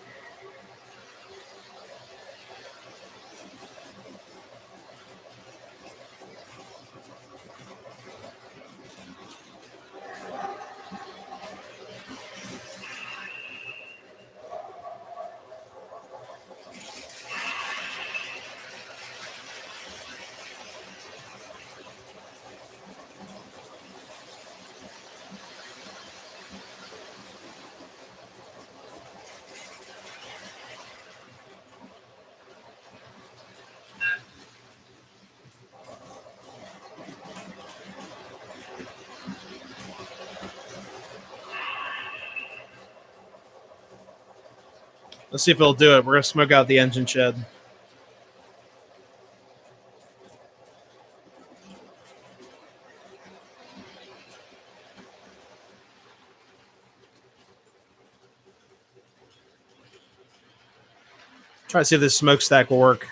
Let's see if it'll do it. We're going to smoke out the engine shed. Try to see if this smokestack will work.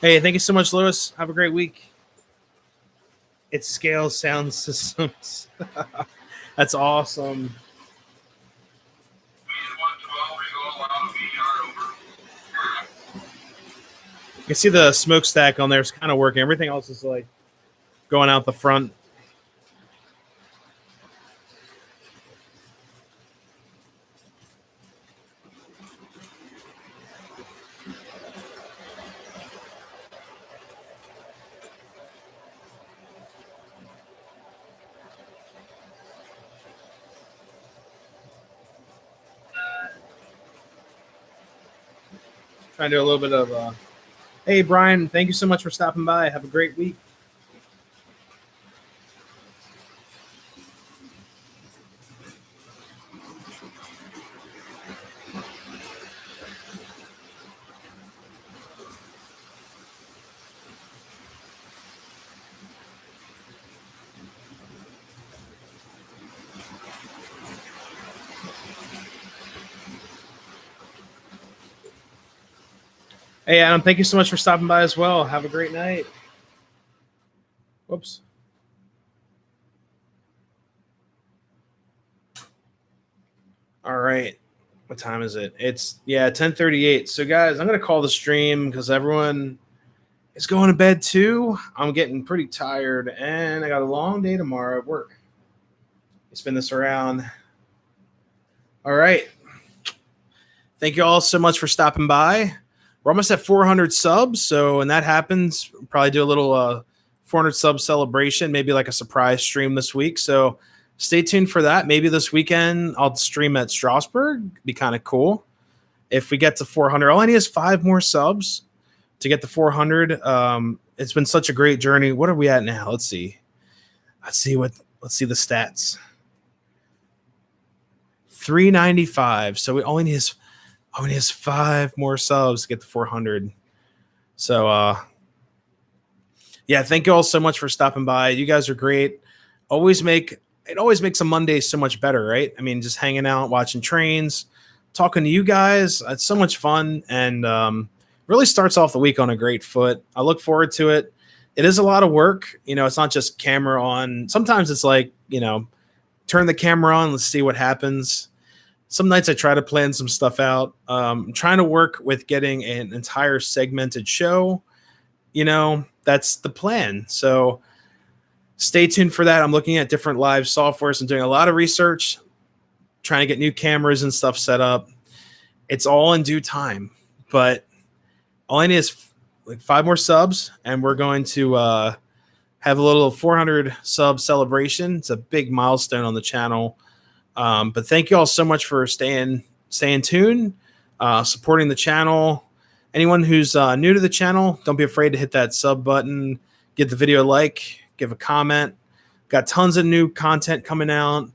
Hey, thank you so much, Lewis. Have a great week. It scales sound systems. That's awesome. You can see the smokestack on there is kind of working. Everything else is like going out the front. Trying to do a little bit of hey, Brian, thank you so much for stopping by. Have a great week. Hey, Adam, thank you so much for stopping by as well. Have a great night. Whoops. All right. What time is it? It's 10:38. So guys, I'm gonna call the stream because everyone is going to bed too. I'm getting pretty tired and I got a long day tomorrow at work. Spin this around. All right. Thank you all so much for stopping by. We're almost at 400 subs. So when that happens, we'll probably do a little 400 sub celebration, maybe like a surprise stream this week. So stay tuned for that. Maybe this weekend I'll stream at Strasbourg. Be kind of cool. If we get to 400, all I need is 5 more subs to get to 400. It's been such a great journey. What are we at now? Let's see. Let's see the stats. 395. So we only need 5 more subs to get to 400. So thank you all so much for stopping by. You guys are great. It always makes a Monday so much better, right? I mean, just hanging out, watching trains, talking to you guys. It's so much fun and really starts off the week on a great foot. I look forward to it. It is a lot of work. It's not just camera on. Sometimes it's like, turn the camera on, let's see what happens. Some nights I try to plan some stuff out. I'm trying to work with getting an entire segmented show. That's the plan. So stay tuned for that. I'm looking at different live softwares and doing a lot of research, trying to get new cameras and stuff set up. It's all in due time, but all I need is like 5 more subs and we're going to have a little 400 sub celebration. It's a big milestone on the channel. But thank you all so much for staying tuned, supporting the channel. Anyone who's new to the channel, don't be afraid to hit that sub button, give the video a like, give a comment. Got tons of new content coming out,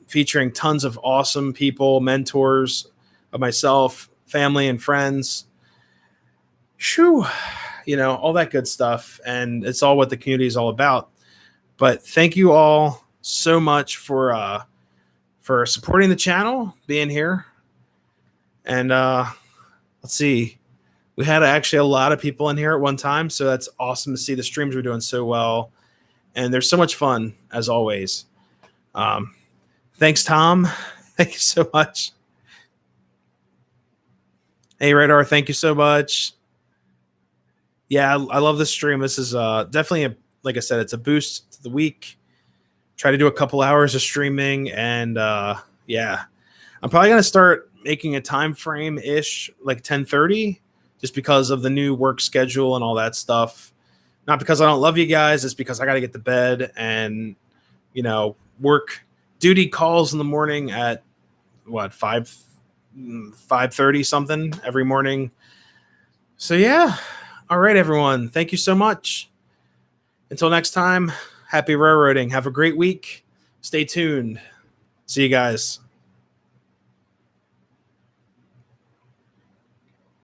featuring tons of awesome people, mentors of myself, family and friends. Shoo, all that good stuff. And it's all what the community is all about. But thank you all so much for supporting the channel, being here. And let's see. We had actually a lot of people in here at one time, so that's awesome to see. The streams were doing so well. And there's so much fun, as always. Thanks, Tom. Thank you so much. Hey, Radar, thank you so much. Yeah, I love this stream. This is definitely, like I said, it's a boost to the week. Try to do a couple hours of streaming, and I'm probably going to start making a time frame-ish, like 10:30, just because of the new work schedule and all that stuff. Not because I don't love you guys, it's because I got to get to bed and, work duty calls in the morning at, 5:30 something every morning. So, yeah. All right, everyone. Thank you so much. Until next time, Happy railroading. Have a great week. Stay tuned. See you guys.